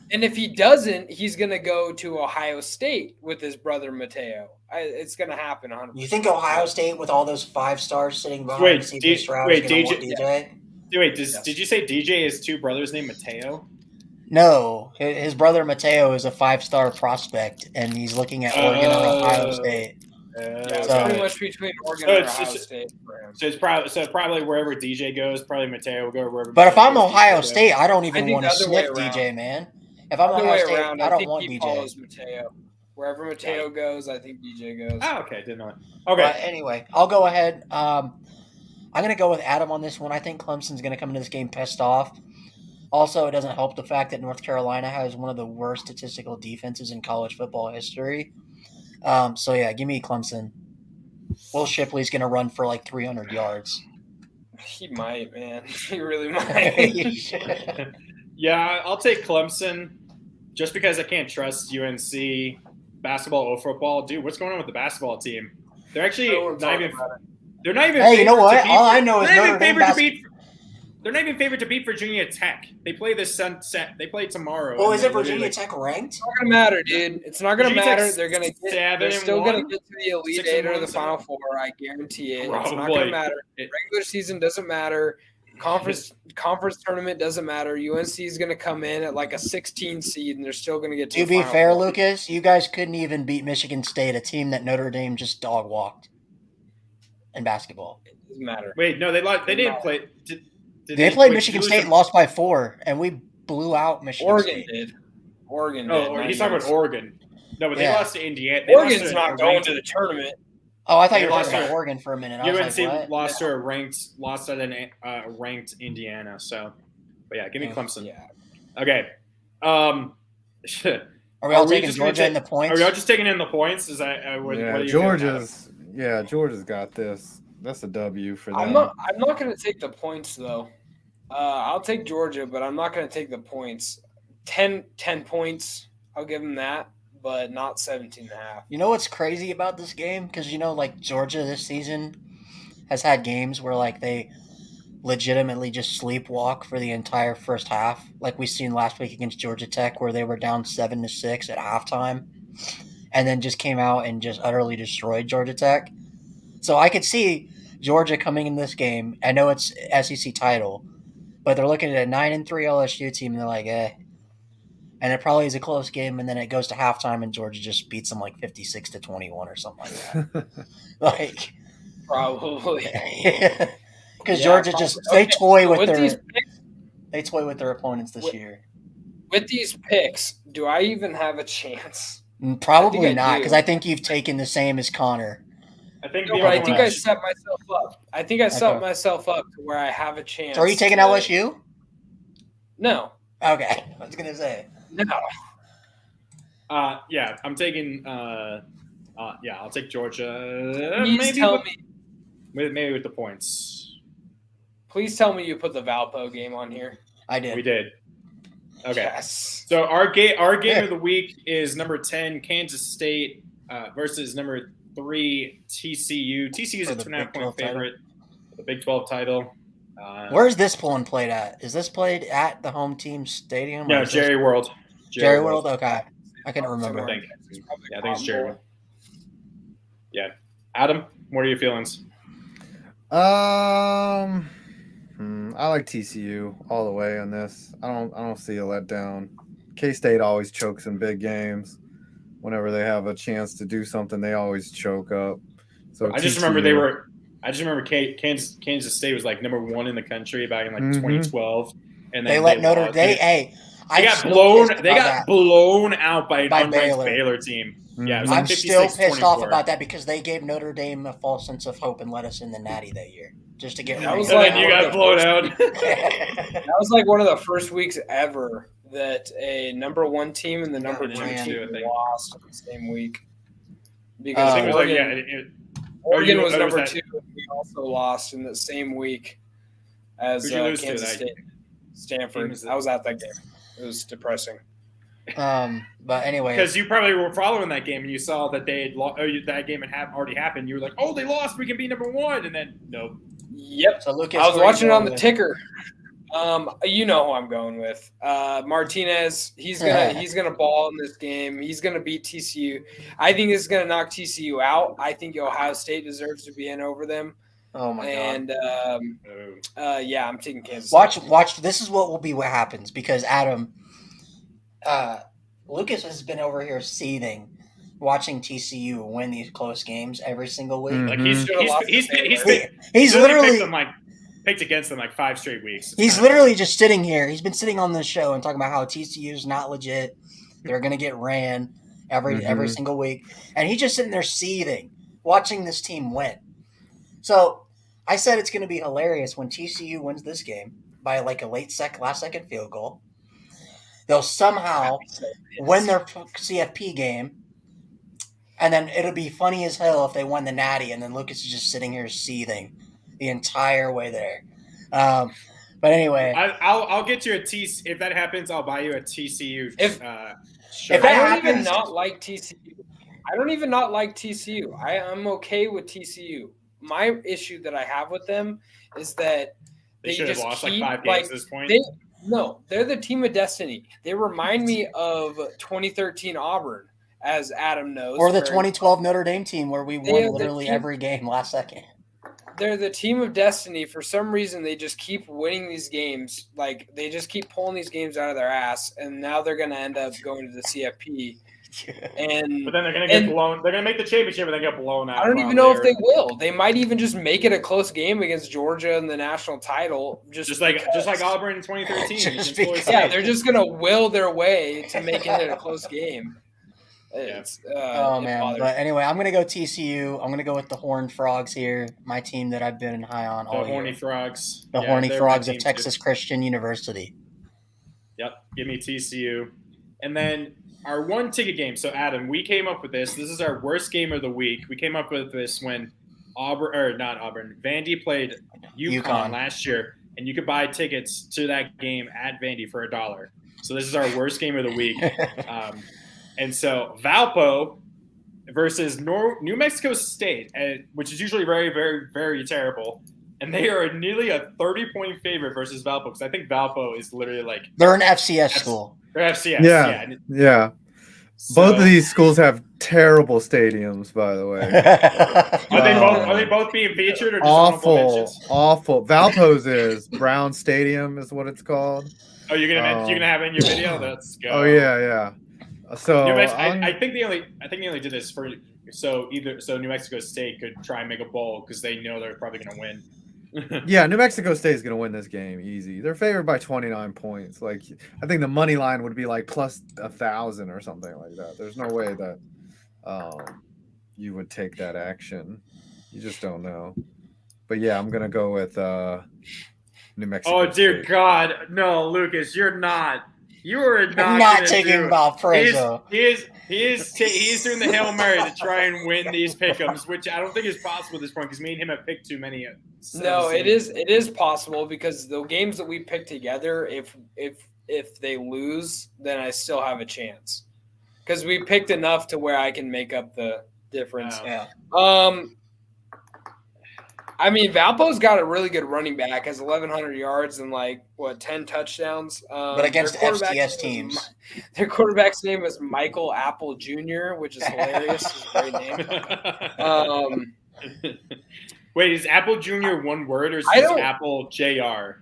Speaker 4: And if he doesn't, he's going to go to Ohio State with his brother Mateo. It's going to happen 100%.
Speaker 7: You think Ohio State, with all those 5 stars sitting behind
Speaker 5: Wait,
Speaker 7: CJ Stroud,
Speaker 5: wait,
Speaker 7: is going to
Speaker 5: DJ
Speaker 7: want DJ?
Speaker 5: Wait, did you say DJ has 2 brothers named Mateo?
Speaker 7: No, his brother Mateo is a 5-star prospect, and he's looking at Oregon or Ohio State.
Speaker 4: Yeah, it's
Speaker 7: So-
Speaker 4: pretty much between Oregon
Speaker 5: So
Speaker 4: and
Speaker 5: it's-
Speaker 4: Ohio State for him.
Speaker 5: So it's probably wherever DJ goes, probably Mateo will go wherever.
Speaker 7: But if
Speaker 5: Mateo
Speaker 7: I'm
Speaker 5: goes,
Speaker 7: Ohio
Speaker 5: DJ goes.
Speaker 7: State, I don't
Speaker 4: I
Speaker 7: even
Speaker 4: think
Speaker 7: want to
Speaker 4: the other way
Speaker 7: sniff
Speaker 4: around.
Speaker 7: DJ, man. If I'm
Speaker 4: Other
Speaker 7: Ohio
Speaker 4: way
Speaker 7: State,
Speaker 4: around,
Speaker 7: I don't
Speaker 4: think
Speaker 7: want
Speaker 4: he
Speaker 7: DJ.
Speaker 4: follows Mateo. Wherever Mateo goes, I think DJ goes.
Speaker 5: Oh, okay, didn't know. Okay,
Speaker 7: But anyway, I'll go ahead. I'm going to go with Adam on this one. I think Clemson's going to come into this game pissed off. Also, it doesn't help the fact that North Carolina has one of the worst statistical defenses in college football history. So, yeah, give me Clemson. Will Shipley's going to run for like 300 yards.
Speaker 4: He might, man. He really might.
Speaker 5: yeah, I'll take Clemson, just because I can't trust UNC basketball or football. Dude, what's going on with the basketball team? They're actually not even. They're not even.
Speaker 7: Hey, you know
Speaker 5: favored
Speaker 7: what?
Speaker 5: to beat-
Speaker 7: All I know is
Speaker 5: they're not
Speaker 7: Notre
Speaker 5: even
Speaker 7: Dame
Speaker 5: favored to
Speaker 7: bas-
Speaker 5: beat. They're not even favored to beat Virginia Tech. They play this sunset. They play tomorrow.
Speaker 7: Well,
Speaker 5: and
Speaker 7: is
Speaker 5: they're
Speaker 7: it Virginia
Speaker 5: literally-
Speaker 7: Tech ranked?
Speaker 4: It's not gonna matter, dude. It's not gonna
Speaker 5: Virginia
Speaker 4: matter.
Speaker 5: Tech's
Speaker 4: They're gonna get.
Speaker 5: 7-1?
Speaker 4: They're still gonna get to the Elite
Speaker 5: 6-1,
Speaker 4: Eight or the
Speaker 5: 7-1.
Speaker 4: Final Four. I guarantee it. It's not
Speaker 5: Probably.
Speaker 4: gonna matter. Regular season doesn't matter. Conference tournament doesn't matter. UNC is gonna come in at like a 16 seed, and they're still gonna get to.
Speaker 7: To
Speaker 4: the
Speaker 7: be
Speaker 4: Final
Speaker 7: fair,
Speaker 4: Four.
Speaker 7: Lucas, you guys couldn't even beat Michigan State, a team that Notre Dame just dog walked in basketball.
Speaker 4: It doesn't matter.
Speaker 5: Wait, no, they lost. They didn't play. Did
Speaker 7: They played
Speaker 5: wait,
Speaker 7: Michigan
Speaker 5: did you
Speaker 7: State
Speaker 5: lose
Speaker 7: and lost by 4, and we blew out Michigan
Speaker 4: Oregon
Speaker 7: State.
Speaker 4: did. Oregon
Speaker 5: to-
Speaker 4: did.
Speaker 5: Oh,
Speaker 4: not
Speaker 5: he's talking about
Speaker 4: UNC.
Speaker 5: Oregon. No, but they
Speaker 7: Yeah.
Speaker 5: lost to Indiana. They lost
Speaker 4: Oregon's
Speaker 5: to
Speaker 4: not
Speaker 5: a
Speaker 4: going
Speaker 5: ranked-
Speaker 4: to the tournament.
Speaker 7: Oh, I thought
Speaker 5: They
Speaker 7: you were
Speaker 5: lost
Speaker 7: talking about
Speaker 5: to-
Speaker 7: Oregon for a minute. I was
Speaker 5: UNC
Speaker 7: like, what?
Speaker 5: lost to a ranked Indiana. So, but yeah, give me
Speaker 7: Yeah.
Speaker 5: Clemson.
Speaker 4: Yeah.
Speaker 5: Okay.
Speaker 7: Are we
Speaker 5: Are
Speaker 7: all
Speaker 5: we
Speaker 7: taking
Speaker 5: just gonna
Speaker 7: Georgia in the
Speaker 5: Are
Speaker 7: points?
Speaker 5: we all just taking in the points? Is that what
Speaker 6: Yeah,
Speaker 5: are you feeling, Adam?
Speaker 6: Georgia's got this. That's a W for them.
Speaker 4: I'm not going to take the points though. I'll take Georgia, but I'm not going to take the points. 10 points, I'll give them that, but not 17.5.
Speaker 7: You know what's crazy about this game? Because, like, Georgia this season has had games where, like, they legitimately just sleepwalk for the entire first half. Like we seen last week against Georgia Tech, where they were down 7-6 at halftime and then just came out and just utterly destroyed Georgia Tech. So I could see Georgia coming in this game. I know it's SEC title, but they're looking at a 9-3 LSU team, and they're like, eh. And it probably is a close game, and then it goes to halftime, and Georgia just beats them like 56-21 or something like that. Like,
Speaker 4: Probably.
Speaker 7: because
Speaker 4: Yeah,
Speaker 7: Georgia
Speaker 4: probably.
Speaker 7: just they toy with
Speaker 4: these
Speaker 7: their
Speaker 4: picks,
Speaker 7: they toy with their opponents this year.
Speaker 4: with these picks, do I even have a chance?
Speaker 7: Probably
Speaker 4: I
Speaker 7: not,
Speaker 4: do.
Speaker 7: because I think you've taken the same as Connor.
Speaker 5: I think.
Speaker 4: No,
Speaker 5: the
Speaker 4: but I
Speaker 5: only
Speaker 4: think
Speaker 5: one-
Speaker 4: I set myself up. I think I set myself up to where I have a chance.
Speaker 7: So are you taking
Speaker 4: to-
Speaker 7: LSU?
Speaker 4: No.
Speaker 7: Okay, I was gonna say.
Speaker 4: No.
Speaker 5: Yeah, I'm taking. Yeah, I'll take Georgia.
Speaker 4: Please
Speaker 5: Maybe
Speaker 4: tell me.
Speaker 5: maybe with the points.
Speaker 4: Please tell me you put the Valpo game on here.
Speaker 7: I did.
Speaker 5: We did. Okay.
Speaker 4: Yes.
Speaker 5: So our game of the week is number 10 Kansas State versus number 3 TCU. TCU is
Speaker 7: For
Speaker 5: a
Speaker 7: the
Speaker 5: 2.5
Speaker 7: Big 12
Speaker 5: point favorite. The Big 12 title.
Speaker 7: Where's this one played at? Is this played at the home team stadium?
Speaker 5: No,
Speaker 7: or is
Speaker 5: Jerry
Speaker 7: this-
Speaker 5: World.
Speaker 7: Jerry World. Okay, I couldn't
Speaker 5: I
Speaker 7: remember.
Speaker 5: think.
Speaker 4: It's probably
Speaker 5: Yeah, I think it's
Speaker 4: Cotton
Speaker 5: Jerry
Speaker 4: Bowl.
Speaker 5: World. Yeah, Adam, what are your feelings?
Speaker 6: I like TCU all the way on this. I don't see a letdown. K-State always chokes in big games. Whenever they have a chance to do something, they always choke up.
Speaker 1: So
Speaker 5: I just remember Kansas State was like number 1 in the country back in like 2012, and then
Speaker 7: they let Notre Dame. Hey,
Speaker 5: they got blown out by an unranked Baylor team. Yeah, it was like
Speaker 7: I'm still pissed off about that because they gave Notre Dame a false sense of hope and let us in the Natty that year just to get.
Speaker 4: That was
Speaker 5: and
Speaker 4: like
Speaker 5: then you got blown out.
Speaker 4: That was like one of the first weeks ever that a number 1 team and the number 2 team lost in the same week. Because
Speaker 5: I think
Speaker 4: Oregon was number 2, and we also lost in the same week as Kansas State, Stanford. I was at that game. It was depressing.
Speaker 7: But anyway,
Speaker 5: because you probably were following that game and you saw that they had that game had already happened. You were like, "Oh, they lost. We can be number 1," and then nope.
Speaker 4: Yep.
Speaker 7: So Lucas,
Speaker 4: I was watching it on the ticker. You know who I'm going with. Martinez. He's gonna ball in this game. He's gonna beat TCU. I think this is gonna knock TCU out. I think Ohio State deserves to be in over them.
Speaker 7: Oh my god!
Speaker 4: And yeah, I'm taking Kansas.
Speaker 7: Watch. This is what happens because Adam, Lucas has been over here seething, watching TCU win these close games every single week.
Speaker 5: Like he's
Speaker 7: literally
Speaker 5: picked against them like 5 straight weeks.
Speaker 7: He's literally just sitting here. He's been sitting on this show and talking about how TCU is not legit. They're gonna get ran every single week, and he's just sitting there seething, watching this team win. So I said it's gonna be hilarious when TCU wins this game by like a last second field goal. They'll somehow win their CFP game, and then it'll be funny as hell if they won the Natty, and then Lucas is just sitting here seething the entire way there. But anyway,
Speaker 5: I'll get you a TCU. If that happens, I'll buy you a TCU.
Speaker 4: If
Speaker 5: shirt.
Speaker 4: I don't even not like TCU. I'm okay with TCU. My issue that I have with them is that
Speaker 5: they should have lost like 5 games at this point.
Speaker 4: They're the team of destiny. They remind me of 2013 Auburn, as Adam knows.
Speaker 7: Or the 2012 Notre Dame team where we won literally every game last second.
Speaker 4: They're the team of destiny. For some reason, they just keep winning these games. Like, they just keep pulling these games out of their ass, and now they're going to end up going to the CFP.
Speaker 5: But then they're going to get blown. They're going to make the championship, and they get blown out.
Speaker 4: I don't even know if they will. They might even just make it a close game against Georgia in the national title. Just like
Speaker 5: Auburn in 2013.
Speaker 4: Yeah, they're just going to will their way to making it a close game.
Speaker 7: But anyway, I'm going to go TCU. I'm going to go with the Horned Frogs here, my team that I've been high on all year.
Speaker 5: Horny Frogs.
Speaker 7: The Horny Frogs of Texas Christian University.
Speaker 5: Yep, give me TCU. And then our one ticket game. So, Adam, we came up with this. This is our worst game of the week. We came up with this when Vandy played UConn last year, and you could buy tickets to that game at Vandy for $1. So this is our worst game of the week. And so Valpo versus New Mexico State, which is usually very, very, very terrible. And they are nearly a 30-point favorite versus Valpo because I think Valpo is literally like –
Speaker 7: they're an FCS school.
Speaker 5: They're FCS,
Speaker 6: yeah. So, both of these schools have terrible stadiums, by the way.
Speaker 5: Are they both being featured or just
Speaker 6: awful? Valpo's is Brown Stadium is what it's called.
Speaker 5: Oh, you're gonna have it in your video? Let's go.
Speaker 6: Oh yeah. So
Speaker 5: I think they only did this so New Mexico State could try and make a bowl because they know they're probably gonna win.
Speaker 6: Yeah, New Mexico State is going to win this game easy. They're favored by 29 points. Like, I think the money line would be like plus 1,000 or something like that. There's no way that you would take that action. You just don't know. But yeah, I'm going to go with New Mexico.
Speaker 5: Oh dear
Speaker 6: State.
Speaker 5: God, no, Lucas, you're not. You are
Speaker 7: not taking Valparaiso.
Speaker 5: He is doing the Hail Mary to try and win these pick'ems, which I don't think is possible at this point because me and him have picked too many.
Speaker 4: No, it is possible because the games that we pick together, if they lose, then I still have a chance because we picked enough to where I can make up the difference.
Speaker 7: Yeah.
Speaker 4: I mean, Valpo's got a really good running back, has 1,100 yards and 10 touchdowns.
Speaker 7: But against FCS teams,
Speaker 4: their quarterback's name is Michael Apple Jr., which is hilarious. It's a great name.
Speaker 5: Wait, is Apple Jr. one word or is it Apple Jr.?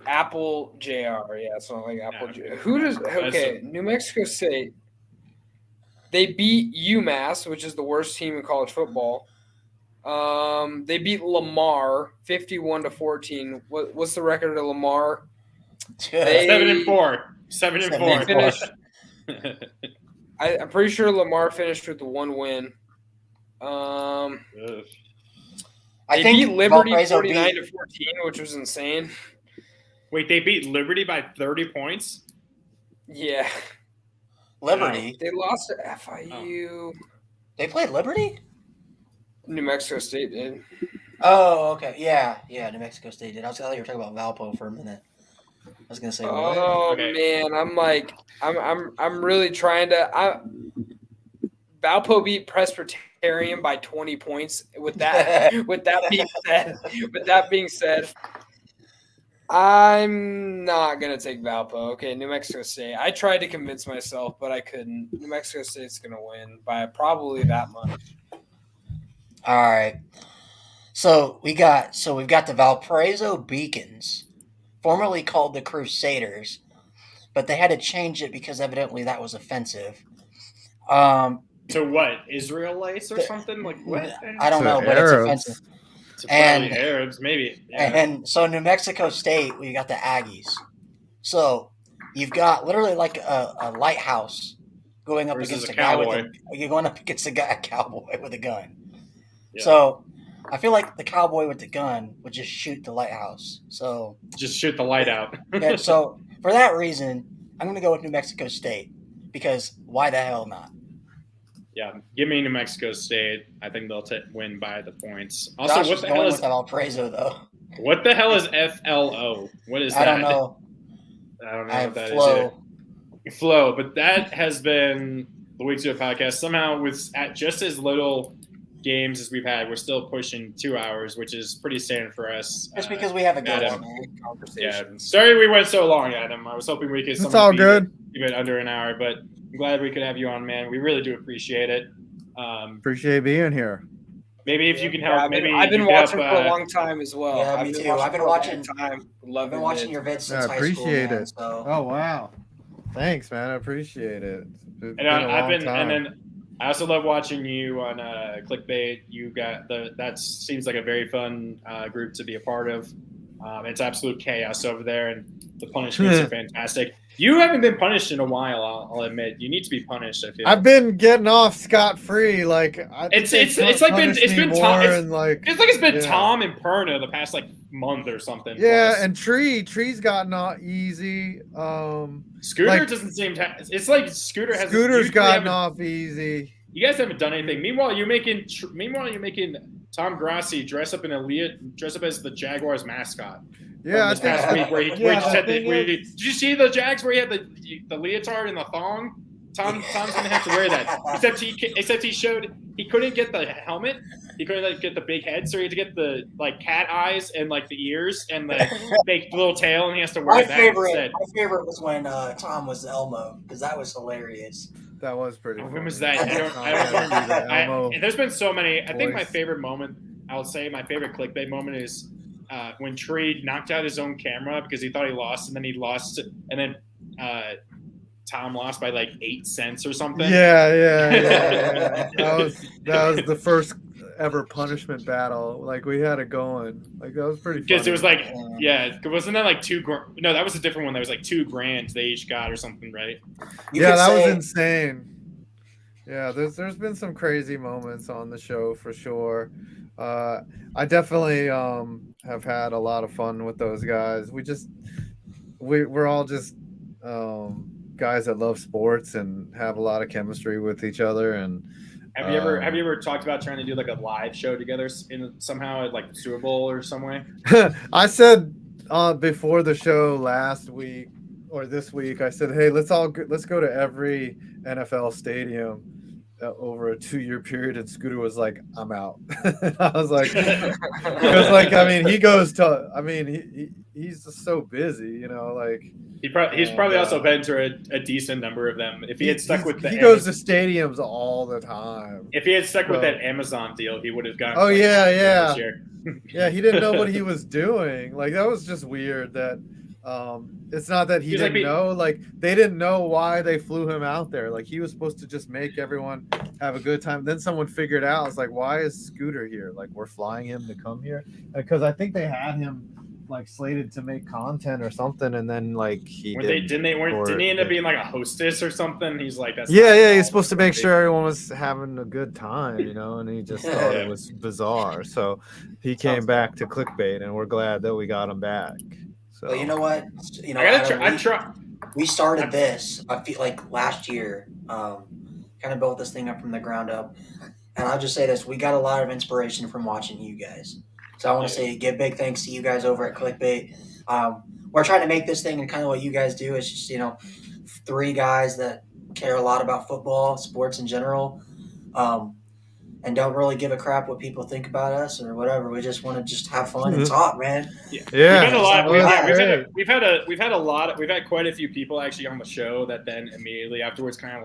Speaker 4: Apple Jr. Yeah, something like Apple Jr. Who does? Okay, New Mexico State. They beat UMass, which is the worst team in college football. They beat Lamar 51-14. What's the record of Lamar?
Speaker 5: 7-4. 7-4.
Speaker 4: They finished. I'm pretty sure Lamar finished with the 1 win. They beat Liberty 49-14, which was insane.
Speaker 5: Wait, they beat Liberty by 30 points?
Speaker 4: Yeah.
Speaker 7: Liberty.
Speaker 4: They lost to FIU.
Speaker 7: They played Liberty?
Speaker 4: New Mexico State did.
Speaker 7: Oh, okay. Yeah, New Mexico State did. I thought you were talking about Valpo for a minute. I was gonna say.
Speaker 4: Oh man, I'm really trying to. Valpo beat Presbyterian by 20 points. With that being said, I'm not gonna take Valpo. Okay, New Mexico State. I tried to convince myself, but I couldn't. New Mexico State's gonna win by probably that much.
Speaker 7: All right. So we've got the Valparaiso Beacons, formerly called the Crusaders, but they had to change it because evidently that was offensive.
Speaker 5: To what? Israelites or something? Like what?
Speaker 7: I don't know, but
Speaker 6: Arabs.
Speaker 7: it's offensive.
Speaker 5: And Arabs, maybe. Yeah.
Speaker 7: And so New Mexico State, we got the Aggies. So you've got literally like a lighthouse going up
Speaker 5: Versus
Speaker 7: against
Speaker 5: a
Speaker 7: a guy
Speaker 5: cowboy.
Speaker 7: you're going up against a cowboy with a gun.
Speaker 5: Yeah.
Speaker 7: So I feel like the cowboy with the gun would just shoot the lighthouse. So
Speaker 5: Just shoot the light out.
Speaker 7: yeah, so for that reason, I'm going to go with New Mexico State because why the hell not?
Speaker 5: Yeah, give me New Mexico State. I think they'll win by the points. Also,
Speaker 7: Josh
Speaker 5: what
Speaker 7: is
Speaker 5: the
Speaker 7: going
Speaker 5: hell
Speaker 7: with
Speaker 5: is
Speaker 7: Valparaiso though.
Speaker 5: what the hell is FLO? What is that?
Speaker 7: I don't know.
Speaker 5: I don't know
Speaker 7: I
Speaker 5: what that is.
Speaker 7: flow.
Speaker 5: Either. Flow, but that has been the Week 0 podcast. Somehow, with at just as little games as we've had, we're still pushing 2 hours, which is pretty standard for us.
Speaker 7: Just because we have a good
Speaker 5: Adam.
Speaker 7: one, man.
Speaker 5: Yeah, sorry we went so long, Adam. I was hoping we could.
Speaker 6: It's all good.
Speaker 5: Even under an hour, but I'm glad we could have you on, man. We really do appreciate it.
Speaker 6: Appreciate being here.
Speaker 5: Maybe if you can help,
Speaker 4: I've been watching for a long time as well.
Speaker 7: Yeah, me too. I've been watching.
Speaker 4: Time.
Speaker 7: I've been watching your vids since
Speaker 6: I
Speaker 7: high
Speaker 6: appreciate
Speaker 7: school, man,
Speaker 6: it.
Speaker 7: so.
Speaker 6: Oh wow, thanks, man. I appreciate it. It's
Speaker 5: And and then I also love watching you on Clickbait. You got that seems like a very fun group to be a part of. It's absolute chaos over there, and the punishments are fantastic. You haven't been punished in a while. I'll admit. You need to be punished. I feel.
Speaker 6: I've been getting off scot free. Like
Speaker 5: it's been Tom. It's been
Speaker 6: yeah.
Speaker 5: Tom and Perna the past like month or something.
Speaker 6: Yeah,
Speaker 5: plus.
Speaker 6: and Tree's gotten off easy.
Speaker 5: Scooter doesn't seem to. It's like
Speaker 6: Scooter's gotten off easy.
Speaker 5: You guys haven't done anything. Meanwhile, you're making Tom Grassi dress up as the Jaguars mascot.
Speaker 6: Yeah,
Speaker 5: this past week where he just had did you see the Jags where he had the leotard and the thong? Tom's gonna have to wear that. Except he couldn't get the helmet. He couldn't get the big head, so he had to get the cat eyes and the ears and the fake little tail, and he has to wear that instead.
Speaker 7: My favorite was when Tom was Elmo because that was hilarious.
Speaker 6: That was pretty.
Speaker 5: When was that? I don't there's been so many. I think my favorite moment. I would say my favorite clickbait moment is when Tree knocked out his own camera because he thought he lost, and then he lost, and then Tom lost by 8 cents or something.
Speaker 6: Yeah. That was the first ever punishment battle. We had it going. That was pretty.
Speaker 5: Because it was wasn't that $2,000? No, that was a different one. That was $2,000 they each got or something, right?
Speaker 6: That was insane. Yeah, there's been some crazy moments on the show for sure. I definitely have had a lot of fun with those guys. We're all just guys that love sports and have a lot of chemistry with each other. And
Speaker 5: have you ever talked about trying to do a live show together somehow at the Super Bowl or some way?
Speaker 6: I said before the show last week or this week, I said, hey, let's go to every NFL stadium over a 2-year period, and Scooter was like, I'm out. I was like, because he goes to, he's just so busy,
Speaker 5: he's probably also been to a decent number of them. If he had stuck with
Speaker 6: he goes to stadiums all the time.
Speaker 5: If he had stuck with that Amazon deal, he would have gotten.
Speaker 6: Oh yeah. Yeah, he didn't know what he was doing. That was just weird that It's not that he
Speaker 5: He's
Speaker 6: didn't
Speaker 5: like,
Speaker 6: know. Like they didn't know why they flew him out there. Like he was supposed to just make everyone have a good time. Then someone figured out. It's like, why is Scooter here? Like we're flying him to come here because I think they had him like slated to make content or something, and then like
Speaker 5: didn't he end up being like a hostess or something? He's like, that's
Speaker 6: yeah. He's supposed to make sure everyone was having a good time, and he just thought it was bizarre. So he came back to clickbait, and we're glad that we got him back. So
Speaker 7: But you know what? We started this. I feel like last year, kind of built this thing up from the ground up. And I'll just say this: we got a lot of inspiration from watching you guys. So I want to say, give big thanks to you guys over at Clickbait. We're trying to make this thing, and kind of what you guys do is just 3 guys that care a lot about football, sports in general. And don't really give a crap what people think about us or whatever. We just want to just have fun and talk, man.
Speaker 5: Yeah. We've had quite a few people actually on the show that then immediately afterwards kind of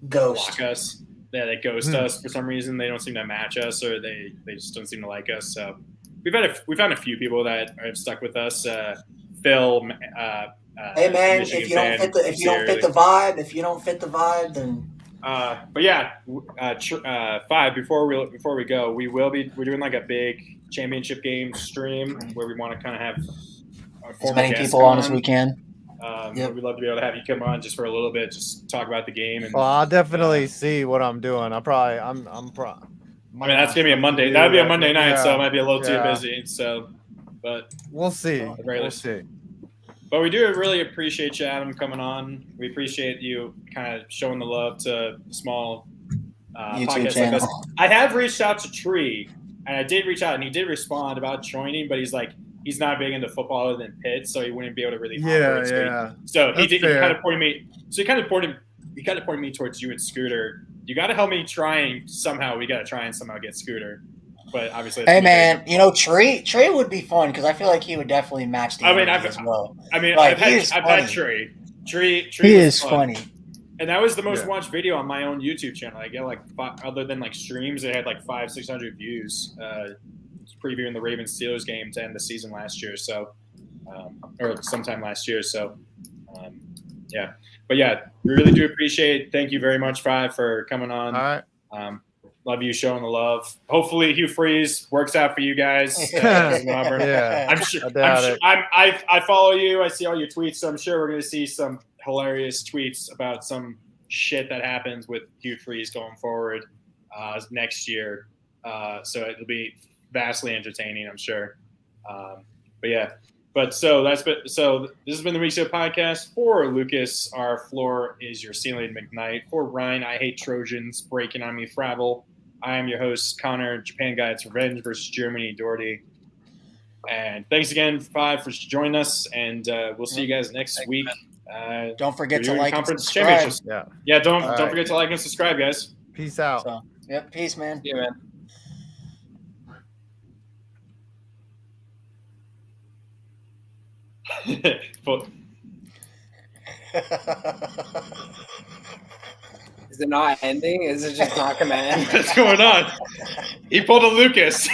Speaker 7: ghost
Speaker 5: block us. They ghost us for some reason. They don't seem to match us, or they just don't seem to like us. So we've had a few people that have stuck with us. Phil.
Speaker 7: Hey man, if you don't fit the vibe, then.
Speaker 5: But yeah, Five. Before we go, we're doing like a big championship game stream where we want to kind of have
Speaker 7: as many people on as we can.
Speaker 5: We'd love to be able to have you come on just for a little bit, just talk about the game. And,
Speaker 6: well, I'll definitely see what I'm doing. I'm probably.
Speaker 5: I mean, that's gonna be a Monday. That'll be a Monday night, so it might be a little too busy. So, but
Speaker 6: we'll see. We'll see.
Speaker 5: But we do really appreciate you, Adam, coming on. We appreciate you kind of showing the love to small podcasts like this. I have reached out to Tree, and I did reach out, and he did respond about joining, but he's like, he's not big into football other than Pitt, so he wouldn't be able to really offer it. So he kind of pointed me. So he kind of pointed me towards you and Scooter. You got to help me try and somehow get Scooter. But obviously,
Speaker 7: hey man, Trey would be fun because I feel like he would definitely match the energy as well.
Speaker 5: I've had Trey. Trey
Speaker 7: is funny.
Speaker 5: And that was the most watched video on my own YouTube channel. I get other than streams, it had 500-600 views. Previewing the Ravens Steelers game to end the season last year, so or sometime last year. So yeah, but yeah, we really do appreciate it. Thank you very much, Five, for coming on.
Speaker 6: All right.
Speaker 5: Love you showing the love. Hopefully Hugh Freeze works out for you guys.
Speaker 6: Yeah,
Speaker 5: I follow you. I see all your tweets, so I'm sure we're going to see some hilarious tweets about some shit that happens with Hugh Freeze going forward next year. So it'll be vastly entertaining, I'm sure. But yeah. So this has been the Week 0 podcast. For Lucas, our floor is your ceiling McKnight. For Ryan, I hate Trojans breaking on me Fravel. I am your host, Connor, Japan Guides Revenge versus Germany, Doherty. And thanks again, Five, for joining us. And we'll see you guys next week.
Speaker 7: Don't forget to like and subscribe.
Speaker 5: Yeah, don't forget to like and subscribe, guys.
Speaker 6: Peace out.
Speaker 7: So, peace, man.
Speaker 4: Yeah, man. Is it not ending? Is it just not going to end?
Speaker 5: What's going on? He pulled a Lucas.